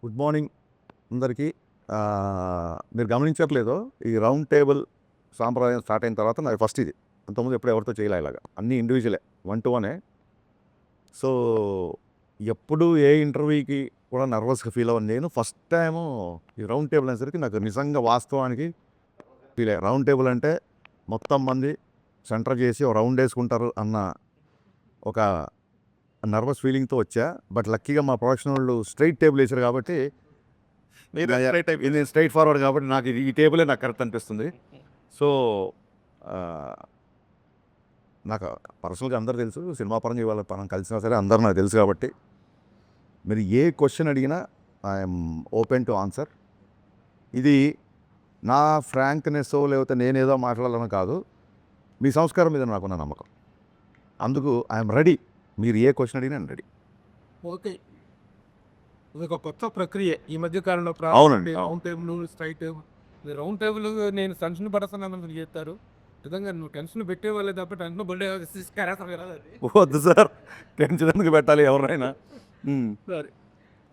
Good morning అందరికీ. మీరు గమనించట్లేదో ఈ రౌండ్ టేబుల్ సాంప్రదాయం స్టార్ట్ అయిన తర్వాత నాకు ఫస్ట్ ఇది. అంతకుముందు ఎప్పుడు ఎవరితో చేయలే ఇలాగా. అన్నీ ఇండివిజువలే, 1-1. సో ఎప్పుడు ఏ ఇంటర్వ్యూకి కూడా నర్వస్గా ఫీల్ అవ్వను నేను. ఫస్ట్ టైము ఈ రౌండ్ టేబుల్ అనేసరికి నాకు నిజంగా వాస్తవానికి ఫీల్ అయ్యా. రౌండ్ టేబుల్ అంటే మొత్తం మంది సెంటర్ చేసి ఒక రౌండ్ వేసుకుంటారు అన్న ఒక నర్వస్ ఫీలింగ్తో వచ్చా. బట్ లక్కీగా మా ప్రొడక్షన్ వాళ్ళు స్ట్రైట్ టేబుల్ వేసారు కాబట్టి ఇది స్ట్రైట్ ఫార్వర్డ్ కాబట్టి నాకు ఈ టేబులే నాకు కరెక్ట్ అనిపిస్తుంది. సో నాకు పర్సనల్గా అందరు తెలుసు, సినిమా పరంగా ఇవాళ మనం కలిసినా సరే అందరూ నాకు తెలుసు కాబట్టి మీరు ఏ క్వశ్చన్ అడిగినా ఐఎమ్ ఓపెన్ టు ఆన్సర్. ఇది నా ఫ్రాంక్నెస్ లేకపోతే నేనేదో మాట్లాడాలని కాదు, మీ సంస్కారం మీద నాకున్న నమ్మకం. అందుకు ఐఎమ్ రెడీ. మీరు ఏ క్వశ్చన్ అడిగినా నేను రెడీ. ఓకే, ఇది ఒక కొత్త ప్రక్రియ ఈ మధ్య కాలంలో. అవునండి. Round table, straight table. Round table నేను టెన్షన్ పడుతున్నాను చెప్తారు. నిజంగా నువ్వు టెన్షన్ పెట్టేవాళ్ళే తప్ప టెన్షన్ పడే వద్దు సార్, టెన్షన్ ఎందుకు పెట్టాలి ఎవరైనా. సరే,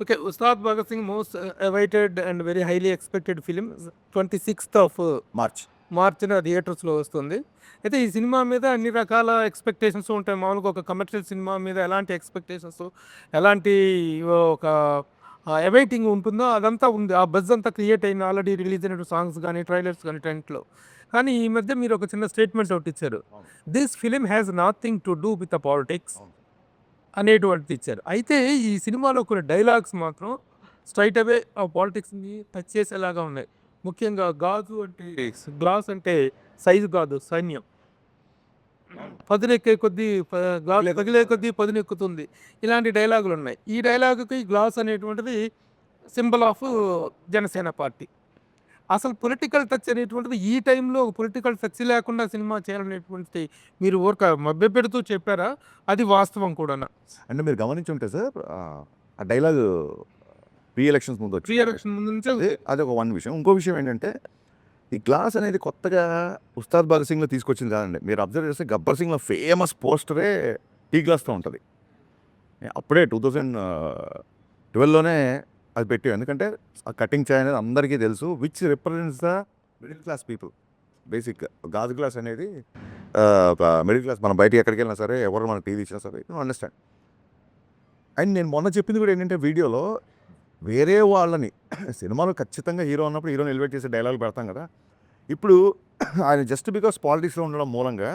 okay. Ustad Bhagat Singh most awaited and very highly expected film 26th మార్చిన థియేటర్స్లో వస్తుంది. అయితే ఈ సినిమా మీద అన్ని రకాల ఎక్స్పెక్టేషన్స్ ఉంటాయి. మామూలుగా ఒక కమర్షియల్ సినిమా మీద ఎలాంటి ఎక్స్పెక్టేషన్స్, ఎలాంటి ఒక అవైటింగ్ ఉంటుందో అదంతా ఉంది. ఆ బజ్ అంతా క్రియేట్ అయింది ఆల్రెడీ రిలీజ్ అయిన సాంగ్స్ కానీ, ట్రైలర్స్ కానీ, టెంట్లో. కానీ ఈ మధ్య మీరు ఒక చిన్న స్టేట్మెంట్ ఒకటి ఇచ్చారు. This film has nothing to do with the politics అనేటువంటిది ఇచ్చారు. అయితే ఈ సినిమాలో కొన్ని డైలాగ్స్ మాత్రం స్ట్రైట్ అవే ఆ పాలిటిక్స్ని టచ్ చేసేలాగా ఉన్నాయి. ముఖ్యంగా గాజు అంటే గ్లాస్ అంటే సైజు కాదు, సైన్యం. పదునెక్కే కొద్దీ గ్లాస్ తగిలే కొద్దీ పదునెక్కుతుంది. ఇలాంటి డైలాగులు ఉన్నాయి. ఈ డైలాగుకి గ్లాస్ అనేటువంటిది సింబల్ ఆఫ్ జనసేన పార్టీ. అసలు పొలిటికల్ టచ్ అనేటువంటిది ఈ టైంలో పొలిటికల్ టచ్ లేకుండా సినిమా చేయాలనేటువంటిది మీరు ఊరక మభ్యపెడుతూ చెప్పారా? అది వాస్తవం కూడా. అంటే మీరు గమనించి ఉంటే సార్, ఆ డైలాగ్ ప్రీ ఎలక్షన్స్ ముందు వచ్చి ఎలక్షన్ ముందు నుంచే అది ఒక విషయం. ఇంకో విషయం ఏంటంటే ఈ గ్లాస్ అనేది కొత్తగా ఉస్తాద్ భగత్ సింగ్లో తీసుకొచ్చింది కాదండి. మీరు అబ్జర్వ్ చేస్తే గబ్బర్ సింగ్లో ఫేమస్ పోస్టరే టీ గ్లాస్తో ఉంటుంది. అప్పుడే 2012లోనే అది పెట్టాం. ఎందుకంటే ఆ కటింగ్ చాయ్ అనేది అందరికీ తెలుసు, which represents the middle class people. బేసిక్గా గాజు గ్లాస్ అనేది మిడిల్ క్లాస్. మనం బయట ఎక్కడికి వెళ్ళినా సరే, ఎవరు మనకు టీవీ ఇచ్చినా సరే అండర్స్టాండ్. అండ్ నేను మొన్న చెప్పింది కూడా ఏంటంటే, వీడియోలో వేరే వాళ్ళని సినిమాలో ఖచ్చితంగా హీరో అన్నప్పుడు హీరోని ఎలివేట్ చేసే డైలాగులు పెడతాం కదా. ఇప్పుడు ఆయన జస్ట్ బికాస్ పాలిటిక్స్లో ఉండడం మూలంగా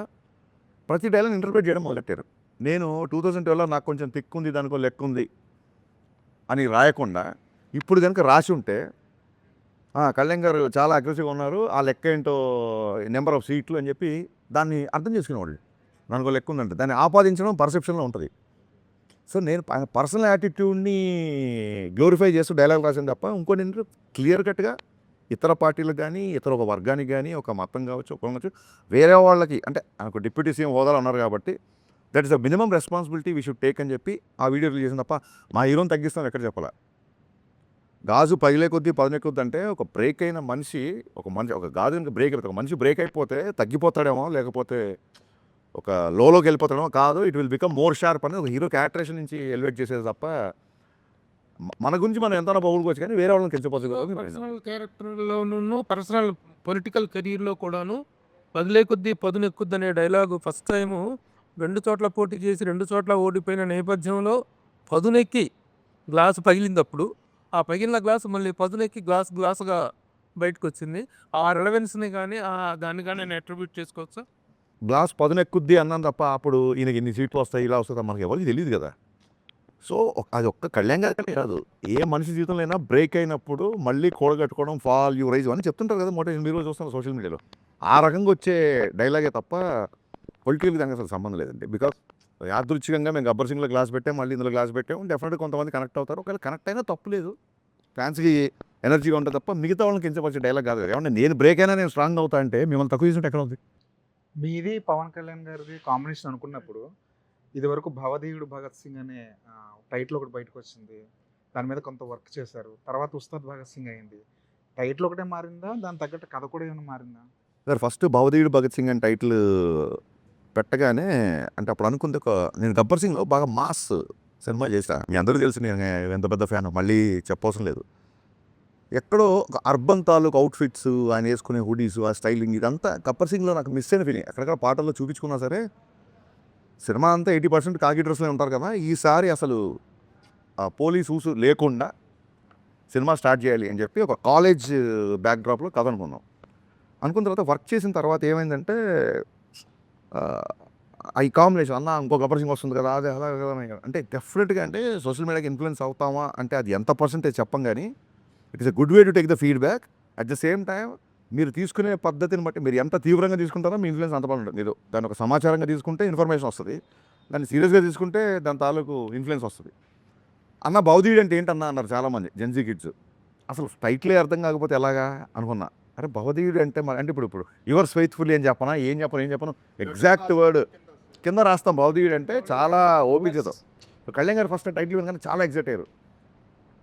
ప్రతి డైలాగ్ ఇంటర్ప్రిట్ చేయడం మొదలెట్టారు. నేను 2012లో నాకు కొంచెం తిక్కు ఉంది, దానికో లెక్క ఉంది అని రాయకుండా ఇప్పుడు కనుక రాసి ఉంటే కళ్యాణ్ గారు చాలా అగ్రెసివ్గా ఉన్నారు, ఆ లెక్క ఏంటో నెంబర్ ఆఫ్ సీట్లు అని చెప్పి దాన్ని అర్థం చేసుకునేవాళ్ళు. దానికో లెక్క ఉందంటే దాన్ని ఆపాదించడం పర్సెప్షన్లో ఉంటుంది. సో నేను పర్సనల్ యాటిట్యూడ్ని గ్లోరిఫై చేస్తూ డైలాగ్ రాసాను తప్ప ఇంకోటి ఏంటంటే క్లియర్ కట్గా ఇతర పార్టీలకు కానీ, ఇతర ఒక వర్గానికి కానీ, ఒక మతం కావచ్చు, ఒక కావచ్చు, వేరే వాళ్ళకి అంటే ఆయనకు డిప్యూటీ సీఎం హోదాలో ఉన్నారు కాబట్టి that is the minimum responsibility we should take అని చెప్పి ఆ వీడియో రిలీజ్ చేసిన తప్ప మా హీరోని తగ్గిస్తాం ఎక్కడ చెప్పాలా. గాజు పగిలే కొద్దీ పదునెక్కుద్ది అంటే ఒక బ్రేక్ అయిన మనిషి, ఒక గాజు బ్రేక్ అయిపోతే, ఒక మనిషి బ్రేక్ అయిపోతే తగ్గిపోతాడేమో, లేకపోతే ఒక లోకి వెళ్ళిపోతాడేమో. కాదు, it will become more sharp అని ఒక హీరో క్యారెక్టరేషన్ నుంచి ఎలివేట్ చేసేది తప్ప మన గురించి మనం ఎంతైనా పొగుడుకోవచ్చు కానీ వేరే వాళ్ళని కెలిచిపోతుంది. పర్సనల్ క్యారెక్టర్లోనూ పర్సనల్ పొలిటికల్ కెరీర్లో కూడాను పదిలే కొద్దీ పదునెక్కుద్ది అనే డైలాగు ఫస్ట్ టైము 2 చోట్ల పోటీ చేసి 2 చోట్ల ఓడిపోయిన నేపథ్యంలో పదునెక్కి గ్లాసు పగిలినప్పుడు ఆ పగిలిన గ్లాసు మళ్ళీ పదునెక్కి గ్లాసుగా బయటకు వచ్చింది. ఆ రిలవెన్స్ని కానీ దాన్ని కానీ నేను అట్రిబ్యూట్ చేసుకోవచ్చా? గ్లాస్ పదునెక్కుద్ది అన్నాను తప్ప అప్పుడు ఈయనకి ఇన్ని సీట్లు వస్తాయి, ఇలా వస్తాయి మనకి ఎవరికి తెలియదు కదా. సో అది ఒక్క కళ్యాణ్ గారికనే కాదు, ఏ మనిషి జీవితంలో అయినా బ్రేక్ అయినప్పుడు మళ్ళీ కూడగట్టుకోవడం, ఫాల్ యూ రైజ్ అని చెప్తుంటారు కదా. మీరు చూస్తున్నారు సోషల్ మీడియాలో. ఆ రకంగా వచ్చే డైలాగే తప్ప పొలిటికల్ దానికి అసలు సంబంధం లేదండి. బికాస్ యాదృచ్ఛికంగా మేము గబ్బర్ సింగ్లో గ్లాస్ పెట్టాం, మళ్ళీ ఇందులో గ్లాస్ పెట్టాం. డెఫినెట్గా కొంతమంది కనెక్ట్ అవుతారు. ఒకవేళ కనెక్ట్ అయినా తప్పు లేదు, ఫ్యాన్స్కి ఎనర్జీగా ఉంటుంది తప్ప మిగతా వాళ్ళని కించపరిచే డైలాగ్ కాదు కదా. ఏమన్నా నేను బ్రేక్ అయినా నేను స్ట్రాంగ్ అవుతా అంటే మిమ్మల్ని తక్కువ చేసినట్టు ఎక్కడ ఉంది? మీది పవన్ కళ్యాణ్ గారిది కాంబినేషన్ అనుకున్నప్పుడు ఇదివరకు భవదీయుడు భగత్ సింగ్ అనే టైటిల్ ఒకటి బయటకు వచ్చింది. దాని మీద కొంత వర్క్ చేశారు. తర్వాత ఉస్తాద్ భగత్ సింగ్ అయింది. టైటిల్ ఒకటే మారిందా, దాని తగ్గట్టు కథ కూడా ఏమైనా మారిందా? సార్ ఫస్ట్ భవదీయుడు భగత్ సింగ్ అని టైటిల్ పెట్టగానే అంటే అప్పుడు అనుకుంది నేను గబ్బర్ సింగ్లో బాగా మాస్ సినిమా చేసా. మీ అందరూ తెలుసు నేను ఎంత పెద్ద ఫ్యాన్, మళ్ళీ చెప్పవసరం లేదు. ఎక్కడో ఒక అర్బన్ తాలూకు అవుట్‌ఫిట్స్, ఆయన యేసుకునే హుడీస్, ఆ స్టైలింగ్ ఇదంతా 'గబ్బర్ సింగ్'లో నాకు మిస్ అయిన ఫీలింగ్. ఎక్కడెక్కడ పాటల్లో చూపించుకున్నా సరే, సినిమా అంతా 80% కాకి డ్రెస్‌లో ఉంటారు కదా! ఈసారి అసలు పోలీస్ ఊసు లేకుండా సినిమా స్టార్ట్ చేయాలి అని చెప్పి ఒక కాలేజ్ బ్యాక్‌డ్రాప్‌లో కథ అనుకున్నాం. అనుకున్న తర్వాత వర్క్ చేసిన తర్వాత ఏమైందంటే ఈ కాంబినేషన్ అన్న ఇంకో 'గబ్బర్ సింగ్' వస్తుంది కదా! అదే అలా కదా అంటే డెఫినెట్‌గా అంటే సోషల్ మీడియాకి ఇన్‌ఫ్లుయెన్స్ అవుతామా అంటే అది ఎంత పర్సెంటేజ్ చెప్పం గానీ, it is a good way to take the feedback. At the same time మీరు తీసుకునే పద్ధతిని బట్టి మీరు ఎంత తీవ్రంగా తీసుకుంటారో మీ ఇన్‌ఫ్లుయెన్స్ అంత బాగుంటుంది. మీరు దాన్ని ఒక సమాచారంగా తీసుకుంటే ఇన్ఫర్మేషన్ వస్తది. దాన్ని సీరియస్‌గా తీసుకుంటే దాని తాలూకు ఇన్‌ఫ్లుయెన్స్ వస్తది. అన్న భవదీయుడు అంటే ఏంటన్నా అన్నారు చాలామంది జెన్‌జీ కిడ్స్. అసలు టైటిలే అర్థం కాకపోతే ఎలాగా అనుకున్నా. అరే భవదీయుడు అంటే అంటే ఇప్పుడు యువర్స్ ఫెయిత్‌ఫుల్లీ అని చెప్పనా? ఏం చెప్పను? ఎగ్జాక్ట్ వర్డ్ కింద రాస్తాం. భవదీయుడు అంటే చాలా ఓపికతో. కళ్యాణ్ గారు ఫస్ట్ టైటిల్ వినగానే చాలా ఎక్సైట్ అయ్యారు.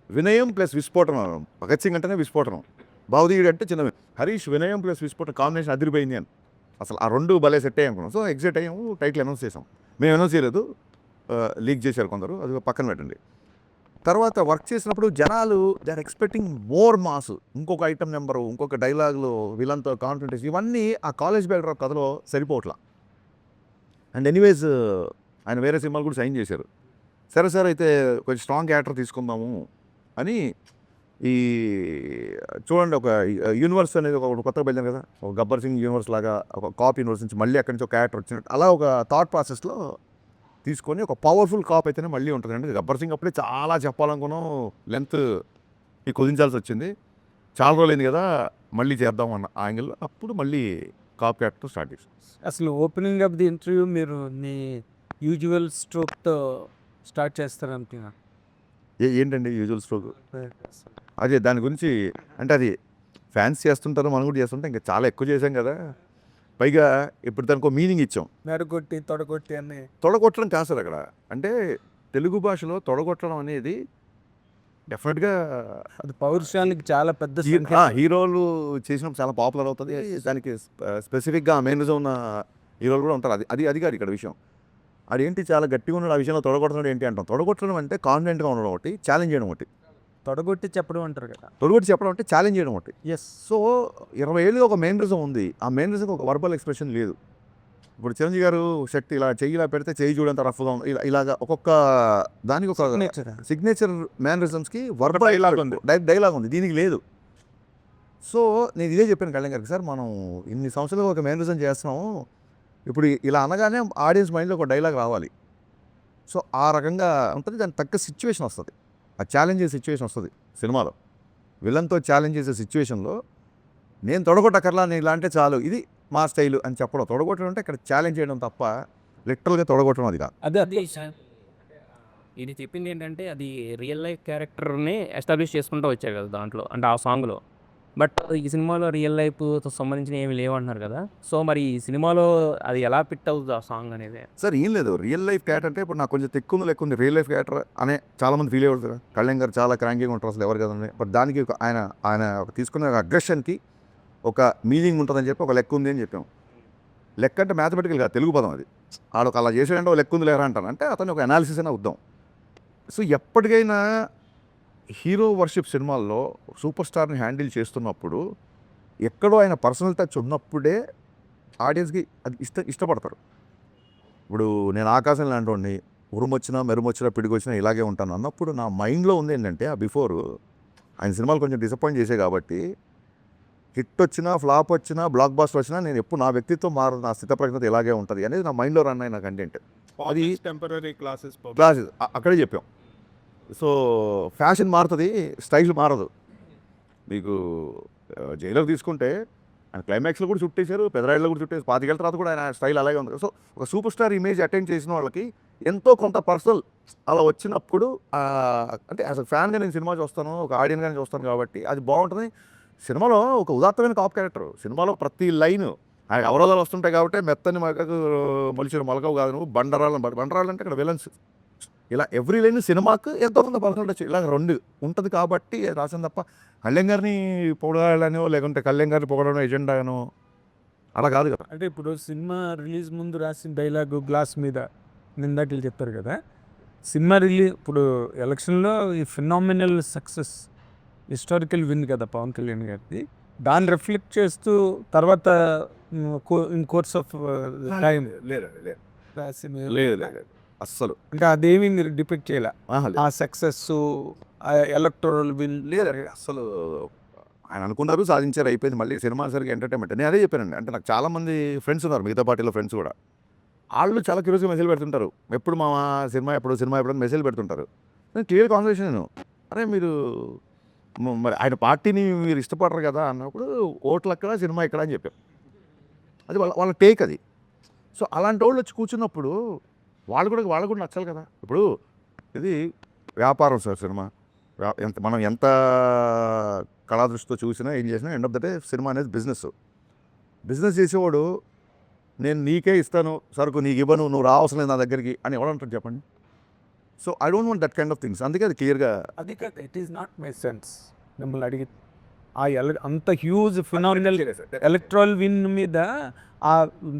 వినయం ప్లస్ విస్ఫోటనం. భగత్ సింగ్ అంటేనే విస్ఫోటనం. భవదీయుడు అంటే చిన్న హరీష్ వినయం ప్లస్ విస్ఫోటనం కాంబినేషన్ అదిరిపోయింది అని. అసలు ఆ 2 భలే సెట్ అయ్యాయి అనుకున్నాం. సో ఎక్సైట్ అయ్యాము. టైటిల్ అనౌన్స్ చేసాం. మేము అనౌన్స్ చేయలేదు. లీక్ చేశారు కొందరు. అది పక్కన పెట్టండి. తర్వాత వర్క్ చేసినప్పుడు జనాలు they are expecting more mass. ఇంకొక ఐటెమ్ నంబరు, ఇంకొక డైలాగులు, విలన్‌తో కాన్ఫ్రంటేషన్ ఇవన్నీ ఆ కాలేజ్ బ్యాక్‌డ్రాప్ కథలో సరిపోవట్ల. అండ్ ఎనీవేస్ ఆయన వేరే సినిమాలు కూడా సైన్ చేశారు. సరే సార్ అయితే కొంచెం స్ట్రాంగ్ క్యారెక్టర్ తీసుకుందాము అని ఈ చూడండి ఒక యూనివర్స్ అనేది ఒకటి కొత్తగా బయలుదేరింది కదా! ఒక 'గబ్బర్ సింగ్' యూనివర్స్ లాగా ఒక కాప్ యూనివర్స్ నుంచి మళ్ళీ అక్కడి నుంచి ఒక క్యారెక్టర్ వచ్చినట్టు అలా ఒక థాట్ ప్రాసెస్‌లో తీసుకొని ఒక పవర్‌ఫుల్ కాప్ అయితేనే మళ్ళీ ఉంటుందండి. 'గబ్బర్ సింగ్' అప్పుడే చాలా చెప్పాలనుకున్నాం. లెంత్ కుదించాల్సి వచ్చింది. చాలా రోజులైంది కదా! మళ్ళీ చేద్దాం అన్న యాంగిల్‌లో అప్పుడు మళ్ళీ కాప్ క్యారెక్టర్ స్టార్ట్ చేసాం. అసలు ఓపెనింగ్ ఆఫ్ ది ఇంటర్వ్యూ మీరు మీ యూజువల్ స్ట్రోక్‌తో స్టార్ట్ చేస్తారనుకున్నా. ఏంటండి యూజువల్ స్ట్రోక్? అదే దాని గురించి అంటే అది ఫ్యాన్స్ చేస్తుంటారు. మనం కూడా చేస్తుంటాం. ఇంకా చాలా ఎక్కువ చేసాం కదా! పైగా ఇప్పుడు దానికో మీనింగ్ ఇచ్చాం. మెడగొట్టి, తొడగొట్టి అని. తొడగొట్టడం కాదు సార్ అక్కడ. అంటే తెలుగు భాషలో తొడగొట్టడం అనేది డెఫినెట్‌గా అది పౌరుషానికి చాలా పెద్ద హీరోలు చేసినప్పుడు చాలా పాపులర్ అవుతది. దానికి స్పెసిఫిక్‌గా మేనరిజం ఉన్న హీరోలు కూడా ఉంటారు. అది కాదు ఇక్కడ విషయం. ఆడేంటి చాలా గట్టిగా ఉన్నాడు. ఆ విషయంలో తొడగొడుతున్నాడు ఏంటి అంటాం. తొడగొట్టడం అంటే కాన్ఫిడెంట్‌గా ఉండడం ఒకటి, ఛాలెంజ్ చేయడం ఒకటి. తొడగొట్టి చెప్పడం అంటారు కదా! తొడగొట్టి చెప్పడం అంటే ఛాలెంజ్ చేయడం ఒకటి. యెస్. సో 20 ఏళ్ళుగా ఒక మేనరిజం ఉంది. ఆ మేనరిజంకి ఒక వర్బల్ ఎక్స్‌ప్రెషన్ లేదు. ఇప్పుడు చిరంజీవి గారు షర్ట్ ఇలా చెయ్యి ఇలా పెడితే చెయ్యి చూడంత రఫ్‌గా ఉంది. ఇలాగా ఒక్కొక్క దానికి ఒక సిగ్నేచర్ మేనరిజమ్స్‌కి వర్బల్ డైలాగ్ ఉంది. డైలాగ్ ఉంది. దీనికి లేదు. సో నేను ఇదే చెప్పాను కళ్యాణ్ గారికి. సార్ మనం ఇన్ని సంవత్సరాలుగా ఒక మేనరిజం చేస్తున్నాము. ఇప్పుడు ఇలా అనగానే ఆడియన్స్ మైండ్‌లో ఒక డైలాగ్ రావాలి. సో ఆ రకంగా ఉంటుంది. దానికి తగ్గ సిచ్యువేషన్ వస్తది. ఆ ఛాలెంజ్ చేసే సిచ్యువేషన్ వస్తది సినిమాలో. విలన్‌తో ఛాలెంజ్ చేసే సిచ్యువేషన్‌లో నేను తొడగొట్టకర్లా నేను ఇలా అంటే చాలు. ఇది మా స్టైలు అని చెప్పడం. తొడగొట్టడం అంటే ఇక్కడ ఛాలెంజ్ చేయడం తప్ప లిటరల్‌గా తొడగొట్టడం అది కాదు. అదే ఇది చెప్పింది ఏంటంటే అది రియల్ లైఫ్ క్యారెక్టర్ని ఎస్టాబ్లిష్ చేసుకుంటూ వచ్చారు కదా దాంట్లో అంటే ఆ సాంగ్లో. బట్ ఈ సినిమాలో రియల్ లైఫ్తో సంబంధించిన ఏమి లేవంటున్నారు కదా. సో మరి ఈ సినిమాలో అది ఎలా ఫిట్ అవుతుంది ఆ సాంగ్ అనేది? సార్ ఏం లేదు. రియల్ లైఫ్ క్యారెక్టర్ అంటే ఇప్పుడు నాకు కొంచెం తెక్కుంది లెక్కుంది రియల్ లైఫ్ క్యారెక్టర్ అనే చాలామంది ఫీల్ అయ్యారు కదా. కళ్యాణ్ గారు చాలా క్రాంకీగా ఉంటారు అసలు ఎవరు కదండి. బట్ దానికి ఆయన తీసుకున్న అగ్రెషన్కి ఒక మీనింగ్ ఉంటుందని చెప్పి ఒక లెక్క ఉంది అని చెప్పాము. లెక్క అంటే మ్యాథమెటికల్ కాదు, తెలుగు పదం అది. ఆడొక అలా చేసాడంటే ఒక లెక్క ఉంది లేరా అంటాను. అంటే అతను ఒక అనాలిసిస్ అయినా వద్దాం. సో ఎప్పటికైనా హీరో వర్షిప్ సినిమాల్లో సూపర్ స్టార్ని హ్యాండిల్ చేస్తున్నప్పుడు ఎక్కడో ఆయన పర్సనల్ టచ్ ఉన్నప్పుడే ఆడియన్స్కి అది ఇష్టపడతారు. ఇప్పుడు నేను ఆకాశం లాంటి ఉరుమొచ్చినా మెరుమొచ్చినా పిడిగొచ్చినా ఇలాగే ఉంటాను అన్నప్పుడు నా మైండ్లో ఉంది ఏంటంటే ఆ బిఫోర్ ఆయన సినిమాలు కొంచెం డిసప్పాయింట్ చేసే కాబట్టి హిట్ వచ్చినా ఫ్లాప్ వచ్చినా బ్లాక్ బాస్టర్ వచ్చినా నేను ఎప్పుడు నా వ్యక్తిత్వం మారు నా స్థితప్రజ్ఞత ఇలాగే ఉంటుంది అనేది నా మైండ్లో రన్ అయిన కంటెంట్. అది టెంపరరీ క్లాసెస్ అక్కడే చెప్పాం. సో ఫ్యాషన్ మారుతుంది, స్టైల్ మారదు. మీకు జైలర్ తీసుకుంటే ఆయన క్లైమాక్స్లో కూడా చుట్టేశారు, పెదరాయిల్లో కూడా చుట్టేసి 25 ఏళ్ళ తర్వాత కూడా ఆయన స్టైల్ అలాగే ఉంది. సో ఒక సూపర్ స్టార్ ఇమేజ్ అటెండ్ చేసిన వాళ్ళకి ఎంతో కొంత పర్సనల్ అలా వచ్చినప్పుడు అంటే యాజ్ అ ఫ్యాన్గా నేను సినిమా చూస్తాను, ఒక ఆడియన్గానే చూస్తాను కాబట్టి అది బాగుంటుంది. సినిమాలో ఒక ఉదాత్తమైన కాప్ క్యారెక్టర్. సినిమాలో ప్రతి లైన్ ఆయన అవరోధాలు వస్తుంటాయి కాబట్టి మెత్తని మగకు మొలిచిన మొలకవు కాదు నువ్వు బండరాళ్ళు అంటే ఇక్కడ విలన్స్. ఇలా ఎవ్రీ లైన్ సినిమాకు ఎంతో కొంత పర్సనల్ టచ్ ఇలా 2 ఉంటుంది కాబట్టి రాసింది తప్ప కళ్యాణ్ గారిని పొగడాలనో లేకుంటే కళ్యాణ్ గారిని పొగడనో ఎజెండానో అలా కాదు కదా. అంటే ఇప్పుడు సినిమా రిలీజ్ ముందు రాసిన డైలాగు గ్లాస్ మీద నిందాకలు చెప్పారు కదా. సినిమా ఇప్పుడు ఎలక్షన్లో ఈ ఫినామినల్ సక్సెస్ హిస్టారికల్ విన్ కదా పవన్ కళ్యాణ్ గారిది, దాన్ని రిఫ్లెక్ట్ చేస్తూ తర్వాత ఇన్ కోర్స్ ఆఫ్ టైం లేదు లేదు అస్సలు అంటే అదేమి మీరు డిపెక్ట్ చేయాల లేదు. ఆ సక్సెస్ ఎలక్టోరల్ విన్ లేదండి అసలు ఆయన అనుకున్నారు సాధించారు అయిపోయింది. మళ్ళీ సినిమా సరిగ్గా ఎంటర్టైన్మెంట్ నేను అదే చెప్పానండి. అంటే నాకు చాలామంది ఫ్రెండ్స్ ఉన్నారు మిగతా పార్టీలో ఫ్రెండ్స్ కూడా, వాళ్ళు చాలా క్యూరియస్గా మెసేజ్ పెడుతుంటారు, ఎప్పుడు మా సినిమా ఎప్పుడు మెసేజ్ పెడుతుంటారు. నేను క్లియర్ కాన్వర్సేషన్ నేను, అరే మీరు మరి ఆయన పార్టీని మీరు ఇష్టపడరు కదా అన్నప్పుడు ఓట్లు అక్కడ సినిమా ఇక్కడ అని చెప్పాం. అది వాళ్ళ టేక్ అది. సో అలాంటి వాళ్ళు వచ్చి కూర్చున్నప్పుడు వాళ్ళకు కూడా నచ్చాలి కదా. ఇప్పుడు ఇది వ్యాపారం సార్ సినిమా, మనం ఎంత కళాదృష్టితో చూసినా ఏం చేసినా end of the day cinema అనేది బిజినెస్ చేసేవాడు నేను నీకే ఇస్తాను సరుకు, నీకు ఇవ్వను, నువ్వు రావసరం లేదు నా దగ్గరికి అని ఎవడంటారు చెప్పండి. So I don't want that kind of things. అందుకే అది క్లియర్గా అది కాదు, it is not my sense. మిమ్మల్ని అడిగి ఆ అంత హ్యూజ్ ఫినామినల్ ఎలక్ట్రల్ విన్ మీద ఆ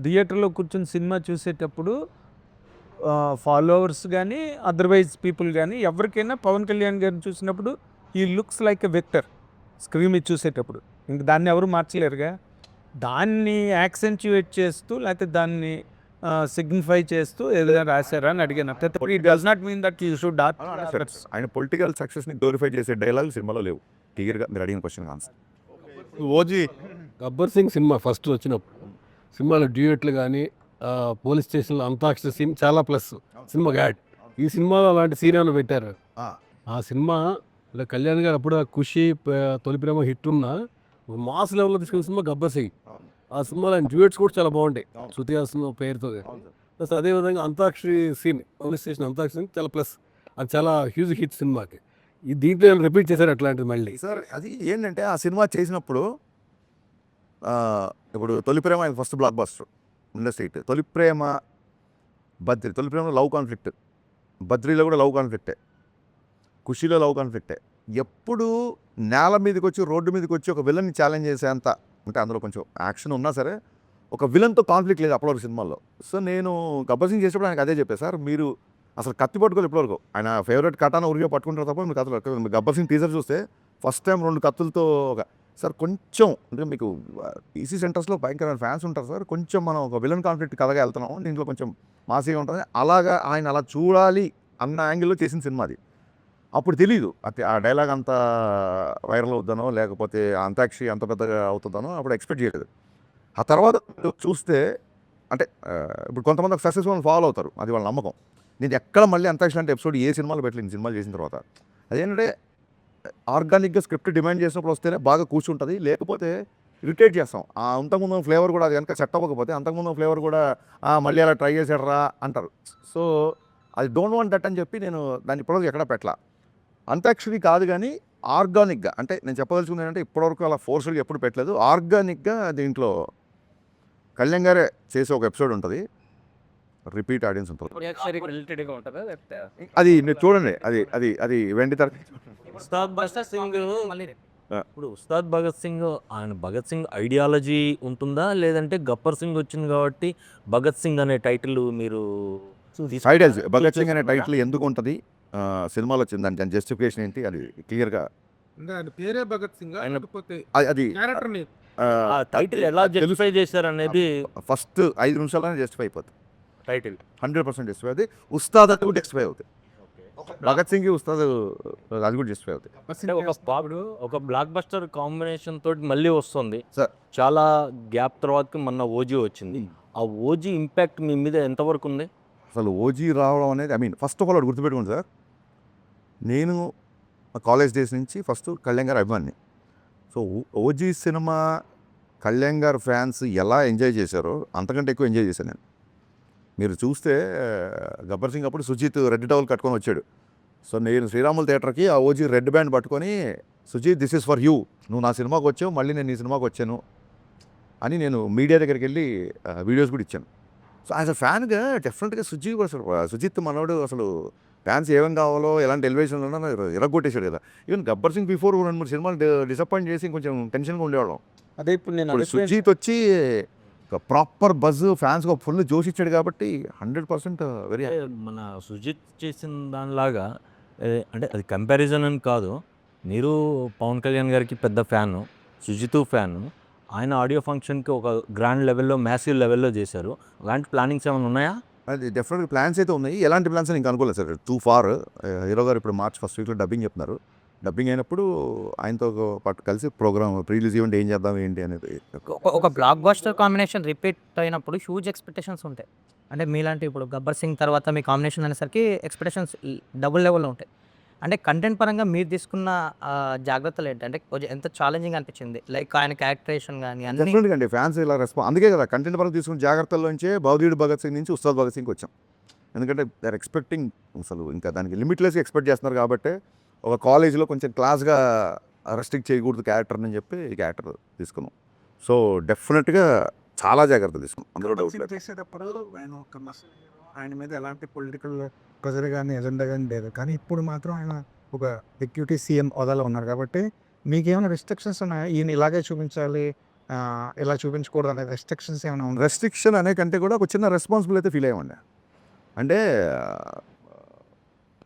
థియేటర్లో కూర్చొని సినిమా చూసేటప్పుడు ఫాలోవర్స్ కానీ అదర్వైజ్ పీపుల్ కానీ ఎవరికైనా పవన్ కళ్యాణ్ గారిని చూసినప్పుడు ఈ looks like a vector screen మీద చూసేటప్పుడు. ఇంక దాన్ని ఎవరు మార్చలేరుగా. దాన్ని యాక్సెంచుయేట్ చేస్తూ లేకపోతే దాన్ని సిగ్నిఫై చేస్తూ ఏదైనా రాశారా అని అడిగాను. It does not mean that you should ఆయన పొలిటికల్ సక్సెస్ని గ్లోరిఫై చేసే డైలాగ్ సినిమాలో లేవు. క్లియర్గా మీరు అడిగిన question answer. OG Gabbar Singh cinema first వచ్చినప్పుడు సినిమాలో డ్యూయెట్లు కానీ పోలీస్ స్టేషన్లో అంతాక్షరి సీన్ చాలా ప్లస్ సినిమా యాడ్. ఈ సినిమాలో అలాంటి సీన్ ఏమైనా పెట్టారు? ఆ సినిమా కళ్యాణ్ గారు అప్పుడు ఖుషి తొలి ప్రేమ హిట్ ఉన్న మాస్ లెవెల్లో తీసుకున్న సినిమా గబ్బర్ సింగ్. ఆ సినిమాలో ఆయన డ్యూయెట్స్ కూడా చాలా బాగుంటాయి శృతి హాసన్ పేరుతో. ప్లస్ అదేవిధంగా antakshari scene police station antakshari scene చాలా ప్లస్, అది చాలా హ్యూజ్ హిట్ సినిమాకి. ఈ దీంట్లో రిపీట్ చేశారు అట్లాంటిది మళ్ళీ. సార్ అది ఏంటంటే ఆ సినిమా చేసినప్పుడు ఇప్పుడు తొలి ప్రేమ ఆయన first block buster industry hit. తొలి ప్రేమలో లవ్ కాన్ఫ్లిక్ట్, బద్రీలో కూడా లవ్ కాన్ఫ్లిక్టే, ఖుషీలో లవ్ కాన్ఫ్లిక్టే. ఎప్పుడు నేల మీదకి వచ్చి రోడ్డు మీదకి వచ్చి ఒక విలన్ని ఛాలెంజ్ చేసేంత, అంటే అందులో కొంచెం యాక్షన్ ఉన్నా సరే ఒక విలన్తో కాన్ఫ్లిక్ట్ లేదు అప్పటివరకు సినిమాల్లో. సో నేను గబ్బర్ సింగ్ చేసేప్పుడు ఆయనకు అదే చెప్పాను, సార్ మీరు అసలు కత్తి పట్టుకోవాలి ఇప్పటివరకు. ఆయన ఫేవరెట్ కటాన ఉరిగా పట్టుకుంటారు తప్ప మీకు కథలు. గబ్బర్ సింగ్ టీజర్ చూస్తే ఫస్ట్ టైం 2 కత్తులతో సార్ కొంచెం అంటే మీకు ఈసీ సెంటర్స్లో భయంకరమైన ఫ్యాన్స్ ఉంటారు సార్, కొంచెం మనం ఒక విలన్ కాన్ఫ్లిక్ట్ కథగా వెళ్తున్నాం, దీంట్లో కొంచెం మాసిగా ఉంటుంది అలాగా ఆయన అలా చూడాలి అన్న యాంగిల్లో చేసిన సినిమా అది. అప్పుడు తెలీదు ఆ డైలాగ్ అంత వైరల్ అవుతానో లేకపోతే అంతాక్షరి అంత పెద్దగా అవుతుందనో అప్పుడు ఎక్స్పెక్ట్ చేయలేదు. ఆ తర్వాత చూస్తే అంటే ఇప్పుడు కొంతమంది ఒక సక్సెస్ఫుల్ ఫాలో అవుతారు, అది వాళ్ళ నమ్మకం. నేను ఎక్కడ మళ్ళీ అంతాక్షరి అంటే ఎపిసోడ్ ఏ సినిమాలో పెట్టలేదు సినిమాలు చేసిన తర్వాత. అదేంటంటే ఆర్గానిక్గా స్క్రిప్ట్ డిమాండ్ చేసినప్పుడు వస్తేనే బాగా కూర్చుంటుంది, లేకపోతే ఇరిటేట్ చేస్తాం. అంతకుముందు ఫ్లేవర్ కూడా అది కనుక సెట్ అవ్వకపోతే అంతకుముందు ఫ్లేవర్ కూడా మళ్ళీ అలా ట్రై చేసాడరా అంటారు. సో అది డోంట్ వాంట్ దట్ అని చెప్పి నేను దాన్ని ఇప్పటివరకు ఎక్కడ పెట్టలా. అంతాక్షరి కాదు కానీ ఆర్గానిక్గా, అంటే నేను చెప్పదలుచుకుంది ఏంటంటే ఇప్పటివరకు అలా ఫోర్స్గా ఎప్పుడు పెట్టలేదు. ఆర్గానిక్గా దీంట్లో కళ్యాణ్ గారే చేసే ఒక ఎపిసోడ్ ఉంటుంది, రిపీట్ ఆడియన్స్ ఉంటుంది. రిలేటెడ్గా ఉంటుందా లేకపోతే అది మీరు చూడండి, అది అది అది వెండి తర ఉస్తాద్ భగత్ సింగ్ ఇప్పుడు ఉస్తాద్ భగత్ సింగ్ ఆయన భగత్ సింగ్ ఐడియాలజీ ఉంటుందా లేదంటే గబ్బర్ సింగ్ వచ్చింది కాబట్టి భగత్ సింగ్ అనే టైటిల్ మీరు ఐడియాలజీ భగత్ సింగ్ అనే టైటిల్ ఎందుకు ఉంటుంది సినిమాలో వచ్చింది, దాని జస్టిఫికేషన్ ఏంటి అది క్లియర్గా అంటే ఆయన పేరే భగత్ సింగ్ లేకపోతే అది క్యారెక్టర్ నేమ్ ఆ టైటిల్ ఎలా జస్టిఫై చేశారు అనేది ఫస్ట్ 5 నిమిషాల్లోనే జస్టిఫై అయిపోతుంది. టైటిల్ 100% జస్టిఫై అవుతుంది. ఉస్తాద్ అది కూడా జస్టిఫై అవుతుంది. భగత్ సింగ్ ఉస్తాద్ అది కూడా జస్టిఫై అవుతుంది. అంటే ఒక బ్లాక్ బస్టర్ కాంబినేషన్ తోటి మళ్ళీ వస్తుంది సార్. చాలా గ్యాప్ తర్వాత మొన్న ఓజీ వచ్చింది. ఆ ఓజీ ఇంపాక్ట్ మీ మీద ఎంతవరకు ఉంది? అసలు ఓజీ రావడం అనేది ఫస్ట్ ఆఫ్ ఆల్ అది గుర్తుపెట్టుకోండి సార్, నేను కాలేజ్ డేస్ నుంచి ఫస్ట్ కళ్యాణ్ గారు అభిమాని. సో ఓజీ సినిమా కళ్యాణ్ గారు ఫ్యాన్స్ ఎలా ఎంజాయ్ చేశారో అంతకంటే ఎక్కువ ఎంజాయ్ చేశాను నేను. మీరు చూస్తే గబ్బర్ సింగ్ అప్పుడు సుజిత్ రెడ్ టవల్ కట్టుకొని వచ్చాడు. సో నేను శ్రీరాములు థియేటర్కి ఆ ఓజీ రెడ్ బ్యాండ్ పట్టుకొని Sujeeth this is for you, నువ్వు నా సినిమాకి వచ్చావు మళ్ళీ నేను నీ సినిమాకి వచ్చాను అని నేను మీడియా దగ్గరికి వెళ్ళి వీడియోస్ కూడా ఇచ్చాను. సో యాజ్ అ ఫ్యాన్గా డెఫినెట్గా సుజిత్ మనోడు అసలు ఫ్యాన్స్ ఏమేం కావాలో ఎలాంటి ఎలివేషన్లో ఉన్నా ఇరగొట్టేశాడు కదా. ఈవెన్ గబ్బర్ సింగ్ బిఫోర్ 2-3 సినిమాలు డిసప్పాయింట్ చేసి కొంచెం టెన్షన్గా ఉండేవాళ్ళం. అదే ఇప్పుడు నేను ఇప్పుడు సుజిత్ వచ్చి ఒక ప్రాపర్ బజ్ ఫ్యాన్స్కి ఒక ఫుల్ జోష్ ఇచ్చాడు కాబట్టి 100% వెరీ అంటే మన సుజిత్ చేసిన దానిలాగా అంటే అది కంపారిజన్ అని కాదు. మీరు పవన్ కళ్యాణ్ గారికి పెద్ద ఫ్యాను, సుజిత్ ఫ్యాను. ఆయన ఆడియో ఫంక్షన్‌కి ఒక గ్రాండ్ లెవెల్‌లో, మ్యాసివ్ లెవెల్‌లో చేశారు. అలాంటి ప్లానింగ్స్ ఏమైనా ఉన్నాయా? అది డెఫినెట్గా ప్లాన్స్ అయితే ఉన్నాయి. ఎలాంటి ప్లాన్స్ అని ఇంకా అనుకోలేదు సార్. Two far. హీరో గారు ఇప్పుడు మార్చ్ ఫస్ట్ వీక్లో డబ్బింగ్ చెప్తున్నారు. డబ్బింగ్ అయినప్పుడు ఆయనతో పాటు కలిసి ప్రోగ్రామ్ ప్రీ రిలీజ్ ఈవెంట్ ఏం చేద్దాం ఏంటి అనేది. ఒక బ్లాక్ బస్టర్ కాంబినేషన్ రిపీట్ అయినప్పుడు హ్యూజ్ ఎక్స్పెక్టేషన్స్ ఉంటాయి. అంటే మీలాంటి ఇప్పుడు 'గబ్బర్ సింగ్' తర్వాత మీ కాంబినేషన్ అనేసరికి ఎక్స్పెక్టేషన్స్ డబుల్ లెవెల్‌లో ఉంటాయి. అంటే కంటెంట్ పరంగా మీరు తీసుకున్న జాగ్రత్తలు ఏంటి? అంటే కొంచెం ఎంత ఛాలెంజింగ్ అనిపించింది? లైక్ ఆయన క్యారెక్టరేషన్ గాని అన్నీ డెఫినెట్గా అండి ఫ్యాన్స్ ఇలా అందుకే కదా కంటెంట్ పరంగా తీసుకున్న జాగ్రత్తల్లోంచే భవదీయుడు భగత్ సింగ్ నుంచి ఉస్తాద్ భగత్ సింగ్కి వచ్చాం. ఎందుకంటే దే ఆర్ ఎక్స్పెక్టింగ్ అసలు ఇంకా దానికి లిమిట్లెస్గా ఎక్స్పెక్ట్ చేస్తున్నారు కాబట్టి ఒక కాలేజీలో కొంచెం క్లాస్గా రెస్ట్రిక్ట్ చేయకూడదు క్యారెక్టర్ని చెప్పి ఈ క్యారెక్టర్ తీసుకున్నాం. సో డెఫినెట్గా చాలా జాగ్రత్త తీసుకున్నాం, అందులో డౌట్ లేదు. చేసేటప్పుడు ఆయన మీద ఎలాంటి పొలిటికల్ ప్రెజర్ కానీ ఎజెండా కానీ లేదు. కానీ ఇప్పుడు మాత్రం ఆయన ఒక డిప్యూటీ సీఎం హోదాలో ఉన్నారు కాబట్టి మీకేమైనా రెస్ట్రిక్షన్స్ ఉన్నాయా? ఈయన ఇలాగే చూపించాలి, ఇలా చూపించకూడదు అనే రెస్ట్రిక్షన్స్ ఏమైనా ఉన్నాయి? రెస్ట్రిక్షన్ అనే కంటే కూడా ఒక చిన్న రెస్పాన్సిబుల్ అయితే ఫీల్ అయ్యామండి. అంటే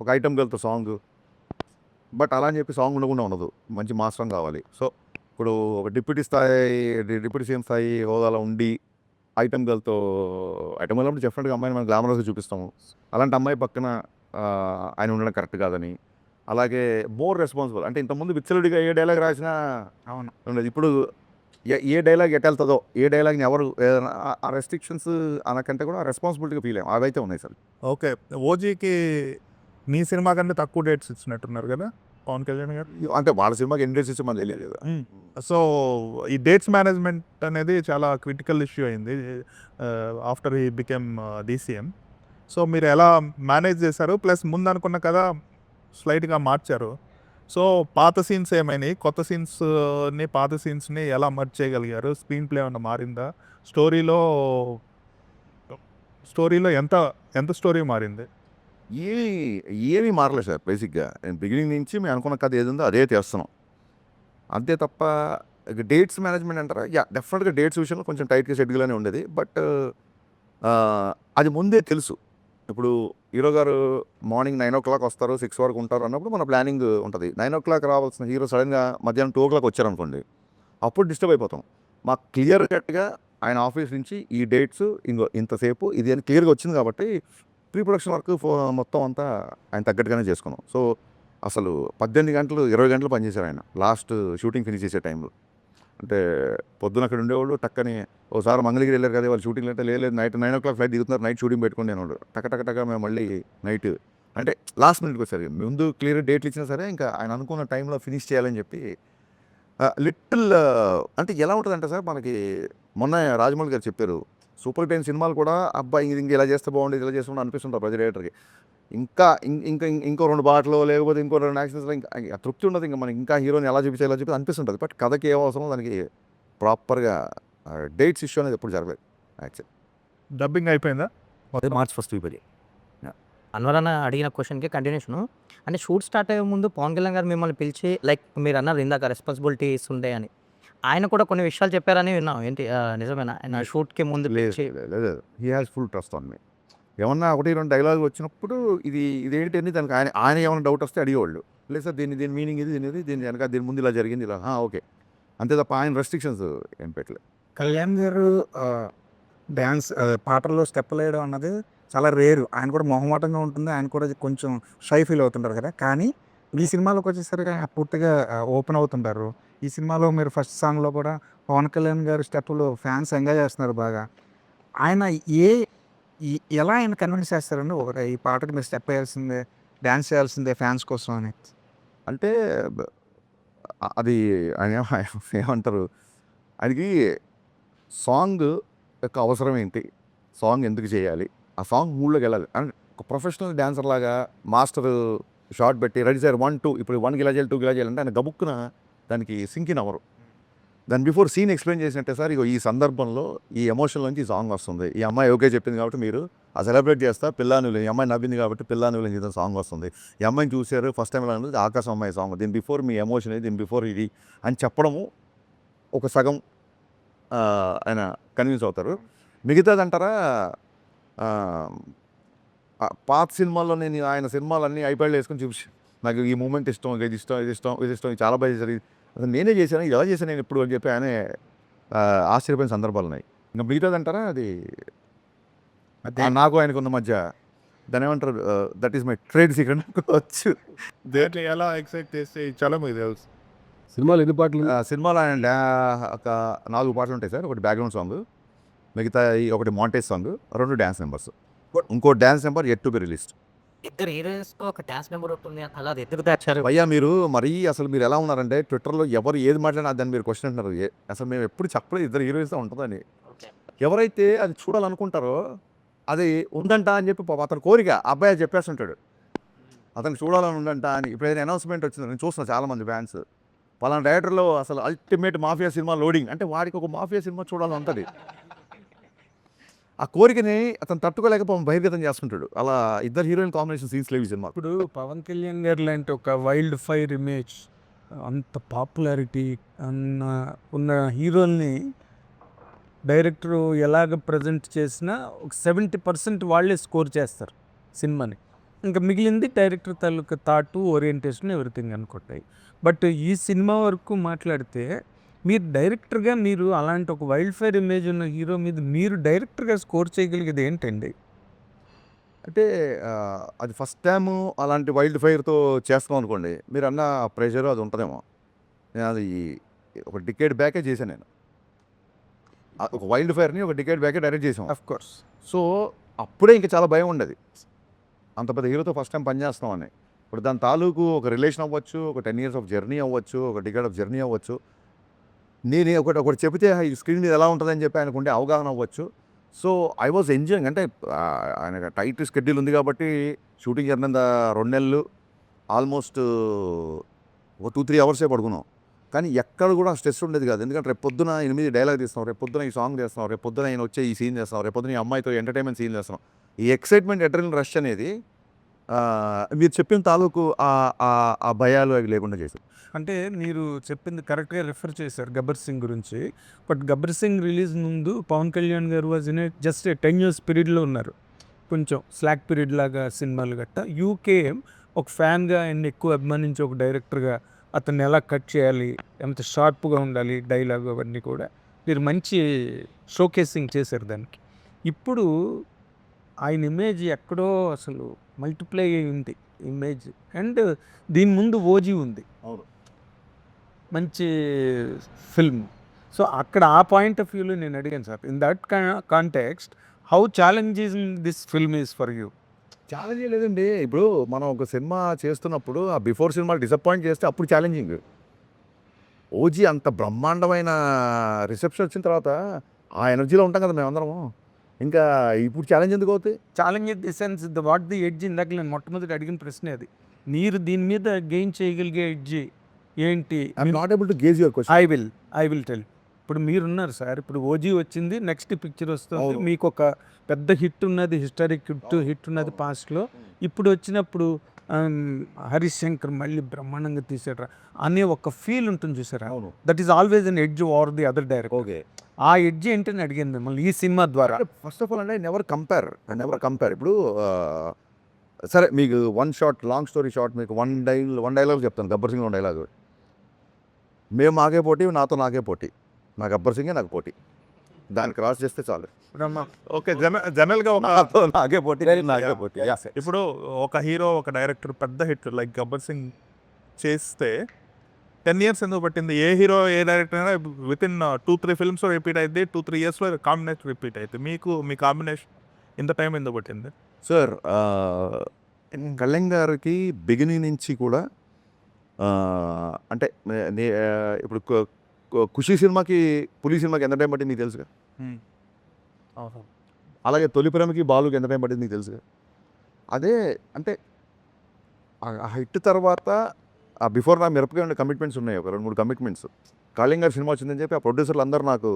ఒక ఐటమ్ గర్ల్తో సాంగ్, బట్ అలా అని చెప్పి సాంగ్ ఉండకుండా ఉండదు, మంచి మాస్ సాంగ్ కావాలి. సో ఇప్పుడు ఒక డిప్యూటీ సీఎం స్థాయి హోదాలో ఉండి ఐటమ్ గర్ల్తో ఐటమ్ గర్ల్ డెఫినెట్గా అమ్మాయిని మనం గ్లామరస్గా చూపిస్తాము. అలాంటి అమ్మాయి పక్కన ఆయన ఉండడం కరెక్ట్ కాదని. అలాగే మోర్ రెస్పాన్సిబుల్ అంటే ఇంతకుముందు విచ్చలుడిగా ఏ డైలాగ్ రాసినా అవును. ఉండదు. ఇప్పుడు ఏ డైలాగ్ ఎటెళ్తుందో, ఏ డైలాగ్ని ఎవరు ఏదైనా ఆ రెస్ట్రిక్షన్స్ అనకంటే కూడా రెస్పాన్సిబిలిటీగా ఫీల్ అయ్యాం. అవైతే ఉన్నాయి సార్. ఓకే. ఓజీకి మీ సినిమా కంటే తక్కువ డేట్స్ ఇచ్చినట్టున్నారు కదా పవన్ కళ్యాణ్ గారు. అంటే వాళ్ళ సినిమాకి ఎన్ని డేట్స్ ఇచ్చి మనకు తెలియదు కదా. సో ఈ డేట్స్ మేనేజ్మెంట్ అనేది చాలా క్రిటికల్ ఇష్యూ అయింది ఆఫ్టర్ ఈ బికెమ్ డీసీఎం. సో మీరు ఎలా మేనేజ్ చేశారు? ప్లస్ ముందు అనుకున్న కదా స్లైట్గా మార్చారు. సో పాత సీన్స్ ఏమైనాయి, కొత్త సీన్స్ని పాత సీన్స్ని ఎలా మర్జ్ చేయగలిగారు? స్క్రీన్ ప్లే ఏమన్నా మారిందా? స్టోరీలో ఎంత స్టోరీ మారింది? ఏమీ మారలేదు సార్. బేసిక్గా బిగినింగ్ నుంచి మేము అనుకున్న కథ ఏది ఉందో అదే చేస్తున్నాం. అంతే తప్ప డేట్స్ మేనేజ్మెంట్ అంటారా, డెఫినెట్గా డేట్స్ విషయంలో కొంచెం టైట్గా షెడ్యూల్గానే ఉండేది. బట్ అది ముందే తెలుసు. ఇప్పుడు హీరో గారు మార్నింగ్ 9 o'clock వస్తారు, 6 వరకు ఉంటారు అన్నప్పుడు మన ప్లానింగ్ ఉంటుంది. 9 o'clock రావాల్సిన హీరో సడన్గా మధ్యాహ్నం 2 o'clock వచ్చారనుకోండి, అప్పుడు డిస్టర్బ్ అయిపోతాం. మాకు క్లియర్ కట్గా ఆయన ఆఫీస్ నుంచి ఈ డేట్స్ ఇంతసేపు ఇది అని క్లియర్గా వచ్చింది కాబట్టి ప్రీ ప్రొడక్షన్ వర్క్ మొత్తం అంతా ఆయన తగ్గట్టుగానే చేసుకున్నాం. సో అసలు 18 గంటలు 20 గంటలు పనిచేశారు ఆయన లాస్ట్ షూటింగ్ ఫినిష్ చేసే టైంలో. అంటే పొద్దున అక్కడ ఉండేవాళ్ళు టక్కని ఓసారి మంగళగిరి వెళ్ళారు కదా వాళ్ళు షూటింగ్ అంటే లేదు నైట్ 9 o'clock ఫ్లైట్ దిగుతున్నారు, నైట్ షూటింగ్ పెట్టుకుని నేను టక్క మేము మళ్ళీ నైట్ అంటే లాస్ట్ మినిట్కి వచ్చారు. ముందు క్లియర్ డేట్లు ఇచ్చినా సరే ఇంకా ఆయన అనుకున్న టైంలో ఫినిష్ చేయాలని చెప్పి లిటిల్ అంటే ఎలా ఉంటుందంటే సార్ మనకి మొన్న రాజమౌళి గారు చెప్పారు సూపర్ హిట్ అయిన సినిమాలు కూడా అబ్బాయి ఇంక ఇలా చేస్తే బాగుండేది ఇలా చేస్తుంటే అనిపిస్తుంటారు ప్రతి డైరెక్టర్కి. ఇంకో 2 పాటలు లేకపోతే ఇంకో 2 యాక్షన్స్లో ఇంకా తృప్తి ఉండదు. ఇంకా మనకి ఇంకా హీరోని ఎలా చూపించాలో చెప్పి అనిపిస్తుంటుంది. బట్ కథకి ఏం అవసరం దానికి ప్రాపర్గా డేట్స్ ఇష్యూ అనేది ఎప్పుడు జరగలేదు. యాక్చువల్లీ డబ్బింగ్ అయిపోయిందా? మార్చ్ ఫస్ట్ వీక్ అది. అన్వర్ అన్న అడిగిన క్వశ్చన్కి కంటిన్యూషను. అంటే షూట్ స్టార్ట్ అయ్యే ముందు పవన్ కళ్యాణ్ గారు మిమ్మల్ని పిలిచి లైక్ మీరు అన్నారు ఇందాక రెస్పాన్సిబిలిటీస్ ఉండే అని, ఆయన కూడా కొన్ని విషయాలు చెప్పారని విన్నాం. ఏంటి నిజమేనా? ఆయన షూట్కి ముందు పిలిచి లేదు he has full trust on me. ఏమన్నా 1-2 డైలాగ్ వచ్చినప్పుడు ఇదేంటి అని దానికి ఆయన ఏమైనా డౌట్ వస్తే అడిగేవాళ్ళు. లేదు సార్ దీని మీనింగ్ ఇది దీని వెనక దీని ముందు ఇలా జరిగింది ఇలా ఓకే అంతే తప్ప ఆయన రెస్ట్రిక్షన్స్ ఏం పెట్టలేదు. కళ్యాణ్ గారు డ్యాన్స్ పాటల్లో స్టెప్పులు వేయడం అన్నది చాలా రేరు. ఆయన కూడా మొహమాటంగా ఉంటుంది, ఆయన కూడా కొంచెం షై ఫీల్ అవుతుంటారు కదా. కానీ ఈ సినిమాలోకి వచ్చేసరికి ఆయన పూర్తిగా ఓపెన్ అవుతుంటారు. ఈ సినిమాలో మీరు ఫస్ట్ సాంగ్లో కూడా పవన్ కళ్యాణ్ గారి స్టెప్పులు ఫ్యాన్స్ ఎంజాయ్ చేస్తున్నారు బాగా. ఆయన ఎలా ఆయన కన్విన్స్ చేస్తారండి ఒక ఈ పాటకి మీరు స్టెప్ వేయాల్సిందే, డ్యాన్స్ చేయాల్సిందే ఫ్యాన్స్ కోసం అని? అంటే అది ఆయన ఏమంటారు ఆయనకి సాంగ్ యొక్క అవసరం ఏంటి, సాంగ్ ఎందుకు చేయాలి, ఆ సాంగ్ మూడ్లోకి వెళ్ళాలి. అండ్ ఒక ప్రొఫెషనల్ డ్యాన్సర్ లాగా మాస్టర్ షార్ట్ పెట్టి రెడీ సార్ 1 2 ఇప్పుడు 1 గిలా చేయాలి 2 గిలా చేయాలంటే ఆయన గబుక్కున దానికి సింకిన్ అవ్వరు. దాని బిఫోర్ సీన్ ఎక్స్ప్లెయిన్ చేసినట్టే సార్ ఇగో ఈ సందర్భంలో ఈ ఎమోషన్ నుంచి ఈ సాంగ్ వస్తుంది, ఈ అమ్మాయి ఓకే చెప్పింది కాబట్టి మీరు ఆ సెలబ్రేట్ చేస్తా పిల్లానులు, ఈ అమ్మాయి నవ్వింది కాబట్టి పిల్లానులు చేసిన సాంగ్ వస్తుంది, ఈ అమ్మాయిని చూశారు ఫస్ట్ టైం ఎలా ఉంటుంది ఆకాశం అమ్మాయి సాంగ్, దీని బిఫోర్ మీ ఎమోషన్ దీని బిఫోర్ ఇది అని చెప్పడము ఒక సగం ఆయన కన్విన్స్ అవుతారు. మిగతాదంటారా పాత సినిమాల్లో నేను ఆయన సినిమాలన్నీ ఐప్యాడ్లో వేసుకొని చూసి నాకు ఈ మూమెంట్ ఇష్టం, ఇది ఇష్టం, ఇది ఇష్టం, ఇది ఇష్టం, ఇది చాలా బాగా చేశారు, అసలు నేనే చేశాను, ఇది ఎలా చేశాను నేను ఎప్పుడు అని చెప్పి ఆయనే ఆశ్చర్యపోయిన సందర్భాలు ఉన్నాయి. ఇంకా మిగతాదంటారా అది నాకు ఆయనకు ఉన్న మధ్య దాని ఏమంటారు, that is my trade secret అనుకోవచ్చు. దేంట్లో ఎలా ఎక్సైట్ చేస్తే చాలా మీకు తెలుసు. సినిమాలు ఎన్ని పాటలు సినిమాలో ఆయన ఒక 4 పాటలు ఉంటాయి సార్. ఒకటి బ్యాక్గ్రౌండ్ సాంగ్, మిగతా ఒకటి మాంటేజ్ సాంగ్, 2 డ్యాన్స్ నెంబర్స్, ఇంకో dance number yet to be released. ఇద్దరు హీరోయిన్స్ ఒక డాన్స్ నెంబర్ ఉంటుంది అలా అది ఎందుకు దాచారు? భయ్యా మీరు మరీ అసలు మీరు ఎలా ఉన్నారంటే ట్విట్టర్లో ఎవరు ఏది మాట్లాడినా దాన్ని మీరు క్వశ్చన్ అంటున్నారు. అసలు మేము ఎప్పుడు చెప్పలేదు ఇద్దరు హీరోయిన్స్ ఉంటుందని. ఎవరైతే అది చూడాలనుకుంటారో అది ఉందంట అని చెప్పి పాపం అతని కోరిక అబ్బాయి చెప్పేస్తుంటాడు, అతనికి చూడాలని ఉందంట అని. ఇప్పుడు ఏదైనా అనౌన్స్మెంట్ వచ్చింది, నేను చూస్తున్నా చాలామంది ఫ్యాన్స్ పలానా డైరెక్టర్లో అసలు అల్టిమేట్ మాఫియా సినిమా లోడింగ్ అంటే వాడికి ఒక మాఫియా సినిమా చూడాలని ఉంటుంది. ఆ కోరికని అతను తట్టుకోలేకపోతే బహిర్గతం చేస్తుంటాడు. అలా ఇద్దరు హీరోయిన్ కాంబినేషన్ సీన్స్ లేవు ఈ సినిమా. ఇప్పుడు పవన్ కళ్యాణ్ గారు లాంటి ఒక వైల్డ్ ఫైర్ ఇమేజ్, అంత పాపులారిటీ ఉన్న హీరోల్ని డైరెక్టర్ ఎలాగ ప్రజెంట్ చేసినా ఒక 70% వాళ్ళే స్కోర్ చేస్తారు సినిమాని. ఇంకా మిగిలింది డైరెక్టర్ తాలూకా థాటు, ఓరియంటేషన్, ఎవ్రీథింగ్ అనుకుంటాయి. బట్ ఈ సినిమా వరకు మాట్లాడితే మీరు డైరెక్టర్గా మీరు అలాంటి ఒక వైల్డ్ ఫైర్ ఇమేజ్ ఉన్న హీరో మీద మీరు డైరెక్టర్గా స్కోర్ చేయగలిగేది ఏంటండి? అంటే అది ఫస్ట్ టైము అలాంటి వైల్డ్ ఫైర్తో చేస్తాం అనుకోండి, మీరు అన్న ప్రెషర్ అది ఉంటుందేమో. నేను అది ఒక డికేడ్ బ్యాకే చేశాను నేను. ఒక వైల్డ్ ఫైర్ని ఒక డికేడ్ బ్యాకే డైరెక్ట్ చేసాం. Of course. సో అప్పుడే ఇంకా చాలా భయం ఉండేది, అంత పెద్ద హీరోతో ఫస్ట్ టైం పనిచేస్తామని. ఇప్పుడు దాని తాలూకు ఒక రిలేషన్ అవ్వచ్చు, ఒక 10 years ఆఫ్ జర్నీ అవ్వచ్చు, ఒక డికేడ్ ఆఫ్ జర్నీ అవ్వచ్చు. నేను ఒకటి చెబితే ఈ స్క్రీన్ మీద ఎలా ఉంటుందని చెప్పి ఆయనకుండే అవగాహన అవ్వచ్చు. So I was enjoying. అంటే ఆయన టైట్ షెడ్యూల్ ఉంది కాబట్టి షూటింగ్ జరిగిన 2 నెలలు ఆల్మోస్ట్ ఒక 2-3 అవర్సే పడుకున్నాం. కానీ ఎక్కడ కూడా స్ట్రెస్ ఉండేది కాదు. ఎందుకంటే రేపు పొద్దున 8 డైలాగ్ తీస్తాం, రేపు పొద్దున ఈ సాంగ్ చేస్తాం, రేపు పొద్దున ఆయన వచ్చే ఈ సీన్ చేస్తాం, రేపు పొద్దున ఈ అమ్మాయితో ఎంటర్టైన్మెంట్ సీన్ చేస్తాం. ఈ ఎక్సైట్మెంట్, అడ్రినల్ రష్ అనేది మీరు చెప్పిన తాలూకు ఆ భయాలు అవి లేకుండా చేశారు. అంటే మీరు చెప్పింది కరెక్ట్గా రిఫర్ చేశారు గబ్బర్ సింగ్ గురించి. బట్ గబ్బర్ సింగ్ రిలీజ్ ముందు పవన్ కళ్యాణ్ గారు వాజ్ ఇన్ జస్ట్ 10 years పీరియడ్లో ఉన్నారు. కొంచెం స్లాక్ పీరియడ్ లాగా సినిమాలు గట్ట. యూకేఎం ఒక ఫ్యాన్గా ఆయన్ని ఎక్కువ అభిమానించి ఒక డైరెక్టర్గా అతన్ని ఎలా కట్ చేయాలి, ఎంత షార్ప్గా ఉండాలి డైలాగ్, అవన్నీ కూడా మీరు మంచి షోకేసింగ్ చేశారు దానికి. ఇప్పుడు ఆయన ఇమేజ్ ఎక్కడో అసలు మల్టిప్లై అయింది ఇమేజ్. అండ్ దీని ముందు ఓజీ ఉంది, అవును, మంచి ఫిల్మ్. సో అక్కడ ఆ పాయింట్ ఆఫ్ వ్యూలో నేను అడిగాను sir, in that context how challenging this film is for you? Challenge లేదండి. ఇప్పుడు మనం ఒక సినిమా చేస్తున్నప్పుడు ఆ బిఫోర్ సినిమాలు డిసప్పాయింట్ చేస్తే అప్పుడు ఛాలెంజింగ్. ఓజీ అంత బ్రహ్మాండమైన రిసెప్షన్ వచ్చిన తర్వాత ఆ ఎనర్జీలో ఉంటాం కదా మేమందరము. ఇంకా ఇప్పుడు ఛాలెంజ్ ఎందుకు అవుతాయి? Challenge in the sense what the edge, ఇందాక నేను మొట్టమొదటి అడిగిన ప్రశ్న అది. మీరు దీని మీద గెయిన్ చేయగలిగే ఎడ్జ్ ఏంటి? I'm not able to gauge your question. I will tell. ఇప్పుడు మీరున్నారు సార్, ఇప్పుడు ఓజీ వచ్చింది, నెక్స్ట్ పిక్చర్ వస్తుంది, అవును. మీకు ఒక పెద్ద హిట్ ఉన్నది, హిస్టారిక్ హిట్ ఉన్నది పాస్ట్లో. ఇప్పుడు వచ్చినప్పుడు హరీష్ శంకర్ మళ్ళీ బ్రహ్మాండంగా తీసాడు అనే ఒక ఫీల్ ఉంటుంది చూసారా, అవును, that is always an edge over the other director. Okay. ఆ ఎడ్జ్ ఏంటని అడిగాను మిమ్మల్ని ఈ సినిమా ద్వారా. ఫస్ట్ ఆఫ్ ఆల్ అంటే నెవర్ కంపేర్. ఇప్పుడు సరే మీకు one shot, long story short, మీకు వన్ డైలాగ్ చెప్తాను. గబ్బర్ సింగ్ డైలాగ్, మేము మాకే పోటీ, నాకే పోటీ, నా గబ్బర్ సింగే నాకు పోటీ, దాన్ని క్రాస్ చేస్తే చాలు. ఓకే, జనరల్గా నాకే పోటీ, నాకే పోటీ. ఇప్పుడు ఒక హీరో, ఒక డైరెక్టర్ పెద్ద హిట్ లైక్ గబ్బర్ సింగ్ చేస్తే 10 years ఎందుకు పట్టింది? ఏ హీరో, ఏ డైరెక్టర్ అయినా విత్ ఇన్ 2-3 films రిపీట్ అయితే 2-3 yearsలో కాంబినేషన్ రిపీట్ అయితే మీ కాంబినేషన్ ఇంత టైం ఎందుకు పట్టింది? సార్ కళ్యాణ్ గారికి బిగినింగ్ నుంచి కూడా అంటే ఇప్పుడు ఖుషి సినిమాకి, పులి సినిమాకి ఎంత టైం పట్టింది నీకు తెలుసుగా. అలాగే తొలి ప్రేమకి, బాలుకి ఎంత టైం పట్టింది నీకు తెలుసుగా. అదే అంటే ఆ హిట్ తర్వాత ఆ బిఫోర్ నా మిరపగా ఉండే కమిట్మెంట్స్ ఉన్నాయి, ఒక 2-3 కమిట్మెంట్స్. కళ్యాణ్ గారి సినిమా వచ్చిందని చెప్పి ఆ ప్రొడ్యూసర్లు అందరూ నాకు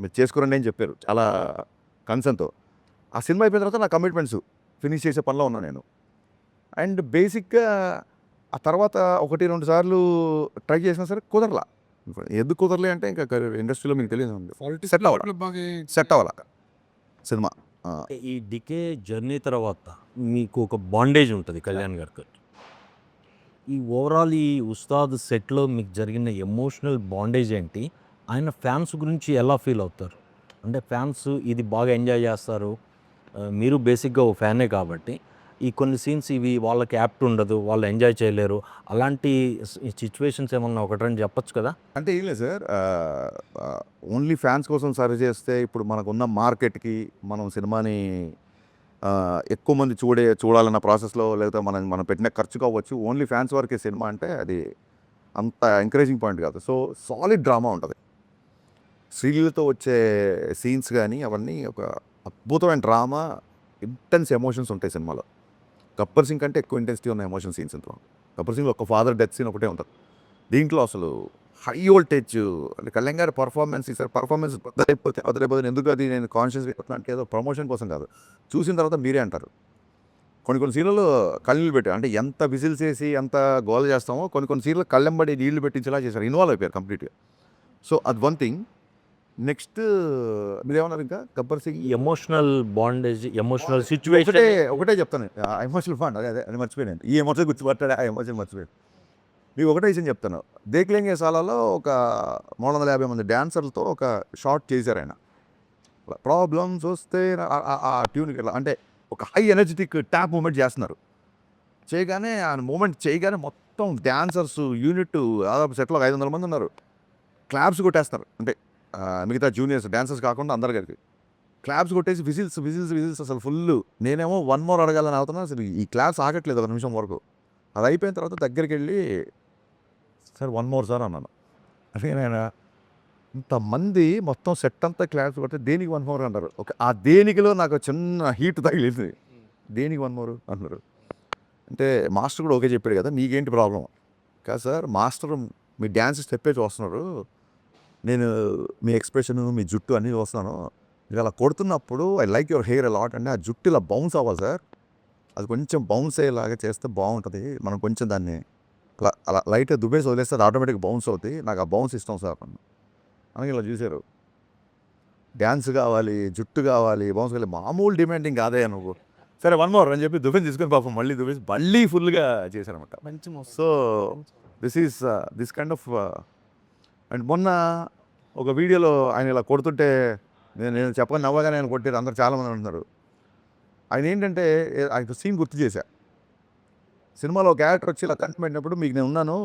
మీరు చేసుకురండి అని చెప్పారు చాలా కన్సర్న్తో. ఆ సినిమా అయిపోయిన తర్వాత నా కమిట్మెంట్స్ ఫినిష్ చేసే పనిలో ఉన్నాను నేను. అండ్ బేసిక్గా ఆ తర్వాత 1-2 సార్లు ట్రై చేసినా సరే కుదరలా. ఎందుకు కుదరలే అంటే ఇంకా ఇండస్ట్రీలో మీకు తెలియదు సెట్ అవ్వాల సినిమా. ఈ డికే జర్నీ తర్వాత మీకు ఒక బాండేజ్ ఉంటుంది కళ్యాణ్ గారికి. ఈ ఓవరాల్ ఈ ఉస్తాద్ సెట్లో మీకు జరిగిన ఎమోషనల్ బాండేజ్ ఏంటి? ఆయన ఫ్యాన్స్ గురించి ఎలా ఫీల్ అవుతారు? అంటే ఫ్యాన్స్ ఇది బాగా ఎంజాయ్ చేస్తారు. మీరు బేసిక్గా ఓ ఫ్యానే కాబట్టి ఈ కొన్ని సీన్స్ ఇవి వాళ్ళకి యాప్ట్ ఉండదు, వాళ్ళు ఎంజాయ్ చేయలేరు. అలాంటి సిచ్యువేషన్స్ ఏమన్నా ఒకటి రెండు చెప్పొచ్చు కదా? అంటే ఏం లేదు సార్, ఓన్లీ ఫ్యాన్స్ కోసం సర్వ్ చేస్తే ఇప్పుడు మనకున్న మార్కెట్కి మనం సినిమాని ఎక్కువ మంది చూడాలన్న ప్రాసెస్లో లేదా మనం పెట్టిన ఖర్చు కావచ్చు. ఓన్లీ ఫ్యాన్స్ వరకే సినిమా అంటే అది అంత ఎంకరేజింగ్ పాయింట్ కాదు. సో సాలిడ్ డ్రామా ఉంటుంది. శ్రీలీలతో వచ్చే సీన్స్ కానీ అవన్నీ ఒక అద్భుతమైన డ్రామా, ఇంటెన్స్ ఎమోషన్స్ ఉంటాయి సినిమాలో. గబ్బర్ సింగ్ కంటే ఎక్కువ ఇంటెన్సిటీ ఉన్న ఎమోషన్ సీన్స్ ఇంట్లో. గబ్బర్ సింగ్లో ఒక ఫాదర్ డెత్ సీన్ ఒకటే ఉంటుంది. దీంట్లో అసలు హై వోల్టేజ్ అంటే కళ్యాణ్ గారి పర్ఫార్మెన్స్ ఈసారి పర్ఫార్మెన్స్ వదిలేకపోతే ఎందుకు అది నేను కాన్షియస్గా అంటే ఏదో ప్రమోషన్ కోసం కాదు, చూసిన తర్వాత మీరే అంటారు. కొన్ని సీన్లలో కళ్ళీళ్ళు పెట్టారు. అంటే ఎంత విజిల్స్ వేసి ఎంత గోల్ చేస్తామో కొన్ని సీన్లు కళ్ళెంబడి నీళ్లు పెట్టించేలా చేశారు. ఇన్వాల్వ్ అయిపోయారు కంప్లీట్గా. సో అది వన్ థింగ్. నెక్స్ట్ మీరేమన్నారు ఇంకా Gabbar Singh emotional bondage, emotional situation ఒకటే చెప్తాను. ఎమోషనల్ ఫండ్ అది మర్చిపోయాను. ఈ ఎమోషన్ గుర్తుపట్టాడు, ఆ ఎమోషన్ మర్చిపోయాను. మీకు ఒకటే విషయం చెప్తాను. దేక్లేంగే సాలాలో ఒక 350 మంది డ్యాన్సర్లతో ఒక షార్ట్ చేశారు ఆయన. ప్రాబ్లమ్స్ వస్తే ఆ ట్యూన్కి అంటే ఒక హై ఎనర్జెటిక్ ట్యాప్ మూమెంట్ చేస్తున్నారు. చేయగానే ఆ మూమెంట్ చేయగానే మొత్తం డ్యాన్సర్స్ యూనిట్ దాదాపు సెట్లో 500 మంది ఉన్నారు. క్లాప్స్ కొట్టేస్తారు. అంటే మిగతా జూనియర్స్ డ్యాన్సర్స్ కాకుండా అందరు కలిపి క్లాప్స్ కొట్టేసి విజిల్స్ అసలు ఫుల్. నేనేమో 1 more అడగాలని అవుతున్నా, అసలు ఈ క్లాప్స్ ఆగట్లేదు 1 నిమిషం వరకు. అది అయిపోయిన తర్వాత దగ్గరికి వెళ్ళి సార్ 1 more సార్ అన్నాను. అంటే నేను ఇంతమంది మొత్తం సెట్ అంతా క్లాప్స్ కొడితే దేనికి 1 more అంటారు. ఓకే, ఆ దేనికిలో నాకు చిన్న హీట్ తగిలింది. దేనికి 1 more అంటున్నారు. అంటే మాస్టర్ కూడా ఓకే చెప్పాడు కదా, నీకేంటి ప్రాబ్లం కాదు సార్, మాస్టర్ మీ డ్యాన్స్ స్టెప్పే చూస్తున్నారు, నేను మీ ఎక్స్ప్రెషన్ మీ జుట్టు అన్నీ చూస్తున్నాను, మీరు అలా కొడుతున్నప్పుడు I like your hair a lot అంటే ఆ జుట్టు ఇలా బౌన్స్ అవ్వాలి సార్, అది కొంచెం బౌన్స్ అయ్యేలాగా చేస్తే బాగుంటుంది, మనం కొంచెం దాన్ని అలా లైట్గా దుబ్బేసి వదిలేస్తే అది ఆటోమేటిక్గా బౌన్స్ అవుతుంది, నాకు ఆ బౌన్స్ ఇష్టం సార్ అని ఇలా చూశారు. డ్యాన్స్ కావాలి, జుట్టు కావాలి, బౌన్స్ కావాలి, మామూలు డిమాండింగ్ కాదే నువ్వు. సరే 1 more అని చెప్పి దుబ్బేసి తీసుకొని పాపం మళ్ళీ ఫుల్గా చేశారనమాట. మంచి so this kind of. And మొన్న ఒక వీడియోలో ఆయన ఇలా కొడుతుంటే నేను చెప్పని నవ్వగానే ఆయన కొట్టారు, అందరు చాలామంది అంటున్నారు. ఆయన ఏంటంటే ఆయన సీన్ గుర్తు చేశా. సినిమాలో ఒక క్యారెక్టర్ వచ్చి ఇలా కంటి పెట్టినప్పుడు మీకు నేను ఉన్నాను,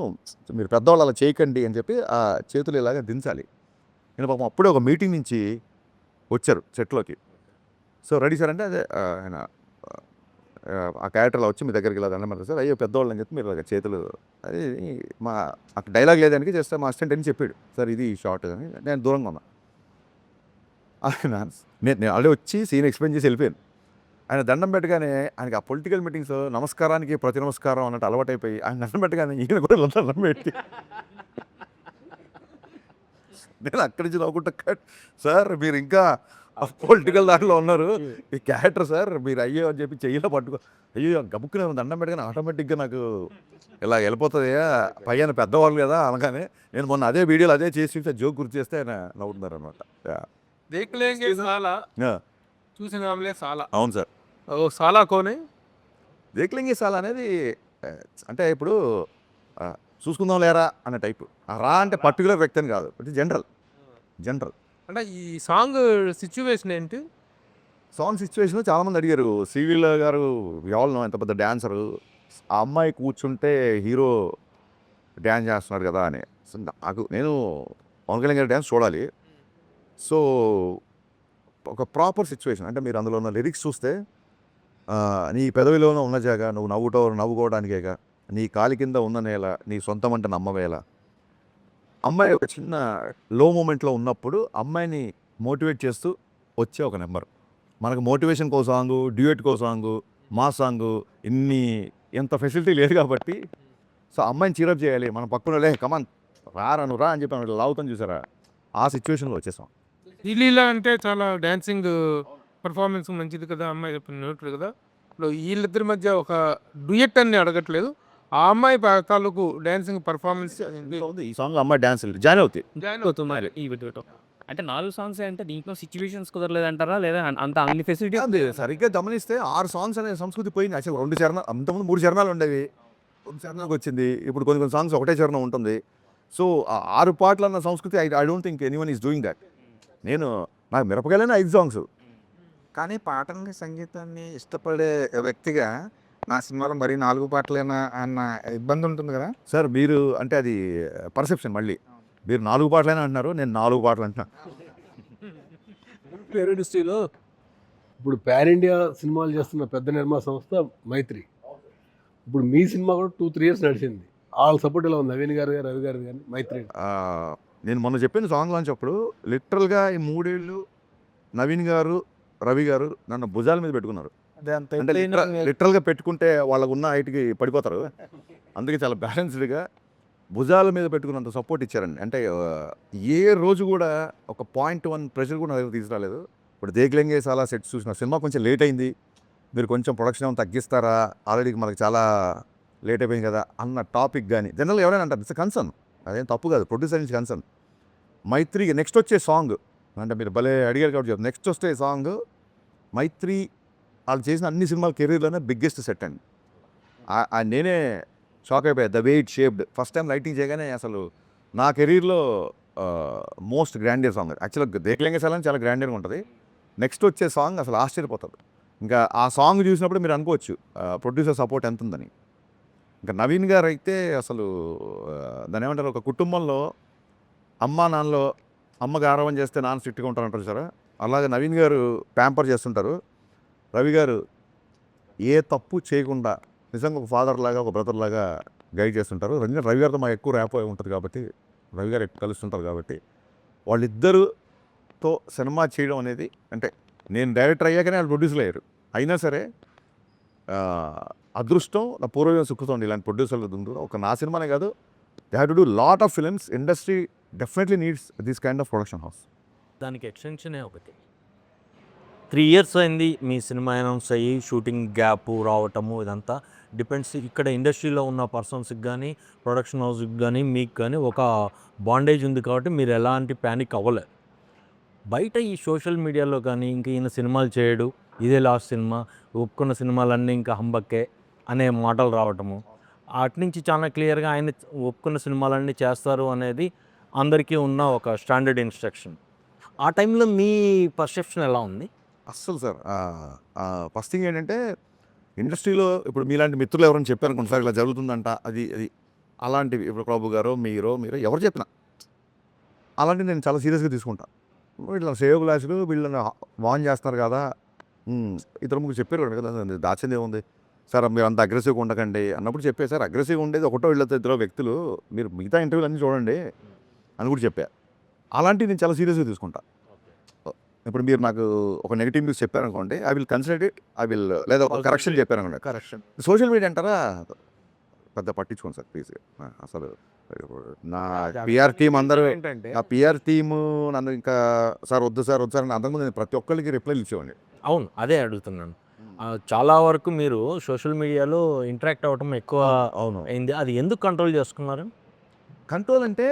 మీరు పెద్దవాళ్ళు అలా చేయకండి అని చెప్పి ఆ చేతులు ఇలాగా దించాలి. నేను పాపం అప్పుడే ఒక మీటింగ్ నుంచి వచ్చారు సెట్లోకి. సో రెడీ సార్ అంటే అదే ఆయన ఆ క్యారెక్టర్లో వచ్చి మీ దగ్గరికి ఇలా దండం పెడతారు సార్, అయ్యో పెద్దవాళ్ళు అని చెప్పి మీరు ఇలాగ చేతులు అది మా అక్కడ డైలాగ్ లేదానికి చేస్తే మా అసిస్టెంట్ అని చెప్పాడు సార్ ఇది షార్ట్ అని. నేను దూరంగా ఉన్నా. నేను ఆల్రెడీ వచ్చి సీన్ ఎక్స్ప్లెయిన్ చేసి వెళ్ళిపోయాను. ఆయన దండం పెట్టగానే ఆయనకి ఆ పొలిటికల్ మీటింగ్స్ నమస్కారానికి ప్రతి నమస్కారం అన్నట్టు అలవాటైపోయి ఆయన దండం పెట్టగానే ఈయన కూడా దండం పెట్టి నేను అక్కడి నుంచి నవ్వుకుంటా సార్ మీరు ఇంకా పొలిటికల్ దాంట్లో ఉన్నారు, ఈ క్యారెక్టర్ సార్ మీరు అయ్యో అని చెప్పి చెయ్యిలో పట్టుకో, అయ్యో గబుక్కునే దండం పెట్టగానే ఆటోమేటిక్గా నాకు ఇలా వెళ్ళిపోతుంది పైన పెద్దవాళ్ళు కదా అనగానే నేను మొన్న అదే వీడియోలో అదే చేసి జోక్ గుర్తు చేస్తే ఆయన నవ్వుతున్నారు అనమాట. దేఖ్లేంగే సాలా చూసినాంలే సాలా. అవును సార్. ఓ సాలా కోనే దేఖ్లేంగే సాలా అనేది అంటే ఇప్పుడు చూసుకుందాం లేరా అనే టైపు. రా అంటే పర్టికులర్ వ్యక్తి అని కాదు, బట్ జనరల్ అంటే ఈ సాంగ్ సిచ్యువేషన్ ఏంటి? సాంగ్ సిచ్యువేషన్ చాలామంది అడిగారు. శ్రీలీల గారు ఎవరు ఎంత పెద్ద డ్యాన్సరు, ఆ అమ్మాయి కూర్చుంటే హీరో డ్యాన్స్ చేస్తున్నారు కదా అని. సో నేను పవన్ కళ్యాణ్ గారి డ్యాన్స్ చూడాలి. సో ఒక ప్రాపర్ సిచ్యువేషన్ అంటే మీరు అందులో ఉన్న లిరిక్స్ చూస్తే నీ పెదవిలోనే ఉన్న జాగా నువ్వు నవ్వుకోవడానికేగా, నీ కాలి కింద ఉన్న నేల నీ సొంతం అంటే నమ్మవేళ. అమ్మాయి ఒక చిన్న లో మూమెంట్లో ఉన్నప్పుడు అమ్మాయిని మోటివేట్ చేస్తూ వచ్చే ఒక నెంబర్. మనకు మోటివేషన్ కో సాంగు, డ్యూయెట్ కో సాంగు, మా సాంగు ఎంత ఫెసిలిటీ లేదు కాబట్టి సో అమ్మాయిని చీరప్ చేయాలి, మన పక్కన కమాన్ రా అని చెప్పి లావుతాం చూసారా, ఆ సిచ్యువేషన్లో వచ్చేసాం. శ్రీలీల అంటే చాలా డాన్సింగ్ పర్ఫార్మెన్స్ మంచిది కదా, అమ్మాయి చెప్పినట్టు కదా. ఇప్పుడు వీళ్ళిద్దరి మధ్య ఒక డ్యూయెట్ అని అడగట్లేదు, ఆ అమ్మాయి తాలూకు డాన్సింగ్ పర్ఫార్మెన్స్ ఈ సాంగ్ అమ్మాయి డాన్స్ జాయిన్ అవుతాయి. జాయిన్ అవుతున్నారు. ఈ వీటితో అంటే 4 సాంగ్స్ అంటే దీంట్లో సిచ్యువేషన్స్ కుదరలేదంటారా లేదా అంత అన్ని ఫెసిలిటీ అది సరిగ్గా గమనిస్తే 6 సాంగ్స్ అనే సంస్కృతి పోయింది. అసలు 2 చరణాలు, అంతకుముందు 3 చరణాలు ఉండేవి, 2 చరణాలకు వచ్చింది. ఇప్పుడు కొన్ని కొన్ని సాంగ్స్ ఒకటే చరణం ఉంటుంది. సో 6 పాటలు అన్న సంస్కృతి I don't think anyone is doing that. నాకు మిరపకాయలైన 5 సాంగ్స్. కానీ పాటల్ని సంగీతాన్ని ఇష్టపడే వ్యక్తిగా నా సినిమాలో మరీ 4 పాటలేనా అన్న ఇబ్బంది ఉంటుంది కదా. సార్ మీరు అంటే అది పర్సెప్షన్. మళ్ళీ మీరు 4 పాటలైనా అంటున్నారు, నేను 4 పాటలు అంటున్నాను. ఇండస్ట్రీలో ఇప్పుడు పాన్ ఇండియా సినిమాలు చేస్తున్న పెద్ద నిర్మాణ సంస్థ మైత్రి. ఇప్పుడు మీ సినిమా కూడా 2-3 ఇయర్స్ నడిచింది. వాళ్ళ సపోర్ట్ ఎలా ఉంది? నవీన్ గారు, రవి గారు కానీ మైత్రి. నేను మొన్న చెప్పిన సాంగ్ లాంచ్ అప్పుడు లిటరల్గా ఈ 3 ఏళ్ళు నవీన్ గారు, రవి గారు నన్ను భుజాల మీద పెట్టుకున్నారు. అదే అంత అంటే లిటరల్గా పెట్టుకుంటే వాళ్ళకు ఉన్న హైట్కి పడిపోతారు. అందుకే చాలా బ్యాలెన్స్డ్గా భుజాల మీద పెట్టుకున్నంత సపోర్ట్ ఇచ్చారండి. అంటే ఏ రోజు కూడా ఒక 0.1 ప్రెషర్ కూడా నా దగ్గర తీసుకురాలేదు. ఇప్పుడు దేక్లెంగే చాలా సెట్స్ చూసిన సినిమా కొంచెం లేట్ అయింది, మీరు కొంచెం ప్రొడక్షన్ ఏమైనా తగ్గిస్తారా, ఆల్రెడీ మనకు చాలా లేట్ అయిపోయింది కదా అన్న టాపిక్ కానీ జనరల్గా ఎవరైనా అంటారు. ఇట్స్ కన్సర్న్, అదేం తప్పు కాదు, ప్రొడ్యూసర్ నుంచి కన్సర్న్. మైత్రికి నెక్స్ట్ వచ్చే సాంగ్ అంటే మీరు భలే అడిగారు కాబట్టి చెప్తాను. నెక్స్ట్ వచ్చే సాంగ్ మైత్రి వాళ్ళు చేసిన అన్ని సినిమాల కెరీర్లోనే బిగ్గెస్ట్ సెట్ అండి. నేనే షాక్ అయిపోయాయి. The way it shaped. First time lighting చేయగానే అసలు నా కెరీర్లో మోస్ట్ గ్రాండియర్ సాంగ్. యాక్చువల్గా దేక్లెంగే సాలని చాలా గ్రాండియర్గా ఉంటుంది. నెక్స్ట్ వచ్చే సాంగ్ అసలు ఆశ్చర్యపోతుంది. ఇంకా ఆ సాంగ్ చూసినప్పుడు మీరు అనుకోవచ్చు ప్రొడ్యూసర్ సపోర్ట్ ఎంత ఉందని. ఇంకా నవీన్ గారు అయితే అసలు దాని ఏమంటారు, ఒక కుటుంబంలో అమ్మ నాన్నలో అమ్మకి ఆరామం చేస్తే నాన్న స్ట్రిక్ట్గా ఉంటారంటారు సార్, అలాగే నవీన్ గారు ప్యాంపర్ చేస్తుంటారు. రవి గారు ఏ తప్పు చేయకుండా నిజంగా ఒక ఫాదర్ లాగా, ఒక బ్రదర్ లాగా గైడ్ చేస్తుంటారు. రవి గారితో మాకు ఎక్కువ ర్యాప్ ఉంటుంది కాబట్టి, రవి గారు ఎక్కువ కలుస్తుంటారు కాబట్టి వాళ్ళిద్దరుతో సినిమా చేయడం అనేది, అంటే నేను డైరెక్టర్ అయ్యాకనే వాళ్ళు ప్రొడ్యూసర్ అయ్యారు. అయినా సరే అదృష్టం నా పూర్వజం సుఖుతోండి ఇలాంటి ప్రొడ్యూసర్లు ఉంది. ఒక నా సినిమానే కాదు, they have to do lot of films. Industry definitely needs this kind of production house. దానికి ఎక్స్టెన్షనే ఒకటి. 3 ఇయర్స్ అయింది మీ సినిమా అనౌన్స్ అయ్యి, షూటింగ్ గ్యాప్ రావటము, ఇదంతా డిపెండ్స్ ఇక్కడ ఇండస్ట్రీలో ఉన్న పర్సన్స్కి కానీ, ప్రొడక్షన్ హౌస్కి కానీ, మీకు కానీ ఒక బాండేజ్ ఉంది కాబట్టి మీరు ఎలాంటి ప్యానిక్ అవ్వలేదు. బయట ఈ సోషల్ మీడియాలో కానీ ఇంక ఈయన సినిమాలు చేయడు, ఇదే లాస్ట్ సినిమా, ఒప్పుకున్న సినిమాలన్నీ ఇంకా హంబక్కే అనే మాటలు రావటము, అటు నుంచి చాలా క్లియర్గా ఆయన ఒప్పుకున్న సినిమాలన్నీ చేస్తారు అనేది అందరికీ ఉన్న ఒక స్టాండర్డ్ ఇన్స్ట్రక్షన్. ఆ టైంలో మీ పర్సెప్షన్ ఎలా ఉంది? అస్సలు సార్ ఫస్ట్ థింగ్ ఏంటంటే ఇండస్ట్రీలో ఇప్పుడు మీలాంటి మిత్రులు ఎవరైనా చెప్పారనుకోండి సార్ ఇలా జరుగుతుందంట, అది అది అలాంటివి ఇప్పుడు ప్రభు గారో మీరు ఎవరు చెప్పినా అలాంటివి నేను చాలా సీరియస్గా తీసుకుంటాను. వీళ్ళ సేవ్ గ్లాసులు వీళ్ళని వాన్ చేస్తున్నారు కదా, ఇద్దరు ముగ్గురు చెప్పారు కదా, దాచింది ఏముంది సార్, మీరు అంత అగ్రెసివ్గా ఉండకండి అన్నప్పుడు చెప్పే సార్, అగ్రెసివ్గా ఉండేది ఒకటో వీళ్ళతో ఇద్దరు వ్యక్తులు, మీరు మిగతా ఇంటర్వ్యూలు అన్నీ చూడండి అని కూడా చెప్పా. అలాంటివి నేను చాలా సీరియస్గా తీసుకుంటా. ఇప్పుడు మీరు నాకు ఒక నెగిటివ్ న్యూస్ చెప్పారనుకోండి, ఐ విల్ కన్సిడర్ ఇట్, లేదా ఒక కరెక్షన్ చెప్పారనుకోండి. కరెక్షన్ సోషల్ మీడియా అంటారా పెద్ద పట్టించుకోండి సార్ ప్లీజ్. అసలు నా పిఆర్ టీం అందరూ, ఏంటంటే నా పిఆర్ టీము నన్ను ఇంకా సార్ వద్దు సార్ వద్దు సార్ అని అంతకుముందు నేను ప్రతి ఒక్కరికి రిప్లైలు ఇచ్చేవాడిని. అవును, అదే అడుగుతున్నాను. చాలా వరకు మీరు సోషల్ మీడియాలో ఇంటరాక్ట్ అవ్వటం ఎక్కువ అవును, అయింది. అది ఎందుకు కంట్రోల్ చేసుకున్నారు? కంట్రోల్ అంటే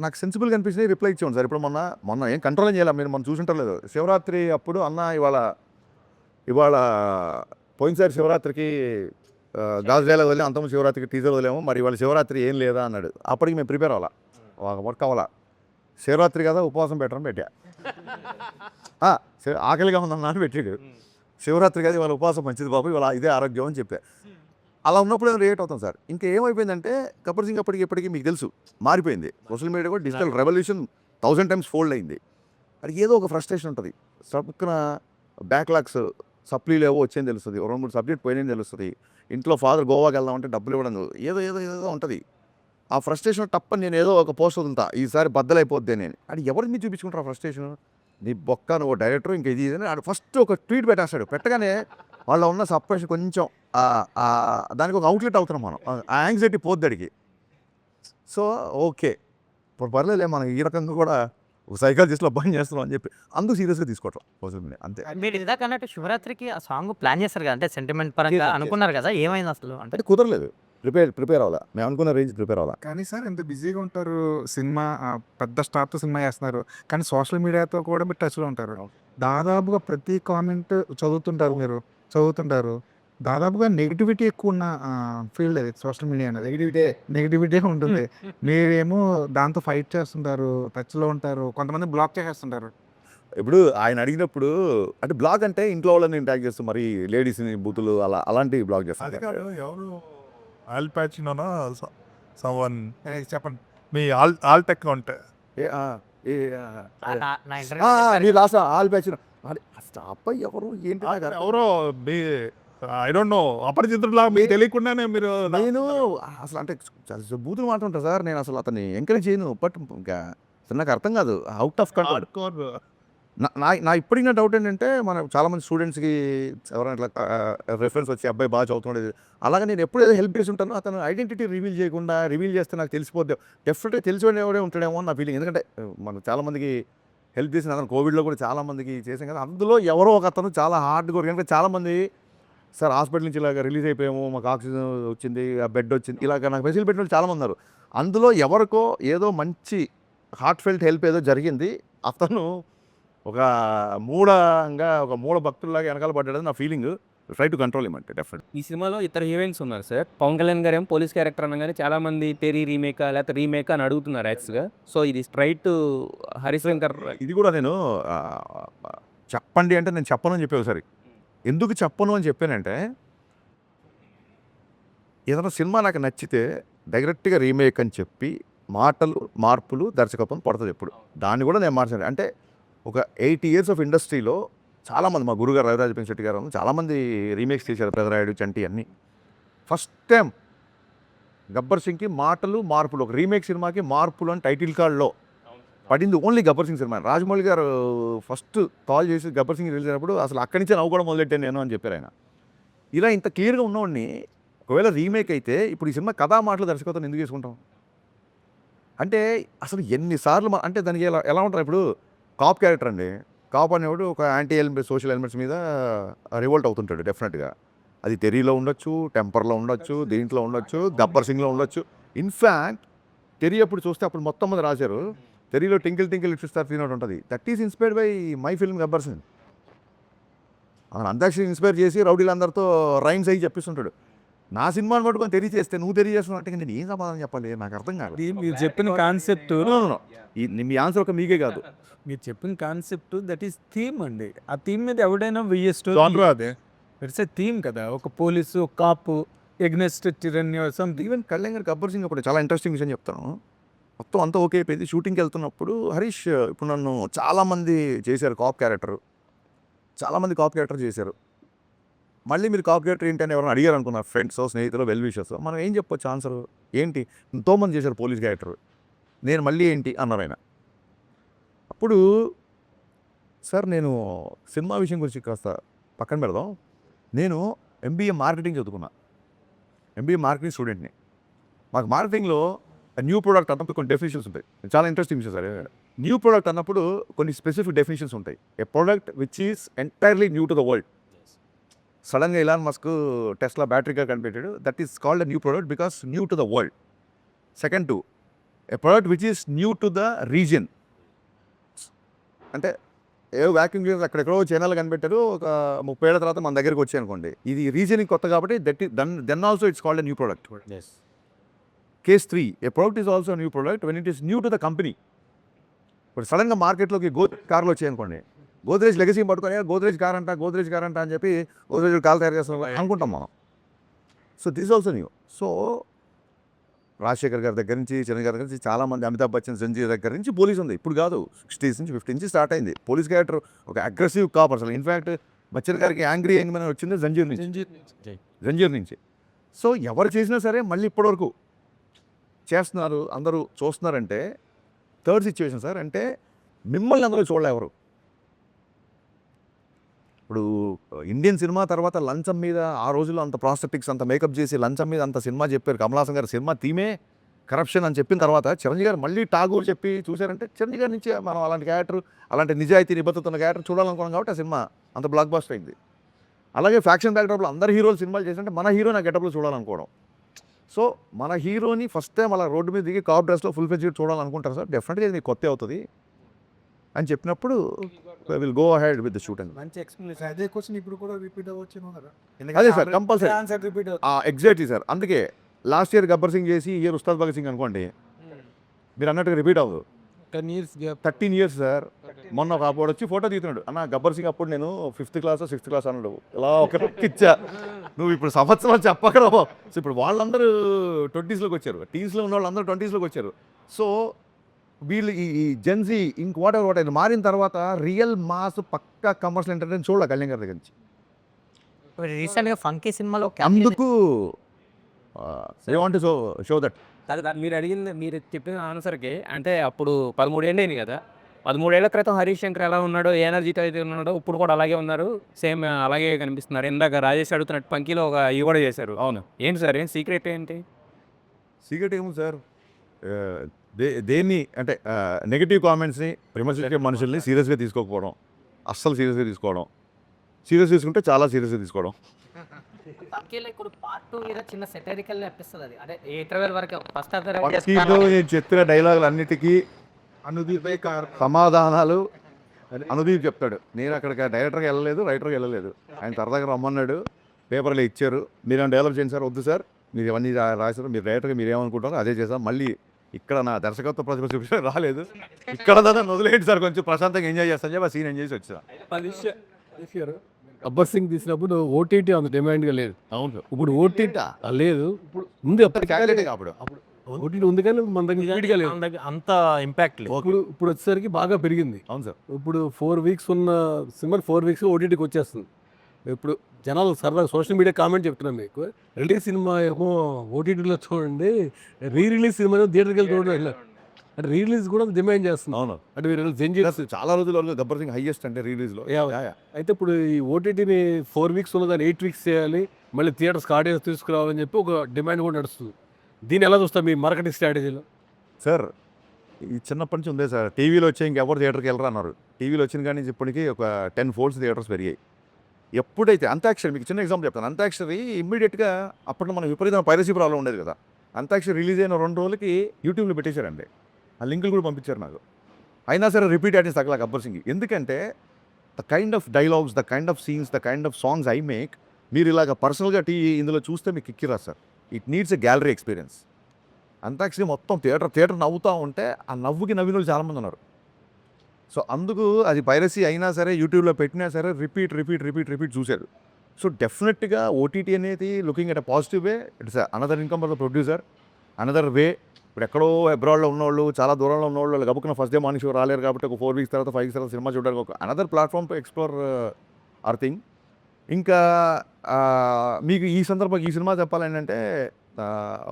నాకు సెన్సిబుల్గా అనిపించింది, రిప్లై ఇచ్చేవాడు సార్. ఇప్పుడు మొన్న ఏం కంట్రోల్ చేయాలి, మీరు మనం చూసుంటారు లేదు, శివరాత్రి అప్పుడు అన్న ఇవాళ పోయినసారి శివరాత్రికి గాజు డైలాగ్ వదిలే, అంతకుముందు శివరాత్రికి టీజర్ వదిలేము, మరి ఇవాళ శివరాత్రి ఏం లేదా అన్నాడు. అప్పటికి మేము ప్రిపేర్ అవ్వాలా, వర్క్ అవ్వాలా. శివరాత్రి కదా ఉపవాసం పెట్టడం పెట్టా, ఆకలిగా ఉందన్నా అని పెట్టాడు. శివరాత్రి కదా ఇవాళ ఉపవాసం మంచిది బాబు, ఇవాళ ఇదే ఆరోగ్యం అని చెప్పా. అలా ఉన్నప్పుడు ఏమైనా రియాక్ట్ అవుతాం సార్. ఇంకా ఏమైపోయిందంటే గబ్బర్ సింగ్ ఇప్పటికీ మీకు తెలుసు మారిపోయింది. సోషల్ మీడియా కూడా డిజిటల్ రెవల్యూషన్ 1000 times ఫోల్డ్ అయింది. అది ఏదో ఒక ఫ్రస్ట్రేషన్ ఉంటుంది. సబ్కున బ్యాక్లాగ్స్ సప్లీలు ఏవో వచ్చేది తెలుస్తుంది, 2-3 సబ్జెక్ట్ పోయినని తెలుస్తుంది, ఇంట్లో ఫాదర్ గోవాకి వెళ్దామంటే డబ్బులు ఇవ్వడం ఏదో ఉంటుంది. ఆ ఫ్రస్ట్రేషన్ తప్పని నేను ఏదో ఒక పోస్ట్ వదులుతా, ఈసారి బద్దలైపోద్ది నేను. అది ఎవరికి మీరు చూపించుకుంటారు ఆ ఫ్రస్ట్రేషన్? నీ బొక్క నువ్వు డైరెక్టర్ ఇంకా ఇది అని ఫస్ట్ ఒక ట్వీట్ పెట్టేస్తాడు. పెట్టగానే వాళ్ళ ఉన్న సప్రెషన్ కొంచెం దానికి ఒక అవుట్లెట్ అవుతున్నాం మనం, ఆ యాంగ్జైటీ పోద్ది అడిగి. సో ఓకే ఇప్పుడు పర్లేదులే, మనం ఈ రకంగా కూడా ఒక సైకాలజిస్ట్లో పని చేస్తున్నాం అని చెప్పి అందుకు సీరియస్గా తీసుకోవటం సోషల్ మీడియా అంతే. మీరు ఇందాక అన్నట్టు శివరాత్రికి ఆ సాంగ్ ప్లాన్ చేస్తారు కదా, అంటే సెంటిమెంట్ పరంగా Yes, yes. అనుకున్నారు కదా, ఏమైంది అసలు? అంటే అంటే కుదరలేదు. ప్రిపేర్ అవ్వాలా, మేము అనుకున్న రేంజ్ ప్రిపేర్ అవ్వాలా. కానీ సార్ ఎంత బిజీగా ఉంటారు, సినిమా పెద్ద స్టార్తో సినిమా చేస్తున్నారు, కానీ సోషల్ మీడియాతో కూడా మీరు టచ్లో ఉంటారు. దాదాపుగా ప్రతి కామెంట్ చదువుతుంటారు. దాదాపుగా నెగిటివిటీ ఎక్కువ ఉన్న ఫీల్డ్ అది సోషల్ మీడియా అనేది. నెగిటివిటీ ఉంటుంది. మీరేమో దాంతో ఫైట్ చేస్తుంటారు, టచ్లో ఉంటారు, కొంతమంది బ్లాక్ చేసేస్తుంటారు. ఇప్పుడు ఆయన అడిగినప్పుడు అంటే బ్లాగ్ అంటే ఇంట్లో వాళ్ళని ట్యాగ్ చేస్తూ మరి లేడీస్ని బూతులు అలాంటివి బ్లాగ్ అది చేస్తారు. కాదు, ఎవరు ఆల్ ప్యాచినోనా సమ్వన్ చెప్పండి. మీ ఆల్ టెక్ ఉంటే నీ లాస్ట్ ఆల్ బ్యాచ్ స్టాప్ ఎవరు ఏంటి నాకు అర్థం ఎవరో మీ ఐ డోంట్ నో అపరిచితులా మీకు తెలియకుండానే మీరు నేను అసలు అంటే బూతులు మాట్లాడుంటా సార్, నేను అసలు అతన్ని ఎంకరేజ్ చేయను. బట్ ఇంకా అసలు నాకు అర్థం కాదు, అవుట్ ఆఫ్ కంట్రోల్. hardcore. నా ఇప్పటికి నా డౌట్ ఏంటంటే మన చాలామంది స్టూడెంట్స్కి ఎవరైనా ఇట్లా రెఫరెన్స్ వచ్చి అబ్బాయి బాగా చదువుతున్నాడు, అలాగే నేను ఎప్పుడు ఏదో హెల్ప్ చేసి ఉంటాను, అతను ఐడెంటిటీ రివీల్ చేస్తే నాకు తెలిసిపోద్ది. డెఫినెట్గా తెలిసిపోయిన ఎవరే ఉంటాడేమో అని నా ఫీలింగ్. ఎందుకంటే మనం చాలామందికి హెల్ప్ చేసిన అతను కోవిడ్లో కూడా చాలామందికి చేసాం కదా, అందులో ఎవరో ఒక అతను చాలా హార్డ్ వర్క్. ఎందుకంటే చాలామంది సార్ హాస్పిటల్ నుంచి ఇలాగ రిలీజ్ అయిపోయాము, మాకు ఆక్సిజన్ వచ్చింది, ఆ బెడ్ వచ్చింది, ఇలాగ నాకు మెసేజ్ పెట్టిన వాళ్ళు చాలామంది ఉన్నారు. అందులో ఎవరికో ఏదో మంచి హార్ట్ ఫెల్ట్ హెల్ప్ ఏదో జరిగింది, అతను ఒక మూఢ భక్తుల్లాగా వెనకాల పడ్డాడని నా ఫీలింగ్. ట్రై టు కంట్రోల్ ఇమంటే డెఫినెట్. ఈ సినిమాలో ఇతర హీరోయిన్స్ ఉన్నారు సార్. పవన్ కళ్యాణ్ గారు ఏమో పోలీస్ క్యారెక్టర్ అనగానే చాలా మంది తెరీ రీమేకా లేకపోతే రీమేకా అని అడుగుతున్నారు యాక్చువల్గా. సో ఇది స్ట్రైట్ హరిశంకర్. ఇది కూడా నేను చెప్పండి అంటే నేను చెప్పను అని చెప్పే ఒకసారి. ఎందుకు చెప్పను అని చెప్పానంటే, ఏదైనా సినిమా నాకు నచ్చితే డైరెక్ట్గా రీమేక్ అని చెప్పి మాటలు మార్పులు దర్శకత్వం పడుతుంది ఎప్పుడు. దాన్ని కూడా నేను మార్చాను. అంటే ఒక 8 years ఆఫ్ ఇండస్ట్రీలో చాలామంది, మా గురుగారు రవిరాజ పెంశెట్టి గారు చాలామంది రీమేక్స్ చేశారు, పెదరాయుడు, చంటి అన్నీ. ఫస్ట్ టైం గబ్బర్ సింగ్కి మాటలు మార్పులు, ఒక రీమేక్ సినిమాకి మార్పులు అని టైటిల్ కార్డ్లో పడింది ఓన్లీ గబ్బర్ సింగ్ సినిమా. రాజమౌళి గారు ఫస్ట్ కాల్ చేసి గబ్బర్ సింగ్ రిలీజ్ అయినప్పుడు అసలు అక్కడి నుంచే నవ్వు కూడా మొదలెట్టాను నేను అని చెప్పారు ఆయన. ఇలా ఇంత క్లియర్గా ఉన్నవాడిని ఒకవేళ రీమేక్ అయితే ఇప్పుడు ఈ సినిమా కథా మాటలు దర్శకత్వం ఎందుకు చేసుకుంటాం అంటే అసలు ఎన్నిసార్లు అంటే దానికి ఎలా ఉంటారు. ఇప్పుడు కాప్ క్యారెక్టర్ అండి, కాప్ అనేవాడు ఒక యాంటీ ఎలిమెంట్ సోషల్ ఎలిమెంట్స్ మీద రివోల్ట్ అవుతుంటాడు డెఫినెట్గా. అది తెరీలో ఉండొచ్చు, టెంపర్లో ఉండొచ్చు, దీంట్లో ఉండొచ్చు, గబ్బర్ సింగ్లో ఉండొచ్చు. ఇన్ఫ్యాక్ట్ తెరీ అప్పుడు చూస్తే అప్పుడు మొత్తం మంది రాశారు, తెరీలో టింకిల్ టింకిల్ లిటిల్ స్టార్ తీనోటి ఉంటుంది. That is inspired by my film Gabbar Singh. అతను అంతాక్షరి ఇన్స్పైర్ చేసి రౌడీలందరితో రైమ్స్ అయ్యి చెప్పిస్తుంటాడు. నా సినిమాని పట్టుకొని తెలియజేస్తే నువ్వు తెలియజేస్తున్నావు అంటే నేను ఏం సమాధానం చెప్పాలి, నాకు అర్థం కాదు. మీరు చెప్పిన కాన్సెప్ట్, మీ ఆన్సర్ ఒక మీకే కాదు, మీరు చెప్పిన కాన్సెప్ట్ దట్ ఈస్ థీమ్ అండి. ఆ థీమ్ మీద ఎవడైనా Genre అదే. ఇట్స్ ఏ థీమ్ కదా. ఒక పోలీసు, ఒక కాపు, ఎగ్నెస్ట్ టిరన్యూ సంథింగ్. ఈవెన్ కళ్యాణ్ గారు గబ్బర్ సింగ్ అప్పుడు చాలా ఇంట్రెస్టింగ్ విషయం చెప్తాను. మొత్తం అంతా ఓకే అయిపోయింది. షూటింగ్కి వెళ్తున్నప్పుడు హరీష్ ఇప్పుడు నన్ను చాలామంది చేశారు కాప్ క్యారెక్టర్, చాలామంది కాప్ క్యారెక్టర్ చేశారు. మళ్ళీ మీరు కాప్ క్యారెక్టర్ ఏంటి అని ఎవరైనా అడిగారు అనుకున్నారు, ఫ్రెండ్స్, స్నేహితులు, వెల్ విషర్స్, మనం ఏం చెప్పొచ్చు ఆన్సర్ ఏంటి? ఎంతోమంది చేశారు పోలీస్ క్యారెక్టర్, నేను మళ్ళీ ఏంటి అన్నారు ఆయన. అప్పుడు సార్ నేను సినిమా విషయం గురించి కాస్త పక్కన పెడదాం. నేను MBA మార్కెటింగ్ చదువుకున్నా, MBA మార్కెటింగ్ స్టూడెంట్ని. మాకు మార్కెటింగ్లో న్యూ ప్రోడక్ట్ అన్నప్పుడు కొన్ని డెఫినేషన్స్ ఉంటాయి. చాలా ఇంట్రెస్టింగ్ విషయం సార్. న్యూ ప్రోడక్ట్ అన్నప్పుడు కొన్ని స్పెసిఫిక్ డెఫినేషన్స్ ఉంటాయి. A product which is entirely new to the world. సడన్గా Elon Musk Tesla battery car కనిపెట్టాడు, that is called a new product because new to the world. Second to a product which is new to the region. అంటే a vacuum cleaner అక్కడెక్కడో చైనాలో కనిపెట్టారు, ఒక 30 ఏళ్ళ తర్వాత మన దగ్గరికి వచ్చాయి అనుకోండి, ఇది రీజియన్కి కొత్త కాబట్టి then also it's called a new product. Case 3, a product is also new product when it is new to the company. ఇప్పుడు సడన్గా మార్కెట్లోకి గోద్రేజ్ కార్లు వచ్చాయి అనుకోండి, గోద్రేజ్ లెగసీ పట్టుకొని గోద్రేజ్ కార్ అంట అని చెప్పి గోద్రేజ్ కార్లు తయారు చేస్తాం అనుకుంటాం మనం. So this also new. So Rajasekhar గారి దగ్గర నుంచి, చిరంజీవి గారి దగ్గర నుంచి, చాలామంది, అమితాబ్ బచ్చన్, సంజీవ్ దగ్గర నుంచి పోలీస్ ఉంది. ఇప్పుడు కాదు, 60s నుంచి 50 నుంచి స్టార్ట్ అయింది పోలీస్ క్యారెక్టర్. ఒక అగ్రెసివ్ కాప్ అసలు. ఇన్ఫ్యాక్ట్ బచ్చన్ గారికి యాంగ్రీ యంగ్మెన్ వచ్చింది జంజీర్ నుంచి. సో ఎవరు చేసినా సరే మళ్ళీ ఇప్పటివరకు చేస్తున్నారు, అందరూ చూస్తున్నారంటే థర్డ్ సిచ్యువేషన్ సార్. అంటే మిమ్మల్ని అందరూ చూడలే ఎవరు. ఇప్పుడు ఇండియన్ సినిమా తర్వాత లంచం మీద ఆ రోజుల్లో అంత ప్రాస్టెటిక్స్, అంత మేకప్ చేసి లంచం మీద అంత సినిమా చెప్పారు. కమలాసన్ గారు సినిమా థీమే కరప్షన్ అని చెప్పిన తర్వాత చిరంజీవి గారు మళ్ళీ టాగూర్ చెప్పి చూశారంటే చిరంజీవి గారి నుంచి మనం అలాంటి క్యారెక్టర్, అలాంటి నిజాయితీ నిబద్ధతున్న క్యారెక్టర్ చూడాలనుకున్నాం కాబట్టి ఆ సినిమా అంత బ్లాక్ బస్టర్ అయింది. అలాగే ఫ్యాక్షన్ బ్యాక్డ్రాప్లో అందరు హీరోలు సినిమాలు చేసినట్టే మన హీరో నా గెటప్లో చూడాలనుకోవడం. సో మన హీరోని ఫస్ట్ టైం అలా రోడ్డు మీద దిగి కాప్ డ్రెస్లో ఫుల్ ఫెజ్ చూడాలనుకుంటారు సార్, డెఫినెట్గా ఇది మీకు కొత్త అవుతుంది అని చెప్పినప్పుడు will go ahead with the shoot and మంచి ఎక్స్ప్లెనేషన్. అదే క్వశ్చన్ ఇప్పుడు కూడా రిపీట్ అవ్వచ్చు కదా. అదే sir compulsory answer repeat exactly sir. అందుకే లాస్ట్ ఇయర్ గబ్బర్ సింగ్ చేసి ఈ ఇయర్ ఉస్తాద్ భగత్ సింగ్ అనుకోండి, మీరు అన్నట్టుగా రిపీట్ అవ్వదు. 10 years gap. 13 years sir. మొన్న ఒక అప్పుడు వచ్చి ఫోటో తీస్తున్నాడు, అన్న గబ్బర్ సింగ్ అప్పుడు నేను 5th క్లాస్ 6th క్లాస్ అన్నాడు, ఇలా ఒక ఇచ్చా. నువ్వు ఇప్పుడు సంవత్సరాలు చెప్పకరా. సో ఇప్పుడు వాళ్ళందరూ 20sలోకి వచ్చారు, టీన్స్లో ఉన్న వాళ్ళందరూ 20sలోకి వచ్చారు. సో వీళ్ళు ఈ జెన్సీ ఇంక వాట్ ఎవర్ మారిన తర్వాత రియల్ మాస్ పక్కా కమర్షియల్ ఎంటర్టైన్ చూడాలి కళ్యాణ్ గారి దగ్గర నుంచి. రీసెంట్గా ఫంకీ సినిమాలో అందుకు I want to show that. మీరు అడిగింది, మీరు చెప్పిన ఆన్సర్కి అంటే అప్పుడు 13 ఏళ్ళు అయింది కదా. 13 ఏళ్ల క్రితం హరీష్ శంకర్ ఎలా ఉన్నాడో, ఏ ఎనర్జీతో అయితే ఉన్నాడో ఇప్పుడు కూడా అలాగే ఉన్నారు, సేమ్ అలాగే కనిపిస్తున్నారు. ఇందాక రాజేష్ అడుగుతున్నట్టు పంకీలో ఒక ఇవి కూడా చేశారు. అవును. ఏంటి సార్, ఏం సీక్రెట్ ఏంటి? సీక్రెట్ ఏముంది సార్, దేన్ని అంటే నెగిటివ్ కామెంట్స్ని విమర్శించే మనుషుల్ని సీరియస్గా తీసుకోకపోవడం, అస్సలు సీరియస్గా తీసుకోవడం, సీరియస్ తీసుకుంటే చాలా సీరియస్గా తీసుకోవడం. ఫంకీలో ఇప్పుడు పార్ట్ 2 మీద చిన్న సెటరికల్ అనిపిస్తుంది. అది అంటే ఇంటర్వెల్ వరకు ఫస్ట్ పక్కీలో నేను చెప్పిన డైలాగులు అన్నిటికీ అనుదీపే సమాధానాలు అనుదీప్ చెప్తాడు. నేను అక్కడికి డైరెక్టర్గా వెళ్ళలేదు, రైటర్గా వెళ్ళలేదు, ఆయన సరదాగా రమ్మన్నాడు, పేపర్లో ఇచ్చారు, మీరు ఏమైనా డెవలప్ చేయండి సార్. వద్దు సార్, మీరు ఇవన్నీ రాశారు, మీరు డైరెక్టర్గా మీరు ఏమనుకుంటారో అదే చేసాం. మళ్ళీ ఇక్కడ నా దర్శకత్వ ప్రతిభ చూపించడం రాలేదు, ఇక్కడ దాకా వదిలేయండి సార్, కొంచెం ప్రశాంతంగా ఎంజాయ్ చేస్తాను చెప్పి ఆ సీన్ ఎంజాయ్ చేసి వచ్చా. గబ్బర్ సింగ్ తీసినప్పుడు ఓటీటీ అంత డిమాండ్గా లేదు. అవును, ఇప్పుడు ఓటీటీ లేదు. ఇప్పుడు ముందు క్యాలిటీ అప్పుడు ఓటీటీ ఉంది కానీ మన దగ్గర ఇప్పటికే లేదు. అంత ఇంపాక్ట్ లేదు. ఇప్పుడు వచ్చేసరికి బాగా పెరిగింది. అవును సార్. ఇప్పుడు 4 weeks ఉన్న సినిమా 4 weeks ఓటీటీకి వచ్చేస్తుంది. ఇప్పుడు జనాలు సరదాగా సోషల్ మీడియా కామెంట్ చెప్తున్నాం మీకు, రిలీజ్ సినిమా ఏమో ఓటీటీలో చూడండి, రిలీజ్ సినిమా థియేటర్కి వెళ్ళి చూడండి అంటే రిలీజ్ కూడా డిమాండ్ చేస్తుంది. అవును, అంటే మీరు చాలా రోజులు గబ్బర్ సింగ్ హైయెస్ట్ అంటే రిలీజ్లో. అయితే ఇప్పుడు ఈ ఓటీటీని 4 weeks ఉన్నదాన్ని 8 weeks చేయాలి, మళ్ళీ థియేటర్స్కి ఆడియన్స్ తీసుకురావాలని చెప్పి ఒక డిమాండ్ కూడా నడుస్తుంది. దీన్ని ఎలా చూస్తాం మీ మార్కెటింగ్ స్ట్రాటజీలో? సార్ ఈ చిన్నప్పటి నుంచి ఉందే సార్, టీవీలో వచ్చే ఇంకెవరు థియేటర్కి వెళ్ళరు అన్నారు. టీవీలో వచ్చిన కానీ ఇప్పటికీ ఒక 10 folds థియేటర్స్ పెరిగాయి. ఎప్పుడైతే అంతాక్షరి, మీకు చిన్న ఎగ్జాంపుల్ చెప్తాను, అంతాక్షరి ఇమ్మీడియట్గా అప్పట్లో మనం విపరీతమైన పైరసీ ప్రాబ్లం ఉండేది కదా. అంతాక్షరి రిలీజ్ అయిన 2 రోజులకి యూట్యూబ్లో పెట్టేశారండి, ఆ లింకులు కూడా పంపించారు నాకు. అయినా సరే రిపీట్ ఆడియన్స్ తగ్గల గబ్బర్ సింగ్. ఎందుకంటే the kind of dialogues, the kind of scenes, the kind of songs I make, మీరు ఇలాగ పర్సనల్గా ఇందులో చూస్తే మీకు ఎక్కిరా sir. It needs a gallery experience. Antakshari మొత్తం థియేటర్ నవ్వుతూ ఉంటే ఆ నవ్వుకి నవ్విన వాళ్ళు చాలామంది ఉన్నారు. సో అందుకు అది పైరసీ అయినా సరే యూట్యూబ్లో పెట్టినా సరే రిపీట్ చూశారు. సో డెఫినెట్గా ఓటీటీ అనేది looking at a positive way. It's another income for the producer, another way. ఇప్పుడు ఎక్కడో అబ్రాడ్లో ఉన్నవాళ్ళు, చాలా దూరంలో ఉన్నవాళ్ళు గబుక్కున ఫస్ట్ డే మార్నింగ్ షో రాలేరు కాబట్టి ఒక 4 weeks తర్వాత 5 weeks తర్వాత సినిమా చూడడానికి ఒక another platform to explore hour thing. ఇంకా మీకు ఈ సందర్భంగా ఈ సినిమా చెప్పాలంటే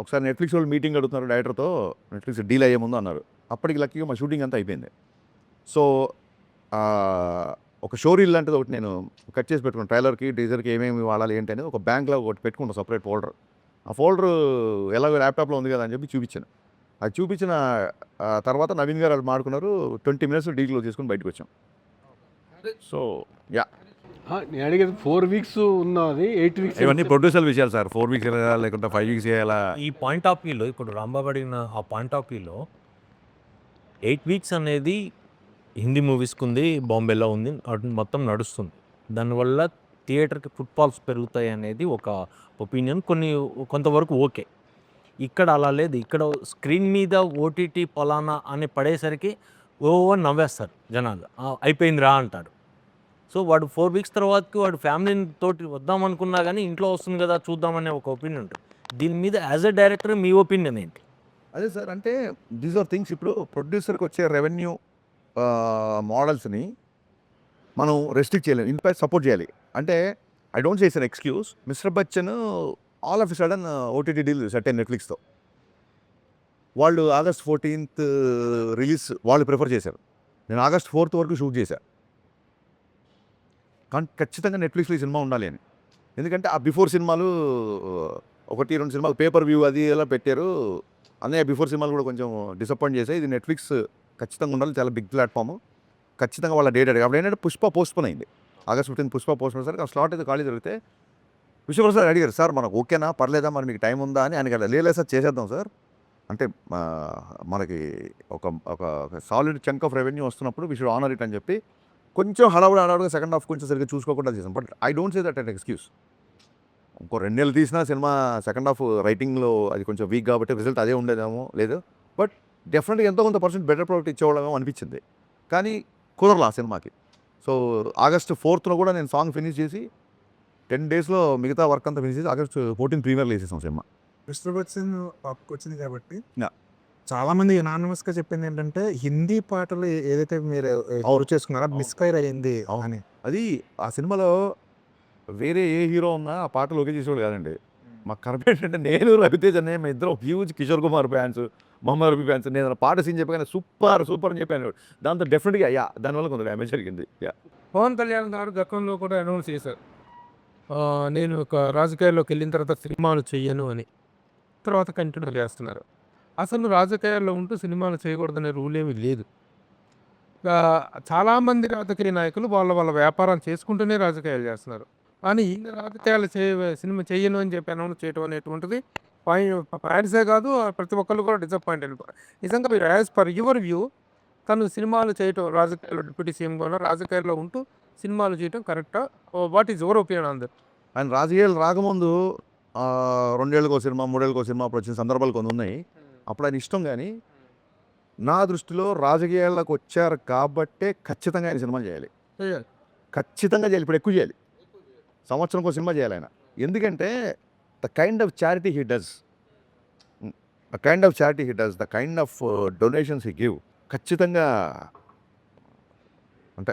ఒకసారి నెట్ఫ్లిక్స్ వాళ్ళు మీటింగ్ అడుగుతున్నారు డైరెక్టర్తో, నెట్ఫ్లిక్స్ డీల్ అయ్యే ముందు అన్నారు. అప్పటికి లక్కీగా మా షూటింగ్ అంతా అయిపోయింది. సో ఒక షో రీల్ లాంటిది ఒకటి నేను కట్ చేసి పెట్టుకున్నాను, ట్రైలర్కి టీజర్కి ఏమేమి వాడాలి ఏంటి అనేది ఒక బ్యాంక్లో ఒకటి పెట్టుకుంటాను, సపరేట్ ఫోల్డర్. ఆ ఫోల్డర్ ఎలాగో ల్యాప్టాప్లో ఉంది కదా అని చెప్పి చూపించాను. అది చూపించిన తర్వాత నవీన్ గారు వాళ్ళు మాడుకున్నారు, 20 minutes డీక్లో చేసుకుని బయటకు వచ్చాం. సో యా, నేను అడిగేది 4 weeks ఉన్నది 8 weeks ఇవన్నీ ప్రొడ్యూసర్ విషయాలు సార్. 4 weeks చేయాలా లేకుంటే 5 weeks చేయాలా? ఈ పాయింట్ ఆఫ్ వ్యూలో ఇప్పుడు రాంబాబు అడిగిన ఆ పాయింట్ ఆఫ్ వ్యూలో 8 weeks అనేది హిందీ మూవీస్కి ఉంది, బాంబేలో ఉంది, మొత్తం నడుస్తుంది. దానివల్ల థియేటర్కి ఫుట్ఫాల్స్ పెరుగుతాయి అనేది ఒక ఒపీనియన్, కొంతవరకు ఓకే. ఇక్కడ అలా లేదు. ఇక్కడ స్క్రీన్ మీద ఓటీటీ పలానా అని పడేసరికి ఓవర్ నవ్వేస్తారు జనాలు, అయిపోయిందిరా అంటారు. సో వాడు 4 weeks తర్వాతకి వాడు ఫ్యామిలీ తోటి వద్దామనుకున్నా కానీ ఇంట్లో వస్తుంది కదా చూద్దామనే ఒక ఒపీనియన్ ఉంటుంది. దీని మీద as a director me opinion ఏంటి? అదే సార్, అంటే దీస్ ఆర్ థింగ్స్. ఇప్పుడు ప్రొడ్యూసర్కి వచ్చే రెవెన్యూ మోడల్స్ని మనం రెస్ట్రిక్ట్ చేయలేము, ఇన్ఫాక్ట్ సపోర్ట్ చేయాలి. అంటే I don't say it's an excuse. Mister Bachchan all of a sudden OTT deal set అయిన నెట్ఫ్లిక్స్తో. వాళ్ళు August 14th రిలీజ్ వాళ్ళు ప్రిఫర్ చేశారు. నేను August 4th వరకు షూట్ చేశాను. కానీ ఖచ్చితంగా నెట్ఫ్లిక్స్లో ఈ సినిమా ఉండాలి అని. ఎందుకంటే ఆ బిఫోర్ సినిమాలు 1-2 సినిమాలు పేపర్ వ్యూ అది ఎలా పెట్టారు, అన్నయ్య బిఫోర్ సినిమాలు కూడా కొంచెం డిసప్పాయింట్ చేశాయి. ఇది నెట్ఫ్లిక్స్ ఖచ్చితంగా ఉండాలి, చాలా బిగ్ ప్లాట్ఫామ్. ఖచ్చితంగా వాళ్ళ డేట్ అడిగి అప్పుడు ఏంటంటే పుష్ప పోస్ట్పోన్ అయింది. August 15 పుష్ప పోస్ట్పోన్ సరికి ఆ స్లాట్ అయితే ఖాళీ జరిగితే విశ్వప్రసాద్ అడిగారు, సార్ మనకు ఓకేనా పర్లేదా మరి మీకు టైం ఉందా అని ఆయన కదా, లేదు సార్ చేసేద్దాం సార్ అంటే మనకి ఒక ఒక సాలిడ్ చంక్ ఆఫ్ రెవెన్యూ వస్తున్నప్పుడు వి షుడ్ ఆనర్ ఇట్ అని చెప్పి కొంచెం హడావుడిగా సెకండ్ హాఫ్ కొంచెం సరిగ్గా చూసుకోకుండా చేసాం. But I don't say that an excuse. ఇంకో 2 నెలలు తీసినా సినిమా సెకండ్ హాఫ్ రైటింగ్లో అది కొంచెం వీక్ కాబట్టి రిజల్ట్ అదే ఉండేదేమో లేదు, బట్ డెఫినెట్గా ఎంతో కొంత పర్సెంట్ బెటర్ ప్రోడక్ట్ ఇచ్చేవాళ్ళమేమో అనిపించింది. కానీ కుదరలా సినిమాకి. సో ఆగస్ట్ 4th కూడా నేను సాంగ్ ఫినిష్ చేసి 10 daysలో మిగతా వర్క్ అంతా ఫినిష్ చేసి ఆగస్ట్ 14 ప్రీమియర్లో వేసేసాం సినిమా. మిస్టర్ బచ్చన్ టాప్కి వచ్చింది కాబట్టి Yeah. చాలా మంది యునానిమస్గా చెప్పింది ఏంటంటే హిందీ పాటలు ఏదైతే మీరు చేసుకున్నారో మిస్ఫైర్ అయ్యింది అని. అది ఆ సినిమాలో వేరే ఏ హీరో ఉన్నా ఆ పాటలు ఓకే చేసేవాడు కాదండి. మాకు కరెక్ట్ ఏంటంటే నేను రవితేజ్ అనే మేము ఇద్దరం huge Kishore Kumar fans, Mohammed Rafi fans. నేను పాట సీన్ చెప్పగానే సూపర్ సూపర్ అని చెప్పాను. దాంతో డెఫినెట్గా దానివల్ల కొంత డ్యామేజ్ జరిగింది. పవన్ కళ్యాణ్ గారు గతంలో కూడా అనౌన్స్ చేశారు, నేను ఒక రాజకీయాల్లోకి వెళ్ళిన తర్వాత సినిమాలు చెయ్యను అని. తర్వాత కంటిన్యూ చేస్తున్నారు. అసలు రాజకీయాల్లో ఉంటూ సినిమాలు చేయకూడదనే రూల్ ఏమీ లేదు. చాలామంది రాజకీయ నాయకులు వాళ్ళ వ్యాపారం చేసుకుంటూనే రాజకీయాలు చేస్తున్నారు. కానీ ఈయన రాజకీయాలు సినిమా చెయ్యను అని చెప్పి అనౌన్స్ చేయడం అనేటువంటిది ఫ్యాన్సే కాదు, ప్రతి ఒక్కళ్ళు కూడా డిసప్పాయింట్ అయిపోయారు. నిజంగా మీరు యాజ్ పర్ యువర్ వ్యూ తను సినిమాలు చేయటం, రాజకీయాల్లో డిప్యూటీ సీఎం కూడా రాజకీయాల్లో ఉంటూ సినిమాలు చేయటం కరెక్టా? What is your opinion on that? ఆయన రాజకీయాలు రాకముందు 2 ఏళ్ళకో సినిమా, 3 ఏళ్ళకో సినిమా అప్పుడు వచ్చిన సందర్భాలు కొన్ని ఉన్నాయి. అప్పుడు ఆయన ఇష్టం. కానీ నా దృష్టిలో రాజకీయాల్లోకి వచ్చారు కాబట్టే ఖచ్చితంగా ఆయన సినిమా చేయాలి. ఖచ్చితంగా చేయాలి. ఇప్పుడు ఎక్కువ చేయాలి. సంవత్సరంకో సినిమా చేయాలి ఆయన. ఎందుకంటే the kind of charity he does, the kind of donations he give ఖచ్చితంగా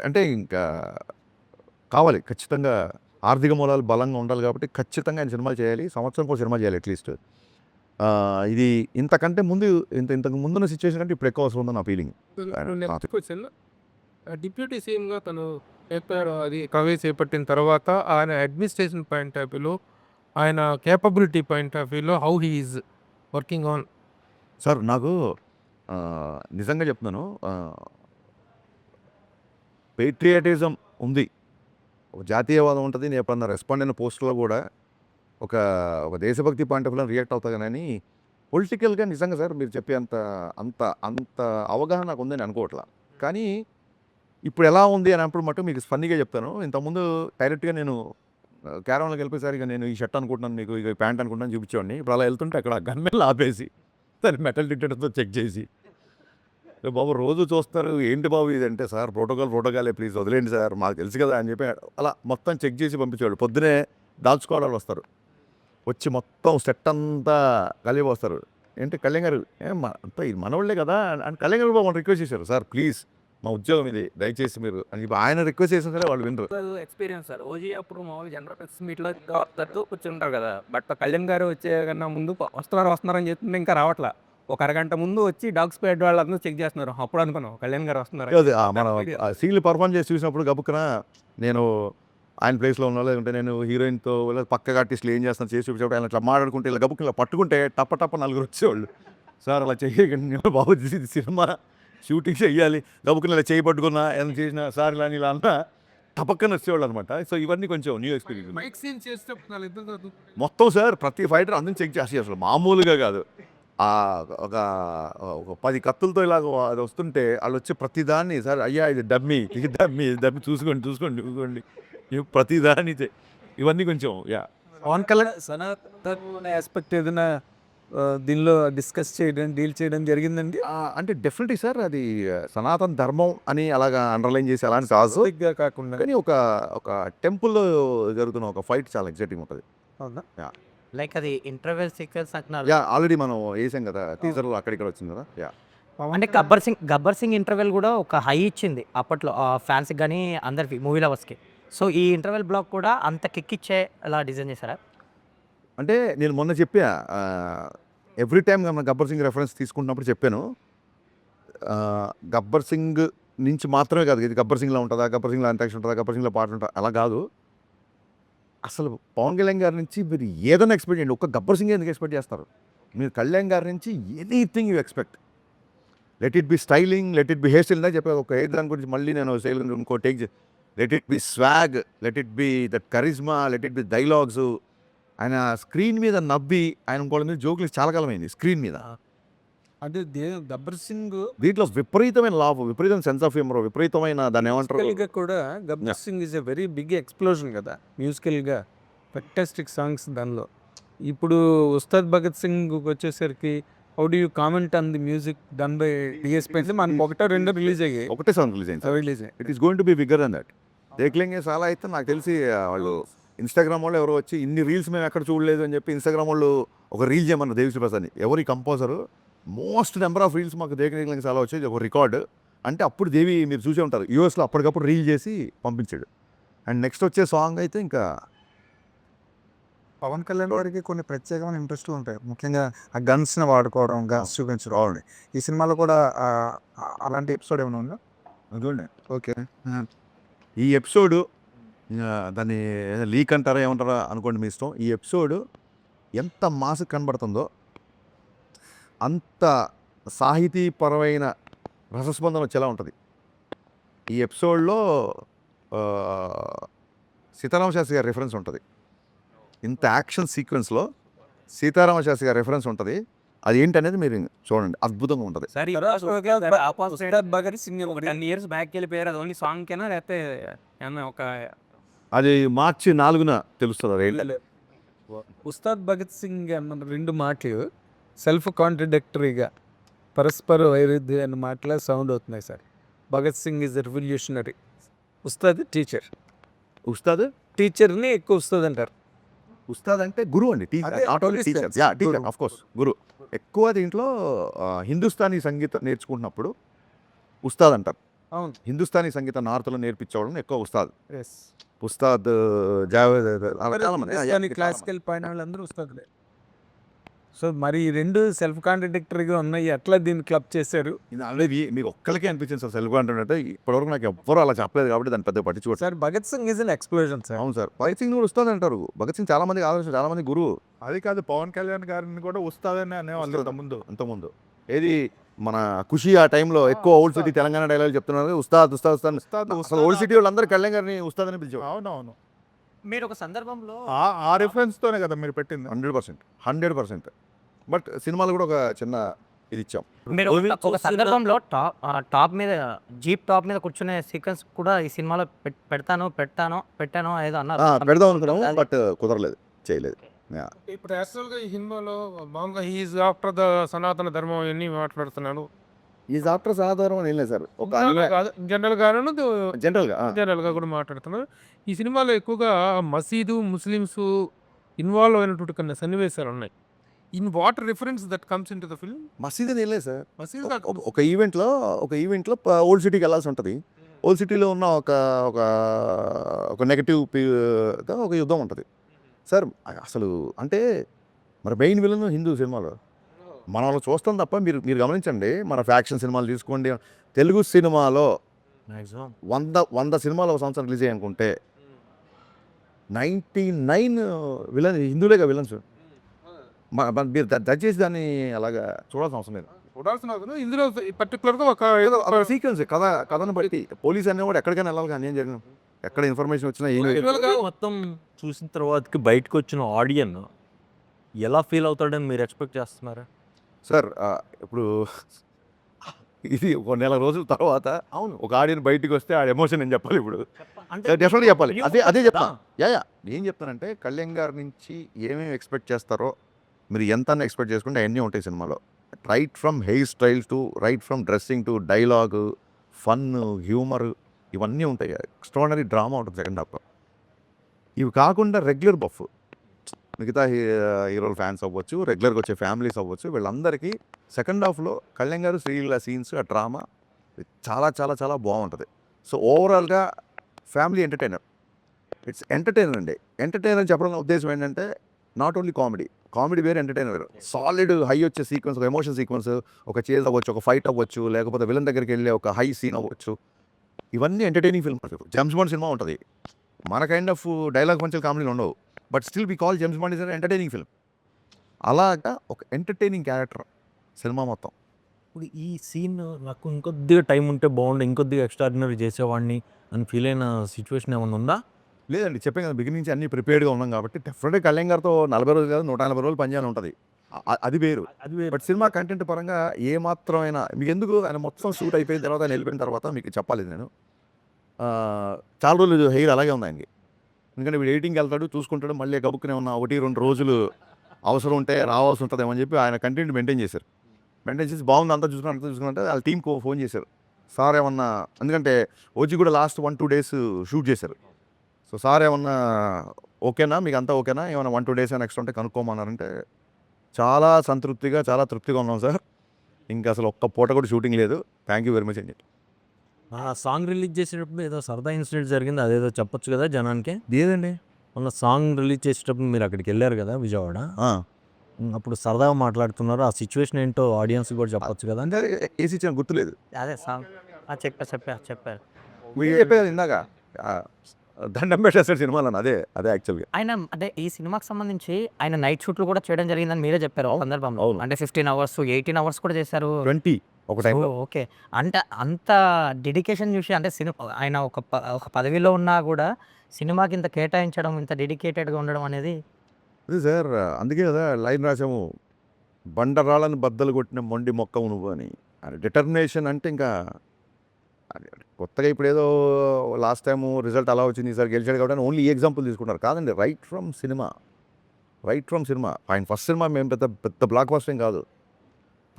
అంటే ఇంకా కావాలి. ఖచ్చితంగా ఆర్థిక మూలాలు బలంగా ఉండాలి కాబట్టి ఖచ్చితంగా ఆయన సినిమాలు చేయాలి. సంవత్సరంకో సినిమా చేయాలి అట్లీస్ట్. ఇది ఇంతకంటే ముందు ఇంతకు ముందున్న సిచ్యువేషన్ కంటే ఇప్పుడు ఎక్కువ అవసరం ఉందని నా ఫీలింగ్. నెక్స్ట్ క్వశ్చన్, డిప్యూటీ సీఎంగా తను చెప్పారు, అది కవే చేపట్టిన తర్వాత ఆయన అడ్మినిస్ట్రేషన్ పాయింట్ ఆఫ్ వ్యూలో, ఆయన కేపబిలిటీ పాయింట్ ఆఫ్ వ్యూలో how he is working on? Sir నాకు నిజంగా చెప్తున్నాను, పేట్రియాటిజం ఉంది, ఒక జాతీయవాదం ఉంటుంది. నేను ఎప్పుడన్నా రెస్పాండ్ అయిన పోస్టులో కూడా ఒక దేశభక్తి పాయింట్ ఆఫ్ వ్యూలో రియాక్ట్ అవుతా. కానీ పొలిటికల్గా నిజంగా సార్ మీరు చెప్పే అంత అంత అంత అవగాహన నాకు ఉందని అనుకోవట్లా. కానీ ఇప్పుడు ఎలా ఉంది అని అప్పుడు మటు మీకు ఫన్నీగా చెప్తాను. ఇంతకుముందు డైరెక్ట్గా నేను క్యారవాన్లోకి వెళ్ళిపోయేసరి ఇక నేను ఈ షర్ట్ అనుకుంటున్నాను, మీకు ఇక ప్యాంట్ అనుకుంటున్నాను చూపించేవాడిని. ఇప్పుడు అలా వెళ్తుంటే అక్కడ గన్మెన్లు ఆపేసి దాన్ని మెటల్ డిటెక్టర్తో చెక్ చేసి, బాబు రోజు చూస్తారు ఏంటి బాబు ఇది అంటే, సార్ ప్రోటోకాలే ప్లీజ్ వదిలేండి సార్ మాకు తెలుసు కదా అని చెప్పి అలా మొత్తం చెక్ చేసి పంపించేవాడు. పొద్దునే దాల్చుకోవడాలు వస్తారు, వచ్చి మొత్తం సెట్ అంతా కలిపి వస్తారు. ఏంటి కళ్యాణ్ గారు అంతా ఇది మనవాళ్ళే కదా అని కళ్యాణ్ గారు బాబు రిక్వెస్ట్ చేశారు, సార్ ప్లీజ్ మా ఉద్యోగం ఇది దయచేసి మీరు అని చెప్పి ఆయన రిక్వెస్ట్ చేసిన సరే వాళ్ళు వినరు. Experience sir. ఓజీ అప్పుడు మామూలు జనరల్ ప్రెస్ మీట్లో కూర్చుంటారు కదా, బట్ కళ్యాణ్ గారు వచ్చే కన్నా ముందు వస్తున్నారని చెప్తుంటే ఇంకా రావట్లా. ఒక అరగంట ముందు వచ్చి డాగ్ స్క్వాడ్ వాళ్ళందరూ చెక్ చేస్తున్నారు. అప్పుడు అనుకున్నాం కళ్యాణ్ గారు వస్తున్నారు. అదే మన సీన్లు పర్ఫామ్ చేసి చూసినప్పుడు గబుక్కున నేను ఆయన ప్లేస్లో ఉన్నా, లేదంటే నేను హీరోయిన్తో పక్కగా ఆర్టిస్టులు ఏం చేస్తాను చేసి చూపించేప్పుడు ఆయన ఇట్లా మాట్లాడుకుంటే ఇలా గబుక్కున ఇలా పట్టుకుంటే టప్ప నలుగురు వచ్చేవాళ్ళు, సార్ అలా చేయకండి బాబు ఇది సినిమా షూటింగ్ చెయ్యాలి, గబుక్కున ఇలా చేయి పట్టుకున్నా ఏమైనా చేసినా సార్ ఇలా అంతా టపక్కన వచ్చేవాళ్ళు అనమాట. సో ఇవన్నీ కొంచెం న్యూ ఎక్స్పీరియన్స్. మైక్ సీన్ చేసేటప్పుడు మొత్తం సార్ ప్రతి ఫైటర్ అందరిని చెక్ చేసి అసలు మామూలుగా కాదు. ఒక 10 కత్తులతో ఇలాగ అది వస్తుంటే వాళ్ళు వచ్చి ప్రతిదాన్ని, సార్ అయ్యా ఇది డమ్మీ చూసుకోండి ప్రతిదాన్ని ఇవన్నీ కొంచెం పవన్ కళ్యాణ్ సనాతన ఆస్పెక్ట్ ఏదైనా దీనిలో డిస్కస్ చేయడం, డీల్ చేయడం జరిగిందండి? అంటే డెఫినెట్లీ సార్ అది సనాతన ధర్మం అని అలాగా అండర్లైన్ చేసి అలాంటి కాదు, కాకుండా కానీ ఒక టెంపుల్లో జరుగుతున్న ఒక ఫైట్ చాలా ఎగ్జైటింగ్ ఉంటుంది. అవునా? లైక్ అది ఇంటర్వెల్ సీక్వెన్స్ అంటున్నారు. ఆల్రెడీ మనం వేసాం కదా టీజర్లో, అక్కడిక్కడ వచ్చింది కదా. అంటే గబ్బర్ సింగ్ ఇంటర్వెల్ కూడా ఒక హై ఇచ్చింది అప్పట్లో ఫ్యాన్స్కి కానీ అందరికి, మూవీ లవర్స్కి. సో ఈ ఇంటర్వెల్ బ్లాక్ కూడా అంత కిక్ ఇచ్చే అలా డిజైన్ చేశారా? అంటే నేను మొన్న చెప్పా, ఎవ్రీ టైం మనం గబ్బర్ సింగ్ రెఫరెన్స్ తీసుకుంటున్నప్పుడు చెప్పాను, గబ్బర్ సింగ్ నుంచి మాత్రమే కాదు ఇది గబ్బర్ సింగ్లో ఉంటుందా, గబ్బర్ సింగ్లో అంటాక్షన్ ఉంటుందా, గబ్బర్ సింగ్లో పాట ఉంటుందా, అలా కాదు. అసలు పవన్ కళ్యాణ్ గారి నుంచి మీరు ఏదైనా ఎక్స్పెక్ట్ చేయండి, ఒక్క గబ్బర్ సింగ్ ఎందుకు ఎక్స్పెక్ట్ చేస్తారు మీరు? కళ్యాణ్ గారి నుంచి anything you expect. Let it be styling, let it be hair style. చెప్పాను ఒక హెయిర్ దాని గురించి మళ్ళీ నేను స్టైల్ ఇంకో take. Let it be swag, let it be that charisma, let it be dialogues, ఆయన స్క్రీన్ మీద నవ్వి ఆయన ఇంకోళ్ళ మీద జోకులు చాలా కాలమైంది స్క్రీన్ మీద. అంటే గబ్బర్ సింగ్ దీంట్లో విపరీతమైన లాభ, విపరీతమైన సెన్స్ ఆఫ్ హ్యూమర్, విపరీతమైన దాన్ని ఏమంటారు మ్యూజికల్గా కూడా Gabbar Singh is a very big explosion కదా మ్యూజికల్గా, ఫెంటాస్టిక్ సాంగ్స్ దానిలో. ఇప్పుడు ఉస్తాద్ భగత్ సింగ్ వచ్చేసరికి how do you comment on the music done by DSP? అంటే మనకు ఒకటో రెండో రిలీజ్ అయ్యాయి, ఒకటే సాంగ్ రిలీజ్ అయింది. Release it is going to be bigger than that. దేఖ్లేంగే చాలా అయితే నాకు తెలిసి వాళ్ళు ఇన్స్టాగ్రామ్ వాళ్ళు ఎవరో వచ్చి ఇన్ని రీల్స్ మేము ఎక్కడ చూడలేదు అని చెప్పి ఇన్స్టాగ్రామ్ వాళ్ళు ఒక రీల్ చేయమన్నారు దేవిశ్రీ ప్రసాద్ని. ఎవరి composer most number of reels మాకు దేఖ్లేంగే చాలా వచ్చేది ఒక రికార్డు. అంటే అప్పుడు దేవి మీరు చూసే ఉంటారు యూఎస్లో అప్పటికప్పుడు రీల్ చేసి పంపించాడు. అండ్ నెక్స్ట్ వచ్చే సాంగ్ అయితే ఇంకా పవన్ కళ్యాణ్ గారికి కొన్ని ప్రత్యేకమైన ఇంట్రెస్ట్లు ఉంటాయి, ముఖ్యంగా ఆ గన్స్ని వాడుకోవడం, గన్స్ చూపించడం. ఈ సినిమాలో కూడా అలాంటి ఎపిసోడ్ ఏమైనా ఉందా? చూడండి ఓకే. ఈ ఎపిసోడు దాన్ని లీక్ అంటారా ఏమంటారా అనుకోండి మీ ఇష్టం. ఈ ఎపిసోడు ఎంత మాసకు కనబడుతుందో అంత సాహితీపరమైన రసస్పందన వచ్చేలా ఉంటుంది. ఈ ఎపిసోడ్లో సీతారామ శాస్త్రి గారి రెఫరెన్స్ ఉంటుంది. ఇంత యాక్షన్ సీక్వెన్స్లో సీతారామ శాస్త్రి గారి రెఫరెన్స్ ఉంటుంది. అది ఏంటనేది మీరు చూడండి, అద్భుతంగా ఉంటుంది. సరే భగత్ సింగ్ ఒక 10 years బ్యాక్ వెళ్ళిపోయారు. అది ఓన్లీ సాంగ్కేనా లేకపోతే ఏమన్నా ఒక అది మార్చి 4న తెలుస్తుంది. అది ఏంటి? ఉస్తాద్ భగత్ సింగ్ అన్న రెండు మాటలు సెల్ఫ్ కాంట్రడిక్టరీగా పరస్పర వైరుధ్యమైన మాటలే సౌండ్ అవుతున్నాయి sir. Bhagat Singh is revolutionary, Ustad teacher. Ustad టీచర్ని ఎక్కువ ఉస్తాద్ అంటారు. ఉస్తాద్ అంటే గురువు అండి, అదే, నాట్ ఓన్లీ టీచర్. గురువు. Yeah teacher of course guru. ఎక్కువ దీంట్లో హిందుస్థానీ సంగీతం నేర్చుకుంటున్నప్పుడు ఉస్తాద్ అంటారు. అవును, హిందుస్థానీ సంగీతం నార్త్లో నేర్పించేవాళ్ళని ఎక్కువ ఉస్తాద్. ఎస్. ఉస్తాద్ జావేద్ అలా చాలా మంది. కానీ క్లాసికల్ పైన వాళ్ళందరూ ఉస్తాదులే. సో మరి ఈ రెండు సెల్ఫ్ కాంట్రడిక్టరీగా ఉన్నాయి, ఎట్లా దీన్ని క్లబ్ చేశారు? ఇది ఆల్రెడీ మీకు ఒక్కరికే అనిపించింది సార్ సెల్ఫ్ కాన్ఫిడెంట్ అంటే. ఇప్పటివరకు నాకు ఎవ్వరు అలా చెప్పలేదు కాబట్టి దాన్ని పెద్ద పట్టించుకోవచ్చు. Sir Bhagat Singh is an explosion sir. అవును సార్, భగత్ సింగ్ కూడా ఉస్తాద్ అంటారు. భగత్ సింగ్ చాలా మంది ఆదర్శం, చాలా మంది గురువు. అది కాదు, పవన్ కళ్యాణ్ గారిని కూడా వస్తాదని అనేవాళ్ళు ముందు. అంతకుముందు ఏది మన ఖుషి ఆ టైంలో ఎక్కువ ఓల్డ్ సిటీ తెలంగాణ డైలాగ్ చెప్తున్నారు, ఉస్తాద్ ఉస్తాద్ ఉస్తాద్. అసలు ఓల్డ్ సిటీ వాళ్ళందరూ కళ్యాణ్ గారిని ఉస్తాద్ అని పిలిచేవారు. అవునవును, మీరు ఒక సందర్భంలో ఆ రిఫరెన్స్ తోనే కదా మీరు పెట్టింది. 100%. బట్ సినిమాలో కూడా ఒక చిన్న ఇది ఇచ్చాం. మీరు ఒక సందర్భంలో టాప్ మీద జీప్ టాప్ మీద కూర్చునే సీక్వెన్స్ కూడా ఈ సినిమాలో పెట్టాను ఏదో అన్నారు. పెడదాం అనుకున్నాము బట్ కుదరలేదు, చేయలేదు. ఇప్పుడు యాక్చువల్గా ఈ సినిమాలో మామూలుగా హీఈస్ ఆఫ్టర్ ద సనాతన ధర్మం ఇవన్నీ మాట్లాడుతున్నాడు. ఈజ్ ఆఫ్టర్ సాధారణ ఏం లేదు సార్, ఒక జనరల్గా కూడా మాట్లాడుతున్నారు. ఈ సినిమాలో ఎక్కువగా మసీదు ముస్లిమ్స్ ఇన్వాల్వ్ అయినటువంటి కొన్ని సన్నివేశాలు ఉన్నాయి. In what reference that comes in to the film? మసీద్ అని ఏం లేదు సార్. మసీద్ ఒక ఈవెంట్లో ఓల్డ్ సిటీకి వెళ్ళాల్సి ఉంటుంది. ఓల్డ్ సిటీలో ఉన్న ఒక నెగటివ్ ఒక యుద్ధం ఉంటుంది సార్. అసలు అంటే మరి మెయిన్ విలన్ హిందూ సినిమాలో మనం అలా చూస్తాం తప్ప మీరు గమనించండి. మన ఫ్యాక్షన్ సినిమాలు తీసుకోండి, తెలుగు సినిమాలో 100 సినిమాలు ఒక సంవత్సరం రిలీజ్ అయ్యానుకుంటే 99 విలన్ హిందువులేగా విలన్స్. మీరు దయచేసి దాన్ని అలాగా చూడాల్సిన అవసరం లేదు. చూడాల్సిన ఇందులో పర్టికులర్గా ఒక సీక్వెన్స్ కథను బట్టి పోలీస్ అనేవాడు ఎక్కడికైనా వెళ్ళాలి, కానీ ఏం జరిగిన ఎక్కడ ఇన్ఫర్మేషన్ వచ్చినా ఏం మొత్తం చూసిన తర్వాతకి బయటకు వచ్చిన ఆడియన్ ఎలా ఫీల్ అవుతాడని మీరు ఎక్స్పెక్ట్ చేస్తున్నారా సార్? ఇప్పుడు ఇది ఒక నెల రోజుల తర్వాత అవును ఒక ఆడియన్ బయటికి వస్తే ఆ ఎమోషన్ నేను చెప్పాలి. ఇప్పుడు డెఫినెట్గా చెప్పాలి. అదే చెప్తాను. ఏం చెప్తానంటే కళ్యాణ్ గారి నుంచి ఏమేమి ఎక్స్పెక్ట్ చేస్తారో మీరు ఎంత ఎక్స్పెక్ట్ చేసుకుంటే అవన్నీ ఉంటాయి సినిమాలో. Right from hair styles to right from dressing to dialogue, fun, humour ఇవన్నీ ఉంటాయి. ఎక్స్ట్రాడినరీ డ్రామా ఉంటుంది సెకండ్ హాఫ్లో. ఇవి కాకుండా రెగ్యులర్ బఫ్ మిగతా హీరోల ఫ్యాన్స్ అవ్వచ్చు, రెగ్యులర్గా వచ్చే ఫ్యామిలీస్ అవ్వచ్చు, వీళ్ళందరికీ సెకండ్ హాఫ్లో కళ్యాణ్ గారు శ్రీలీల సీన్స్ ఆ డ్రామా చాలా చాలా చాలా బాగుంటుంది. సో ఓవరాల్గా ఫ్యామిలీ ఎంటర్టైనర్. ఇట్స్ ఎంటర్టైనర్ అండి. ఎంటర్టైనర్ చెప్పడం ఉద్దేశం ఏంటంటే నాట్ ఓన్లీ కామెడీ వేరే, ఎంటర్టైనర్ వేరు. సాలిడ్ హై వచ్చే సీక్వెన్స్, ఒక ఎమోషన్ సీక్వెన్స్, ఒక చేజ్ అవ్వచ్చు, ఒక ఫైట్ అవ్వచ్చు, లేకపోతే విలన్ దగ్గరికి వెళ్ళే ఒక హై సీన్ అవ్వచ్చు. ఇవన్నీ ఎంటర్టైనింగ్ ఫిల్మ్. జేమ్స్ బాండ్ సినిమా ఉంటుంది, మన కైండ్ ఆఫ్ డైలాగ్ పంచులు కామెడీలు ఉండవు, but still we call James Bond is an entertaining film. అలాగా ఒక ఎంటర్టైనింగ్ క్యారెక్టర్ సినిమా మొత్తం. ఇప్పుడు ఈ సీన్ నాకు ఇంకొద్దిగా టైం ఉంటే బాగుండు, ఇంకొద్దిగా ఎక్స్ట్రాడినరీ చేసేవాడిని అని ఫీల్ అయిన సిచ్యువేషన్ ఏమైనా ఉందా? లేదండి చెప్పాను కదా బిగినింగ్ నుంచి అన్ని ప్రిపేర్డ్గా ఉన్నాం కాబట్టి డెఫినెట్గా కళ్యాణ్ గారితో 40 రోజులు కాదు 140 రోజులు పనిచేయాలని ఉంటుంది. అది వేరు. బట్ సినిమా కంటెంట్ పరంగా ఏ మాత్రమైనా మీకు ఎందుకు ఆయన మొత్తం షూట్ అయిపోయిన తర్వాత ఆయన వెళ్ళిపోయిన తర్వాత మీకు చెప్పాలి నేను చాలా రోజులు హెయిర్ అలాగే ఉంది ఆయనకి. ఎందుకంటే వీడు ఎడిటింగ్కి వెళ్తాడు చూసుకుంటాడు మళ్ళీ గబుక్కునే ఉన్న 1-2 రోజులు అవసరం ఉంటే రావాల్సి ఉంటుందేమో అని చెప్పి ఆయన కంటెంట్ మెయింటైన్ చేశారు. మెయింటైన్ చేసి బాగుంది అంతా చూసుకుంటే వాళ్ళ టీంకి ఫోన్ చేశారు సార్ ఏమన్నా, ఎందుకంటే ఓజీ కూడా లాస్ట్ 1-2 డేస్ షూట్ చేశారు. సో సార్ ఏమన్నా ఓకేనా మీకు అంతా ఓకేనా ఏమన్నా 1-2 డేస్ నెక్స్ట్ ఉంటే కనుక్కోమన్నారంటే చాలా సంతృప్తిగా చాలా తృప్తిగా ఉన్నాం సార్. ఇంకా అసలు ఒక్క పూట కూడా షూటింగ్ లేదు. థ్యాంక్ యూ వెరీ మచ్ అని చెప్పి. ఆ సాంగ్ రిలీజ్ చేసేటప్పుడు ఏదో సరదా ఇన్సిడెంట్ జరిగింది, అదేదో చెప్పొచ్చు కదా జనానికి. లేదండి మొన్న సాంగ్ రిలీజ్ చేసేటప్పుడు మీరు అక్కడికి వెళ్ళారు కదా విజయవాడ, అప్పుడు సరదాగా మాట్లాడుతున్నారు. ఆ సిచ్యువేషన్ ఏంటో ఆడియన్స్ కూడా చెప్పొచ్చు కదా. అంటే ఏసీ ఇచ్చిన గుర్తులేదు. అదే సాంగ్ చెప్పారు మీరు చెప్పేది ఇందాక దండం పెట్టేస్తాడు సినిమాలో అదే యాక్చువల్గా. ఆయన అంటే ఈ సినిమాకి సంబంధించి ఆయన నైట్ షూట్లు కూడా చేయడం జరిగిందని మీరే చెప్పారు ఒక సందర్భంలో. అవును. అంటే 15 అవర్స్ 18 అవర్స్ కూడా చేశారు. 20 ఒక టైంలో. ఓకే. అంటే అంత డెడికేషన్ చూసి అంటే ఆయన ఒక పదవిలో ఉన్నా కూడా సినిమాకి ఇంత కేటాయించడం, ఇంత డెడికేటెడ్గా ఉండడం అనేది అదే సార్ అందుకే కదా లైన్ రాసాము, బండరాళ్ళని బద్దలు కొట్టిన మొండి మొక్కవు నువ్వు అని. డిటర్మినేషన్ అంటే ఇంకా కొత్తగా ఇప్పుడు ఏదో లాస్ట్ టైము రిజల్ట్ అలా వచ్చింది ఈసారి గెలిచాడు కాబట్టి ఓన్లీ ఈ ఎగ్జాంపుల్ తీసుకుంటారు కాదండి. రైట్ ఫ్రమ్ సినిమా ఆయన ఫస్ట్ సినిమా మేము పెద్ద బ్లాక్ బస్టర్ కాదు.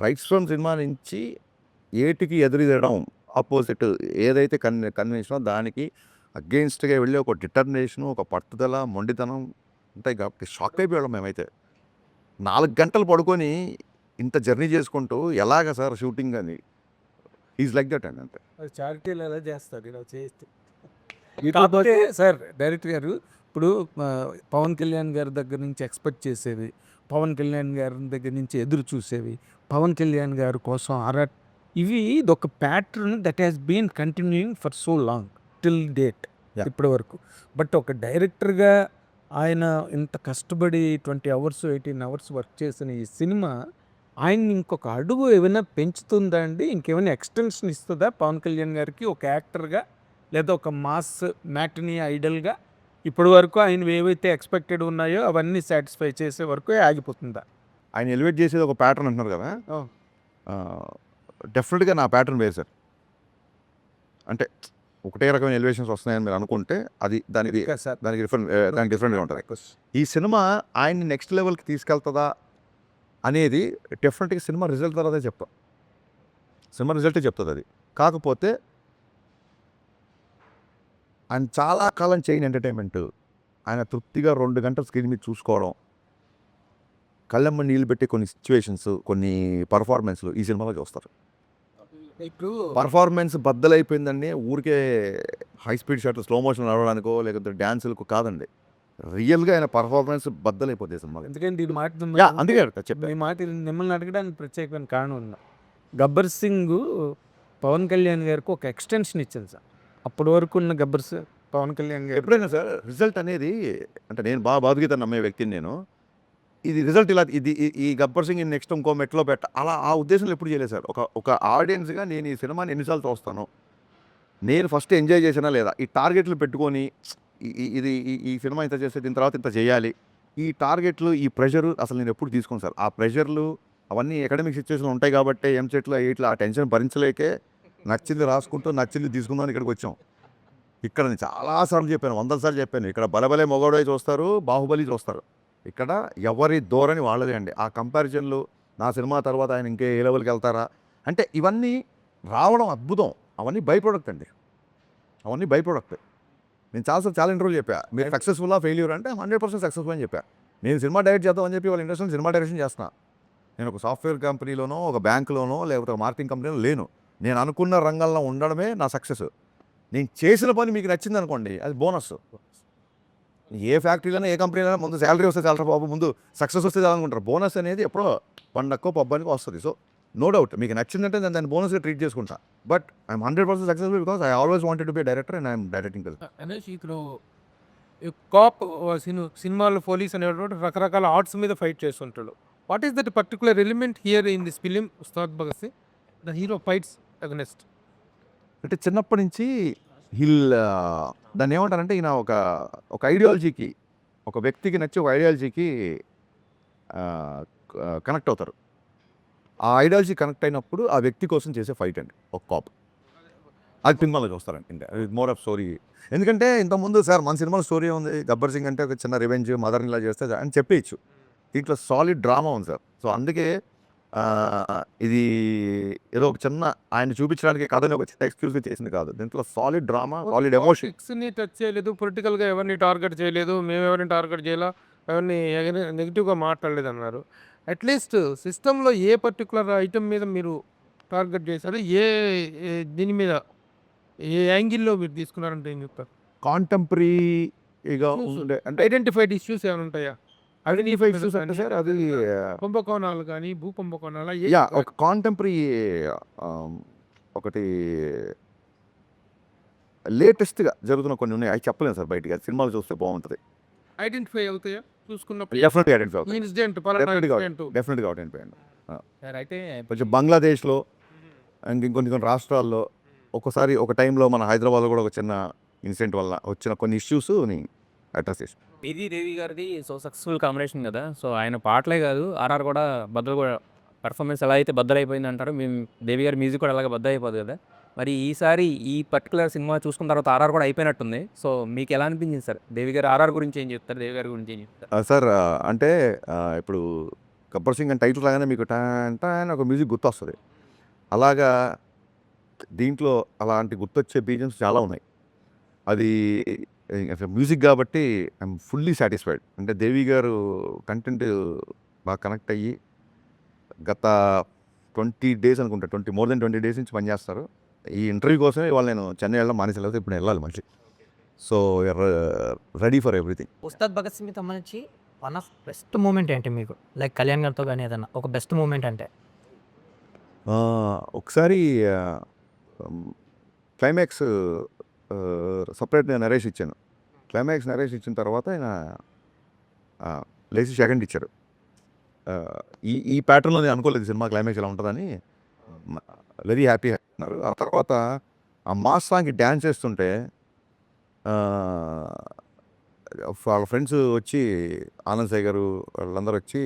రైట్ ఫ్రమ్ సినిమా నుంచి ఏటికి ఎదురుదడం ఆపోజిట్ ఏదైతే కన్వెన్షనో దానికి అగెయిన్స్ట్గా వెళ్ళి ఒక డిటర్మినేషను ఒక పట్టుదల మొండితనం ఉంటాయి కాబట్టి షాక్ అయిపోయాం మేమైతే. 4 గంటలు పడుకొని ఇంత జర్నీ చేసుకుంటూ ఎలాగ సార్ షూటింగ్ అని ఈజ్ లైక్ దట్ అండి అంతే. చారిటీలు ఎలా చేస్తారు ఇలా చేస్తే. కాకపోతే సార్ డైరెక్టర్ గారు ఇప్పుడు పవన్ కళ్యాణ్ గారి దగ్గర నుంచి ఎక్స్పెక్ట్ చేసేవి, పవన్ కళ్యాణ్ గారి దగ్గర నుంచి ఎదురు చూసేవి, పవన్ కళ్యాణ్ గారి కోసం ఇవి ఇదొక pattern that has been continuing for so long till date ఇప్పటి వరకు. బట్ ఒక డైరెక్టర్గా ఆయన ఇంత కష్టపడి 20 అవర్స్ 18 అవర్స్ వర్క్ చేసిన ఈ సినిమా ఆయన్ని ఇంకొక అడుగు ఏమైనా పెంచుతుందా అండి? ఇంకేమైనా ఎక్స్టెన్షన్ ఇస్తుందా పవన్ కళ్యాణ్ గారికి ఒక యాక్టర్గా, లేదా ఒక మాస్ మ్యాటినీ ఐడల్గా? ఇప్పటి వరకు ఆయన ఏవైతే ఎక్స్పెక్టెడ్ ఉన్నాయో అవన్నీ సాటిస్ఫై చేసే వరకు ఆగిపోతుందా? ఆయన ఎలివేట్ చేసేది ఒక ప్యాటర్న్ అంటున్నారు కదా, డెఫినెట్గా నా ప్యాటర్న్ వేరు సార్. అంటే ఒకటే రకమైన ఎలివేషన్స్ వస్తున్నాయని మీరు అనుకుంటే అది దానికి డిఫరెంట్గా ఉంటుంది. ఈ సినిమా ఆయన్ని నెక్స్ట్ లెవెల్కి తీసుకెళ్తుందా అనేది డెఫినెట్గా సినిమా రిజల్ట్ తర్వాతే చెప్తాం. సినిమా రిజల్టే చెప్తుంది అది. కాకపోతే ఆయన చాలా కాలం చేయని ఎంటర్టైన్మెంట్ ఆయన తృప్తిగా 2 గంటల స్క్రీన్ మీద చూసుకోవడం, కళ్ళమ్మ నీళ్ళు పెట్టే కొన్ని సిచ్యువేషన్స్ కొన్ని పర్ఫార్మెన్స్లు ఈ సినిమాలో చూస్తారు. ఇప్పుడు పర్ఫార్మెన్స్ బద్దలైపోయిందండి ఊరికే హై స్పీడ్ షాట్లు స్లో మోషన్ నడవడానికో లేకపోతే డ్యాన్సులకు కాదండి. రియల్గా ఆయన పర్ఫార్మెన్స్ బద్దలైపోతుంది సినిమాకి. ఎందుకంటే ఈ మాట అందుకే చెప్పాను. ఈ మాట మిమ్మల్ని అడగడానికి ప్రత్యేకమైన కారణం ఉందా? గబ్బర్ సింగ్ పవన్ కళ్యాణ్ గారికి ఒక ఎక్స్టెన్షన్ ఇచ్చింది సార్. అప్పటి వరకు ఉన్న పవన్ కళ్యాణ్ గారు ఎప్పుడైనా సార్ రిజల్ట్ అనేది అంటే నేను బాధగీత నమ్మే వ్యక్తిని నేను. ఇది రిజల్ట్ ఇలా ఈ గబ్బర్ సింగ్ నెక్స్ట్ ఇంకో మెట్లో అలా ఆ ఉద్దేశంలో ఎప్పుడు చేయలేదు సార్. ఒక ఆడియన్స్గా నేను ఈ సినిమాని ఎన్నిసార్లు చూస్తాను, నేను ఫస్ట్ ఎంజాయ్ చేసినా లేదా ఈ టార్గెట్లు పెట్టుకొని ఇది ఈ సినిమా ఇంత చేస్తే దీని తర్వాత ఇంత చేయాలి ఈ టార్గెట్లు ఈ ప్రెషరు అసలు నేను ఎప్పుడు తీసుకోను సార్. ఆ ప్రెషర్లు అవన్నీ ఎకడమిక్ సిచ్యువేషన్లు ఉంటాయి కాబట్టి ఎంసెట్లో ఇట్లా ఆ టెన్షన్ భరించలేకే నచ్చింది రాసుకుంటూ నచ్చింది తీసుకుందామని ఇక్కడికి వచ్చాం. ఇక్కడ నేను చాలాసార్లు చెప్పాను, 100 సార్లు చెప్పాను. ఇక్కడ బలబలే మొగోడై చూస్తారు, బాహుబలి చూస్తారు. ఇక్కడ ఎవరి ధోరణి వాళ్ళదే అండి. ఆ కంపారిజన్లు నా సినిమా తర్వాత ఆయన ఇంకే ఏ లెవెల్కి వెళ్తారా అంటే ఇవన్నీ రావడం అద్భుతం. అవన్నీ బై ప్రోడక్ట్ అండి, అవన్నీ బై ప్రోడక్ట్. నేను చాలా ఇంటర్వ్యూలు చెప్పా, మీరు సక్సెస్ఫుల్లా ఫెయిల్యూర్ అంటే 100% సక్సెస్ఫుల్ అని చెప్పా. నేను సినిమా డైరెక్ట్ చేద్దామని చెప్పి వాళ్ళ ఇండస్ట్రీలో సినిమా డైరెక్షన్ చేస్తున్నా. నేను ఒక సాఫ్ట్వేర్ కంపెనీలోనో ఒక బ్యాంకులోనో లేకపోతే ఒక మార్కెటింగ్ కంపెనీలో లేను. నేను అనుకున్న రంగంలో ఉండడమే నా సక్సెస్. నేను చేసిన పని మీకు నచ్చింది అనుకోండి అది బోనస్. ఏ ఫ్యాక్టరీలోనే ఏ కంపెనీలో ముందు శాలరీ వస్తే చాలా బాబు ముందు సక్సెస్ వస్తే చాలనుకుంటారు. బోనస్ అనేది ఎప్పుడో పండక్కో పబ్బానికో వస్తుంది. సో నో డౌట్ మీకు నచ్చిందంటే నేను దాన్ని బోనస్గా ట్రీట్ చేసుకుంటా. But I'm 100% successful because I always wanted to be director and I'm directing. అనేసి ఇప్పుడు కాప్ సినిమాలో పోలీస్ అనేటువంటి రకరకాల ఆర్ట్స్ మీద ఫైట్ చేస్తుంటాడు. What is that particular element here in this film Ustad Bhagat Singh the hero fights against? అంటే చిన్నప్పటి నుంచి హిల్ దాన్ని ఏమంటారంటే ఈయన ఒక ఐడియాలజీకి, ఒక వ్యక్తికి నచ్చి ఒక ఐడియాలజీకి కనెక్ట్ అవుతారు. ఆ ఐడియాలజీ కనెక్ట్ అయినప్పుడు ఆ వ్యక్తి కోసం చేసే ఫైట్ అండి ఒక కాప్. అది సినిమాలో చూస్తారండి. ఇంకా మోర్ ఆఫ్ స్టోరీ. ఎందుకంటే ఇంతకుముందు సార్ మన సినిమాలో స్టోరీ ఉంది, గబ్బర్ సింగ్ అంటే ఒక చిన్న రివెంజ్, మదర్ని ఇలా చేస్తే అని చెప్పేయచ్చు. దీంట్లో సాలిడ్ డ్రామా ఉంది సార్. సో అందుకే ఇది ఏదో ఒక చిన్న ఆయన చూపించడానికి కథని ఒక చిన్న ఎక్స్క్యూజ్గా చేసింది కాదు. దీంట్లో సాలిడ్ డ్రామా, సాలిడ్ ఎమోషన్. ని టచ్ చేయలేదు, పొలిటికల్గా ఎవరిని టార్గెట్ చేయలేదు, మేము ఎవరిని టార్గెట్ చేయాలా, ఎవరిని నెగిటివ్గా మాట్లాడలేదు అన్నారు. అట్లీస్ట్ సిస్టంలో ఏ పర్టికులర్ ఐటమ్ మీద మీరు టార్గెట్ చేశారు, దీని మీద ఏ యాంగిల్లో మీరు తీసుకున్నారంటే ఏం చెప్తారు? కాంటెంపరీగా ఉండే అంటే ఐడెంటిఫైడ్ ఇష్యూస్ ఏమైనా ఉంటాయా? ఐడెంటిఫై ఇష్యూస్ అంటే సార్ అది కుంభకోణాలు కానీ, భూ కుంభకోణాలు యా ఒక కాంటెంపరీ ఒకటి లేటెస్ట్గా జరుగుతున్న కొన్ని ఉన్నాయి. అవి చెప్పలేను సార్ బయటికి. అది సినిమాలు చూస్తే బాగుంటుంది. ఐడెంటిఫై అవుతాయా చూసుకున్నప్పుడు? డెఫినెట్గా ఐడెంటిఫై అవుతుంది. ఇన్సిడెంట్ డెఫినెట్గా ఐడెంటిఫై అండి. సార్ అయితే కొంచెం బంగ్లాదేశ్లో ఇంకొన్ని రాష్ట్రాల్లో ఒక్కోసారి ఒక టైంలో మన హైదరాబాద్లో కూడా ఒక చిన్న ఇన్సిడెంట్ వల్ల వచ్చిన కొన్ని ఇష్యూస్ని అడ్రస్ చేసి ఇది దేవి గారిది సో సక్సెస్ఫుల్ కాంబినేషన్ కదా. సో ఆయన పాటలే కాదు, ఆర్ఆర్ కూడా బద్దలు కూడా పర్ఫార్మెన్స్ ఎలా అయితే బద్దలైపోయింది అంటారో, మేము దేవి గారి మ్యూజిక్ కూడా అలాగే బద్దలైపోదు కదా. మరి ఈసారి ఈ పర్టికులర్ సినిమా చూసుకున్న తర్వాత ఆర్ఆర్ కూడా అయిపోయినట్టుంది. సో మీకు ఎలా అనిపించింది సార్? దేవి గారు ఆర్ఆర్ గురించి ఏం చెప్తారు, దేవి గారి గురించి ఏం చెప్తారు? సార్ అంటే ఇప్పుడు గబ్బర్ సింగ్ అని టైటిల్ లాగానే మీకు టాన్ ఒక మ్యూజిక్ గుర్తొస్తుంది. అలాగా దీంట్లో అలాంటి గుర్తొచ్చే బీజిఎమ్స్ చాలా ఉన్నాయి. అది మ్యూజిక్ కాబట్టి ఐఎమ్ ఫుల్లీ సాటిస్ఫైడ్. అంటే దేవి గారు కంటెంట్ బాగా కనెక్ట్ అయ్యి గత 20 డేస్ అనుకుంటా, మోర్ దెన్ 20 డేస్ నుంచి పనిచేస్తారు. ఈ ఇంటర్వ్యూ కోసమే ఇవాళ నేను చెన్నై వెళ్ళడం మానేసలేదు, ఇప్పుడు వెళ్ళాలి మళ్ళీ. So ready for everything. Ustaad Bhagat సింగ్కి సంబంధించి వన్ ఆఫ్ బెస్ట్ మూమెంట్ ఏంటి మీకు? లైక్ కళ్యాణ్ గారితో కానీ ఏదన్నా ఒక బెస్ట్ మూమెంట్ అంటే? ఒకసారి క్లైమాక్స్ సపరేట్ నేను నరేష్ ఇచ్చాను. క్లైమాక్స్ నరేష్ ఇచ్చిన తర్వాత ఆయన లేచి సెకండ్ ఇచ్చారు. ఈ ప్యాటర్న్లో నేను అనుకోలేదు సినిమా క్లైమాక్స్ ఇలా ఉంటుందని. వెరీ హ్యాపీ అన్నారు. ఆ తర్వాత ఆ మాస్ సాంగ్కి డ్యాన్స్ చేస్తుంటే వాళ్ళ ఫ్రెండ్స్ వచ్చి ఆనంద్ సాయి గారు వాళ్ళందరూ వచ్చి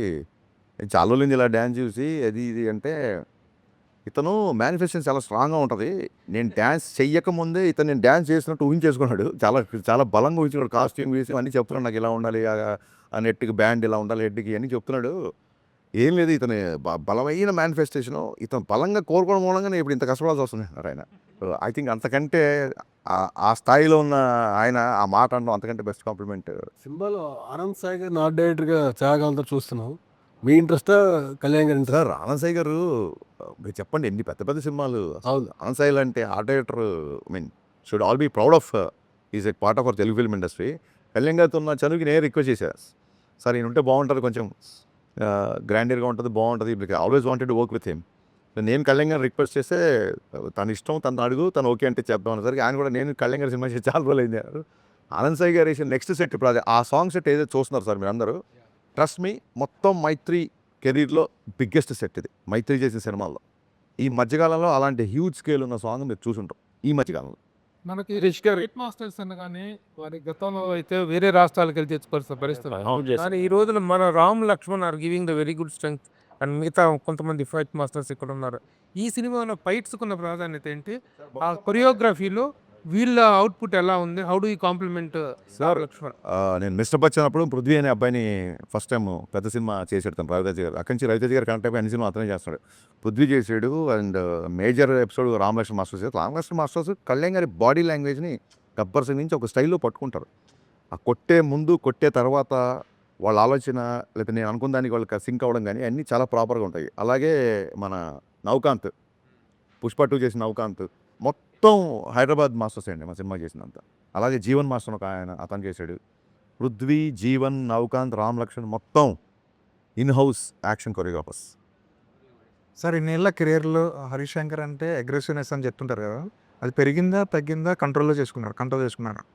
చాలా రోజులు ఇలా డ్యాన్స్ చూసి అది ఇది అంటే, ఇతను మేనిఫెస్టేషన్ చాలా స్ట్రాంగ్గా ఉంటుంది. నేను డ్యాన్స్ చెయ్యకముందే నేను డ్యాన్స్ చేసినట్టు ఊహించేసుకున్నాడు. చాలా చాలా బలంగా ఊహించుకున్నాడు. కాస్ట్యూమ్ వేసి అన్నీ చెప్తున్నాడు, నాకు ఇలా ఉండాలి, ఆ నెట్కి బ్యాండ్ ఇలా ఉండాలి, హెడ్కి అన్నీ చెప్తున్నాడు. ఏం లేదు, ఇతని బలమైన మేనిఫెస్టేషను. ఇతను బలంగా కోరుకోవడం మూలంగా నేను ఇప్పుడు ఇంత కష్టపడాల్సి వస్తుంది అన్నారు ఆయన. ఐ థింక్ అంతకంటే ఆ స్థాయిలో ఉన్న ఆయన ఆ మాట అనడం అంతకంటే బెస్ట్ కాంప్లిమెంట్. సినిమాలో ఆనంద్ సాయి గారిని ఆర్ట్ డైరెక్టర్గా త్యాగాలతో చూస్తున్నాం. మీ ఇంట్రెస్టా కళ్యాణ్ గారి ఇంట్రెస్ట్? సార్ ఆనంద్ సాయి గారు మీరు చెప్పండి ఎన్ని పెద్ద పెద్ద సినిమాలు. అవును. ఆనంద్ సాయి అంటే art director should all be proud of. Is a part of our Telugu film industry. Kalyan గారితో ఉన్న చనువుకి నేను రిక్వెస్ట్ చేశాను, సార్ ఈయన ఉంటే బాగుంటుంది, కొంచెం గ్రాండియర్గా ఉంటుంది, బాగుంటుంది. Always wanted to work with him. నేను కళ్యాణ్ గారిని రిక్వెస్ట్ చేస్తే తన ఇష్టం, తను అడుగు, తను ఓకే అంటే చెప్దాం అనేసరికి ఆయన కూడా నేను కళ్యాణ్ గారి సినిమా చేసి చాలా రోజులు అయింది అన్నారు. ఆనంద్ సాయి గారు వేసిన నెక్స్ట్ సెట్ ఇప్పుడు అది ఆ సాంగ్ సెట్ ఏదైతే చూస్తున్నారు సార్ మీరు అందరూ, ట్రస్ట్ మీ, మొత్తం మైత్రి కెరీర్లో బిగ్గెస్ట్ సెట్ ఇది మైత్రి చేసిన సినిమాల్లో. ఈ మధ్యకాలంలో అలాంటి హ్యూజ్ స్కేల్ ఉన్న సాంగ్ మీరు చూసుంటాం ఈ మధ్యకాలంలో. మనకి హిట్ మాస్టర్స్ అనగానే వారి గతంలో అయితే వేరే రాష్ట్రాలకు వెళ్ళి తెచ్చుకోవాల్సిన పరిస్థితి. కానీ ఈ రోజున మన Ram Lakshman are giving the very good strength and మిగతా కొంతమంది ఫైట్ మాస్టర్స్ ఇక్కడ ఉన్నారు. ఈ సినిమాలో ఫైట్స్కున్న ప్రాధాన్యత ఏంటి? ఆ కొరియోగ్రఫీలో వీళ్ళ అవుట్పుట్ ఎలా ఉంది? How do you compliment Lakshman? నేను మిస్టర్ బచ్చన్ అప్పుడు పృథ్వీ అనే అబ్బాయిని ఫస్ట్ టైం పెద్ద సినిమా చేసాడు తను, రవితేజ గారు. అక్కడి నుంచి రవితేజ గారు కనెక్ట్ అయిపోయి అన్ని సినిమా అతనే చేస్తాడు. పృథ్వీ చేసాడు and major episode Ramalakshman masters చేస్తారు. రామలక్ష్మణ్ మాస్టర్స్ కళ్యాణ్ గారి బాడీ లాంగ్వేజ్ని గబ్బర్ సింగ్ నుంచి ఒక స్టైల్లో పట్టుకుంటారు. ఆ కొట్టే ముందు కొట్టే తర్వాత వాళ్ళ ఆలోచన లేకపోతే నేను అనుకున్న దానికి వాళ్ళకి సింక్ అవ్వడం కానీ అన్నీ చాలా ప్రాపర్గా ఉంటాయి. అలాగే మన నవకాంత్, పుష్ప 2 చేసిన నవకాంత్ మొత్తం హైదరాబాద్ మాస్టర్స్ అండి మా సినిమా చేసినంత. అలాగే జీవన్ మాస్టర్ ఒక ఆయన అతను చేశాడు. పృథ్వీ, జీవన్, నవకాంత్, రామ్ లక్ష్మణ్ మొత్తం in house action choreographers. Sir ఇన్నేళ్ళ కెరియర్లో హరీష్ శంకర్ అంటే అగ్రెసివ్నెస్ అని చెప్తుంటారు కదా, అది పెరిగిందా తగ్గిందా? కంట్రోల్ చేసుకున్నారు.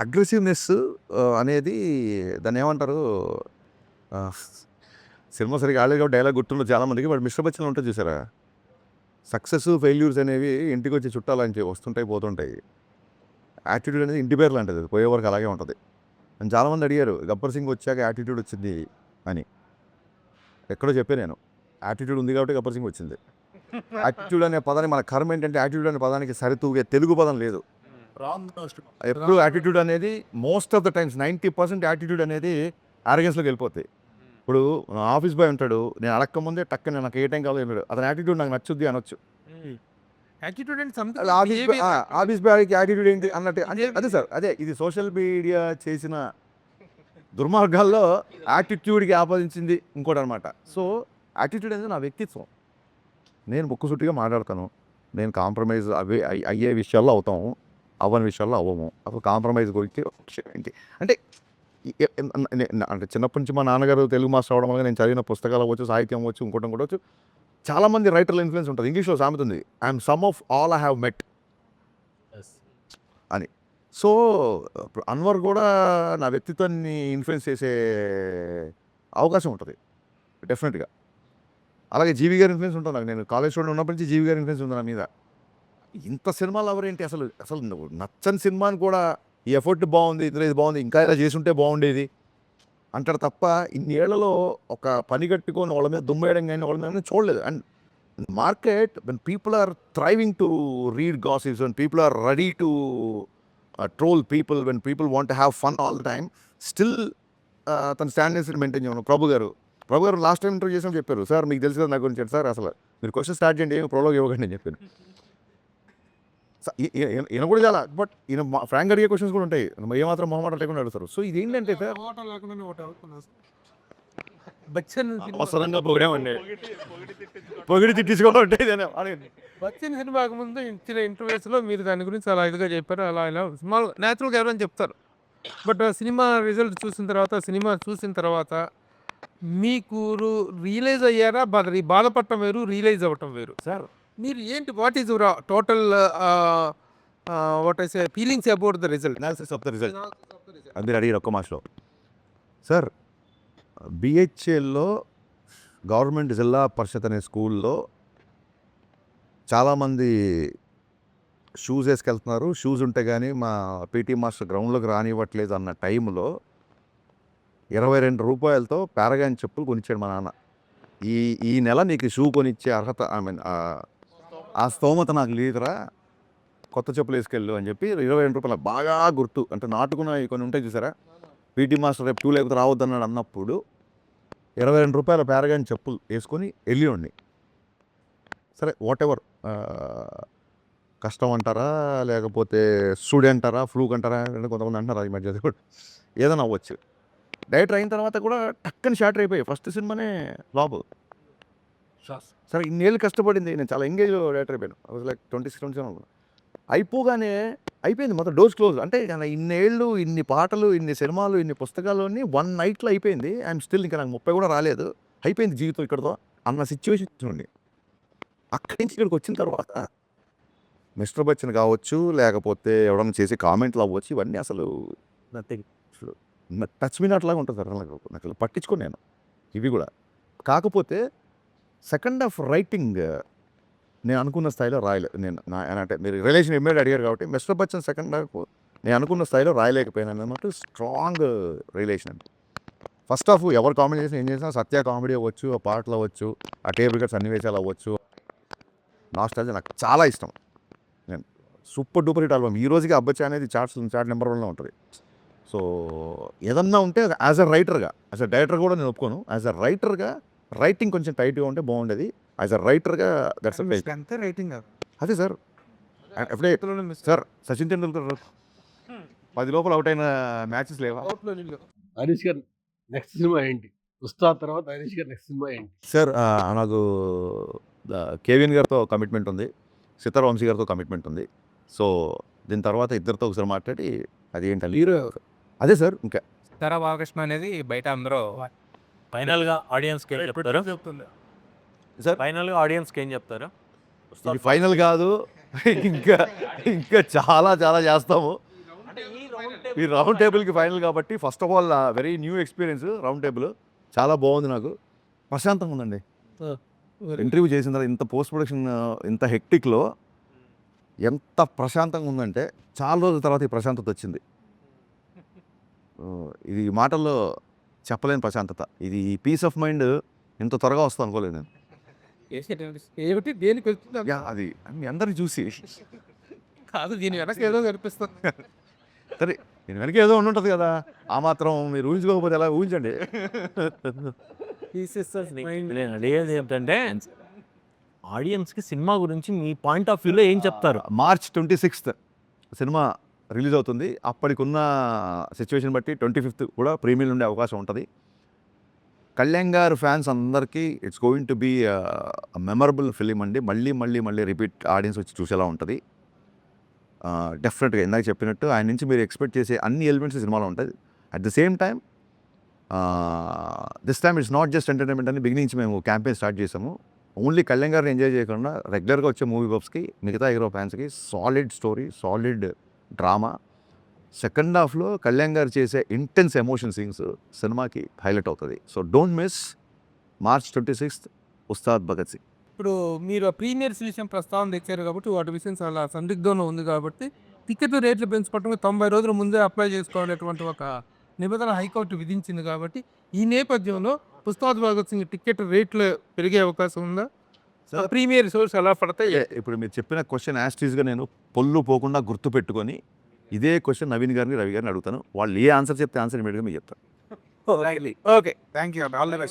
అగ్రెసివ్నెస్ అనేది దాన్ని ఏమంటారు, సినిమా సరిగా ఆడలేదు కాబట్టి డైలాగ్ గుర్తుండదు చాలామందికి. బట్ మిస్టర్ బచ్చన్ ఉంటుంది చూసారా, సక్సెస్ ఫెయిల్యూర్స్ అనేవి ఇంటికి వచ్చి చుట్టాలని వస్తుంటాయి పోతుంటాయి. యాటిట్యూడ్ అనేది ఇంటి పేరు లాంటిది, పోయే వరకు అలాగే ఉంటుంది. అని చాలామంది అడిగారు గబ్బర్ సింగ్ వచ్చాక యాటిట్యూడ్ వచ్చింది అని. ఎక్కడో చెప్పే నేను, యాటిట్యూడ్ ఉంది కాబట్టి గబ్బర్ సింగ్ వచ్చింది. యాటిట్యూడ్ అనే పదాన్ని మన కర్మ ఏంటంటే యాటిట్యూడ్ అనే పదానికి సరితూగే తెలుగు పదం లేదు. ఎప్పుడు యాటిట్యూడ్ అనేది most of the times 90% attitude అనేది ఆరోగెన్స్లోకి వెళ్ళిపోతాయి. ఇప్పుడు ఆఫీస్ బాయ్ ఉంటాడు, నేను అడక్క ముందే టక్కన నాకు ఏ టైం కావాలో వెళ్ళాడు, అతని యాటిట్యూడ్ నాకు నచ్చుద్ది అనొచ్చు. యాటిట్యూడ్ అండ్ అలా ఆఫీస్ బాయ్కి యాటిట్యూడ్ ఏంటి అన్నట్టు అదే సార్, అదే ఇది సోషల్ మీడియా చేసిన దుర్మార్గాల్లో యాటిట్యూడ్కి ఆపాదించింది ఇంకోటి అనమాట. సో యాటిట్యూడ్ అనేది నా వ్యక్తిత్వం. నేను ముక్కుసూటిగా మాట్లాడతాను, నేను కాంప్రమైజ్ అయ్యే విషయాల్లో అవుతాము, అవ్వని విషయాల్లో అవ్వము. అప్పుడు కాంప్రమైజ్ గురించి ఏంటి అంటే అంటే చిన్నప్పటి నుంచి మా నాన్నగారు తెలుగు మాస్టర్ అవడం వల్ల నేను చదివిన పుస్తకాలు అవ్వచ్చు, సాహిత్యం అవ్వచ్చు, ఇంకోటి అవ్వచ్చు, చాలామంది రైటర్ల ఇన్ఫ్లుయెన్స్ ఉంటుంది. ఇంగ్లీష్లో సామెత ఉంది, I'm some of all I have met అని. సో అన్వర్ కూడా నా వ్యక్తిత్వాన్ని ఇన్ఫ్లుయెన్స్ చేసే అవకాశం ఉంటుంది డెఫినెట్గా. అలాగే జీవి గారి ఇన్ఫ్లుయెన్స్ ఉంటుంది నాకు. నేను కాలేజ్ స్టూడెంట్ ఉన్నప్పటి నుంచి జీవి గారి ఇన్ఫ్లుయెన్స్ ఉంది నా మీద. ఇంత సినిమాలు ఎవరేంటి అసలు అసలు నచ్చని సినిమాని కూడా ఈ ఎఫర్ట్ బాగుంది, ఇందులో ఇది బాగుంది, ఇంకా ఇలా చేసుంటే బాగుండేది అంటారు తప్ప ఇన్నేళ్లలో ఒక పని కట్టుకొని వాళ్ళ మీద దుమ్మేయడం కానీ వాళ్ళ మీద చూడలేదు. And market when people are thriving to read gossips, when people are ready to troll people, when people want to have fun all the time, still తన స్టాండర్డ్స్ మెయింటైన్ చేయను. ప్రభు గారు లాస్ట్ టైం ఇంటర్వ్యూ చేసినప్పుడు చెప్పారు, sir మీకు తెలుసు కదా నా గురించి, సార్ అసలు మీరు క్వశ్చన్ స్టార్ట్ చేయండి, ఏమి ప్రోలోగ్ ఇవ్వకండి అని చెప్పాను. ఈయన కూడా చాలా, బట్ ఈయన ఫ్రాంక్ అడిగే క్వశ్చన్స్ కూడా ఉంటాయి, ఏమాత్రం మొహమాట లేకుండా అడుగుతారు. సో ఇదేంటంటే బచ్చన్ అవసరంగా పొగిడామండి, పొగిడి తిట్టించుకోవడం అంటే ఇదేనా అడగండి. బచ్చన్ సినిమాకు ముందు ఇచ్చిన ఇంటర్వ్యూస్లో మీరు దాని గురించి అలా ఇదిగా చెప్పారు, అలా ఇలా సినిమాలు న్యాచురల్గా ఎవరైనా చెప్తారు. బట్ సినిమా రిజల్ట్ చూసిన తర్వాత మీకు రియలైజ్ అయ్యారా? బాధపడటం వేరు, రియలైజ్ అవ్వటం వేరు. సార్ మీరు ఏంటి, what is your total what I say feelings about the result? Analysis of the result అది మీరు అడిగారు ఒక్క మాసలో. సార్ బిహెచ్ఎల్లో గవర్నమెంట్ జిల్లా పరిషత్ అనే స్కూల్లో చాలామంది షూస్ వేసుకెళ్తున్నారు, షూస్ ఉంటే కానీ మా పీటీ మాస్టర్ గ్రౌండ్లోకి రానివ్వట్లేదు అన్న టైంలో 22 రూపాయలతో పారగాన్ చెప్పులు కొనిచ్చాడు మా నాన్న. ఈ నెల నీకు షూ కొనిచ్చే అర్హత, ఐ మీన్ ఆ స్తోమత నాకు లేదురా, కొత్త చెప్పులు వేసుకెళ్ళు అని చెప్పి 22 రూపాయలు బాగా గుర్తు. అంటే నాటుకున్న కొన్ని ఉంటాయి చూసారా, పీటీ మాస్టర్ రేపు షూ లేకపోతే రావద్దన్నాడు అన్నప్పుడు 22 రూపాయల పారగాన్ చెప్పులు వేసుకొని వెళ్ళివ్వండి. సరే వాట్ ఎవర్, కష్టం అంటారా లేకపోతే స్టూడెంట్ అంటారా, ఫ్లూక్ అంటారా, కొంతమంది అంటారా ఈ మధ్య కూడా ఏదైనా అవ్వచ్చు. డైరెక్టర్ అయిన తర్వాత కూడా టక్కని షార్టర్ అయిపోయాయి. ఫస్ట్ సినిమానే ఫ్లాప్. సరే ఇన్నేళ్ళు కష్టపడింది, నేను చాలా ఎంగేజ్ డైరెక్టర్ అయిపోయాను. ఐ వాజ్ లైక్ 26-27 అయిపోగానే అయిపోయింది మొత్తం, డోర్స్ క్లోజ్. అంటే ఇన్నేళ్ళు, ఇన్ని పాటలు, ఇన్ని సినిమాలు, ఇన్ని పుస్తకాలు అన్నీ 1 నైట్లో అయిపోయింది. ఐఎమ్ స్టిల్ ఇంకా నాకు 30 కూడా రాలేదు, అయిపోయింది జీవితం ఇక్కడతో అన్న సిచ్యువేషన్ నుండి అక్కడి నుంచి ఇక్కడికి వచ్చిన తర్వాత మిస్టర్ బచ్చన్ కావచ్చు, లేకపోతే ఎవడన్నా చేసే కామెంట్లు అవ్వచ్చు, ఇవన్నీ అసలు టచ్ మీ నాట్ లాగా ఉంటుంది సార్. నాకు పట్టించుకోను నేను ఇవి కూడా. కాకపోతే సెకండ్ హాఫ్ రైటింగ్ నేను అనుకున్న స్థాయిలో రాయలేదు. అంటే మీరు రిలేషన్ ఇమ్మీడియట్ అడిగారు కాబట్టి మిస్టర్ బచ్చన్ సెకండ్ హాఫ్ నేను అనుకున్న స్థాయిలో రాయలేకపోయాను అన్నమాట. Strong relation. ఫస్ట్ హాఫ్ ఎవరు కామెడీ చేసినా ఏం చేసినా, సత్య కామెడీ అవ్వచ్చు, ఆ పాటలు అవ్వచ్చు, ఆ టేబుల్ కట్ సన్నివేశాలు అవ్వచ్చు, నాస్టాల్జియా నాకు చాలా ఇష్టం. నేను సూపర్ డూపర్ హిట్ ఆల్బమ్. ఈ రోజుకి అబ్బచ్చా అనేది చార్ట్ నెంబర్ 1లో ఉంటుంది. సో ఏదన్నా ఉంటే యాజ్ అ రైటర్గా, యాజ్ అ డైరెక్టర్ కూడా నేను ఒప్పుకోను, యాజ్ అ రైటర్గా రైటింగ్ కొంచెం టైట్గా ఉంటే బాగుండేది. యాజ్ అ రైటర్గా దట్స్ అంతే రైటింగ్ అదే సార్. ఎప్పుడే సార్ సచిన్ తెండూల్కర్ 10 లోపల అవుట్ అయిన మ్యాచెస్ లేవా? హరీష్ గారు నెక్స్ట్ సినిమా ఏంటి? ఉస్తాద్ తర్వాత హరీష్ గారు నెక్స్ట్ సినిమా ఏంటి? సార్ నాకు కేవిఎన్ గారితో కమిట్మెంట్ ఉంది, సితార్ వంశీ గారితో కమిట్మెంట్ ఉంది. సో దీని తర్వాత ఇద్దరితో ఒకసారి మాట్లాడి అది ఏంటంటే హీరో అదే సార్. ఇంకా తరా బాలకృష్ణ అనేది బయట అందరూ ఫైనల్గా ఆడియన్స్కి ఏం చెప్తారు? సార్ ఫైనల్గా ఆడియన్స్కి ఏం చెప్తారు? ఇది ఫైనల్ కాదు, ఇంకా చాలా చాలా చేస్తాము. ఈ రౌండ్ టేబుల్కి ఫైనల్ కాబట్టి first of all very new experience. Round table చాలా బాగుంది, నాకు ప్రశాంతంగా ఉందండి. ఇంటర్వ్యూ చేసిన తర్వాత ఇంత పోస్ట్ ప్రొడక్షన్ ఇంత హెక్టిక్లో ఎంత ప్రశాంతంగా ఉందంటే చాలా రోజుల తర్వాత ఈ ప్రశాంతత వచ్చింది. ఇది మాటల్లో చెప్పలేని ప్రశాంతత. ఇది పీస్ ఆఫ్ మైండ్ ఇంత త్వరగా వస్తుంది అనుకోలేదు నేను. ఏమిటి దేనికి వెళ్తుంది యా, అది మీ అందరిని చూసి కాదు, దీని వెనక ఏదో కనిపిస్తుంది. సరే దీని వెనక ఏదో ఉండుంటుంది కదా, ఆ మాత్రం మీరు ఊహించుకోకపోతే ఎలా ఊహించండి. నేను అడిగేది ఏంటంటే ఆడియన్స్కి సినిమా గురించి మీ పాయింట్ ఆఫ్ వ్యూలో ఏం చెప్తారు? మార్చ్ 26th సినిమా రిలీజ్ అవుతుంది. అప్పటికున్న సిచ్యువేషన్ బట్టి 25th కూడా ప్రీమియర్ ఉండే అవకాశం ఉంటుంది. కళ్యాణ్ గారు ఫ్యాన్స్ అందరికీ it's going to be memorable film అండి. మళ్ళీ మళ్ళీ మళ్ళీ రిపీట్ ఆడియన్స్ వచ్చి చూసేలా ఉంటుంది. డెఫినెట్గా ఇందాక చెప్పినట్టు ఆయన నుంచి మీరు ఎక్స్పెక్ట్ చేసే అన్ని ఎలిమెంట్స్ సినిమాలో ఉంటుంది. At the same time this time it's not just entertainment అని బిగినింగ్ నుంచి మేము క్యాంపెయిన్ స్టార్ట్ చేసాము. ఓన్లీ కళ్యాణ్ గారిని ఎంజాయ్ చేయకుండా రెగ్యులర్గా వచ్చే మూవీ బబ్స్కి, మిగతా హీరో ఫ్యాన్స్కి solid story, solid drama. Second హాఫ్లో కళ్యాణ్ గారు చేసే ఇంటెన్స్ ఎమోషన్ సీన్స్ సినిమాకి హైలైట్ అవుతుంది. So don't miss March 26th Ustaad Bhagat Singh. ఇప్పుడు మీరు ఆ ప్రీమియర్స్ విషయం ప్రస్తావన తెచ్చారు కాబట్టి వాటి విషయం చాలా సందిగ్ధంలో ఉంది కాబట్టి టికెట్ రేట్లు పెంచుకోవటం 90 రోజుల ముందే అప్లై చేసుకోవాలనేటువంటి ఒక నిబంధన హైకోర్టు విధించింది కాబట్టి ఈ నేపథ్యంలో ఉస్తాద్ భగత్ సింగ్ టికెట్ రేట్లు పెరిగే అవకాశం ఉందా? ప్రీమియర్ షోస్ ఎలా పడతాయి? ఇప్పుడు మీరు చెప్పిన క్వశ్చన్ యాస్టీస్గా నేను పొల్లు పోకుండా గుర్తు పెట్టుకొని ఇదే క్వశ్చన్ నవీన్ గారిని, రవి గారిని అడుగుతాను. వాళ్ళు ఏ ఆన్సర్ చెప్తే ఆన్సర్ ఇమీడియట్గా మీకు చెప్తాను. Okay, thank you. All the best.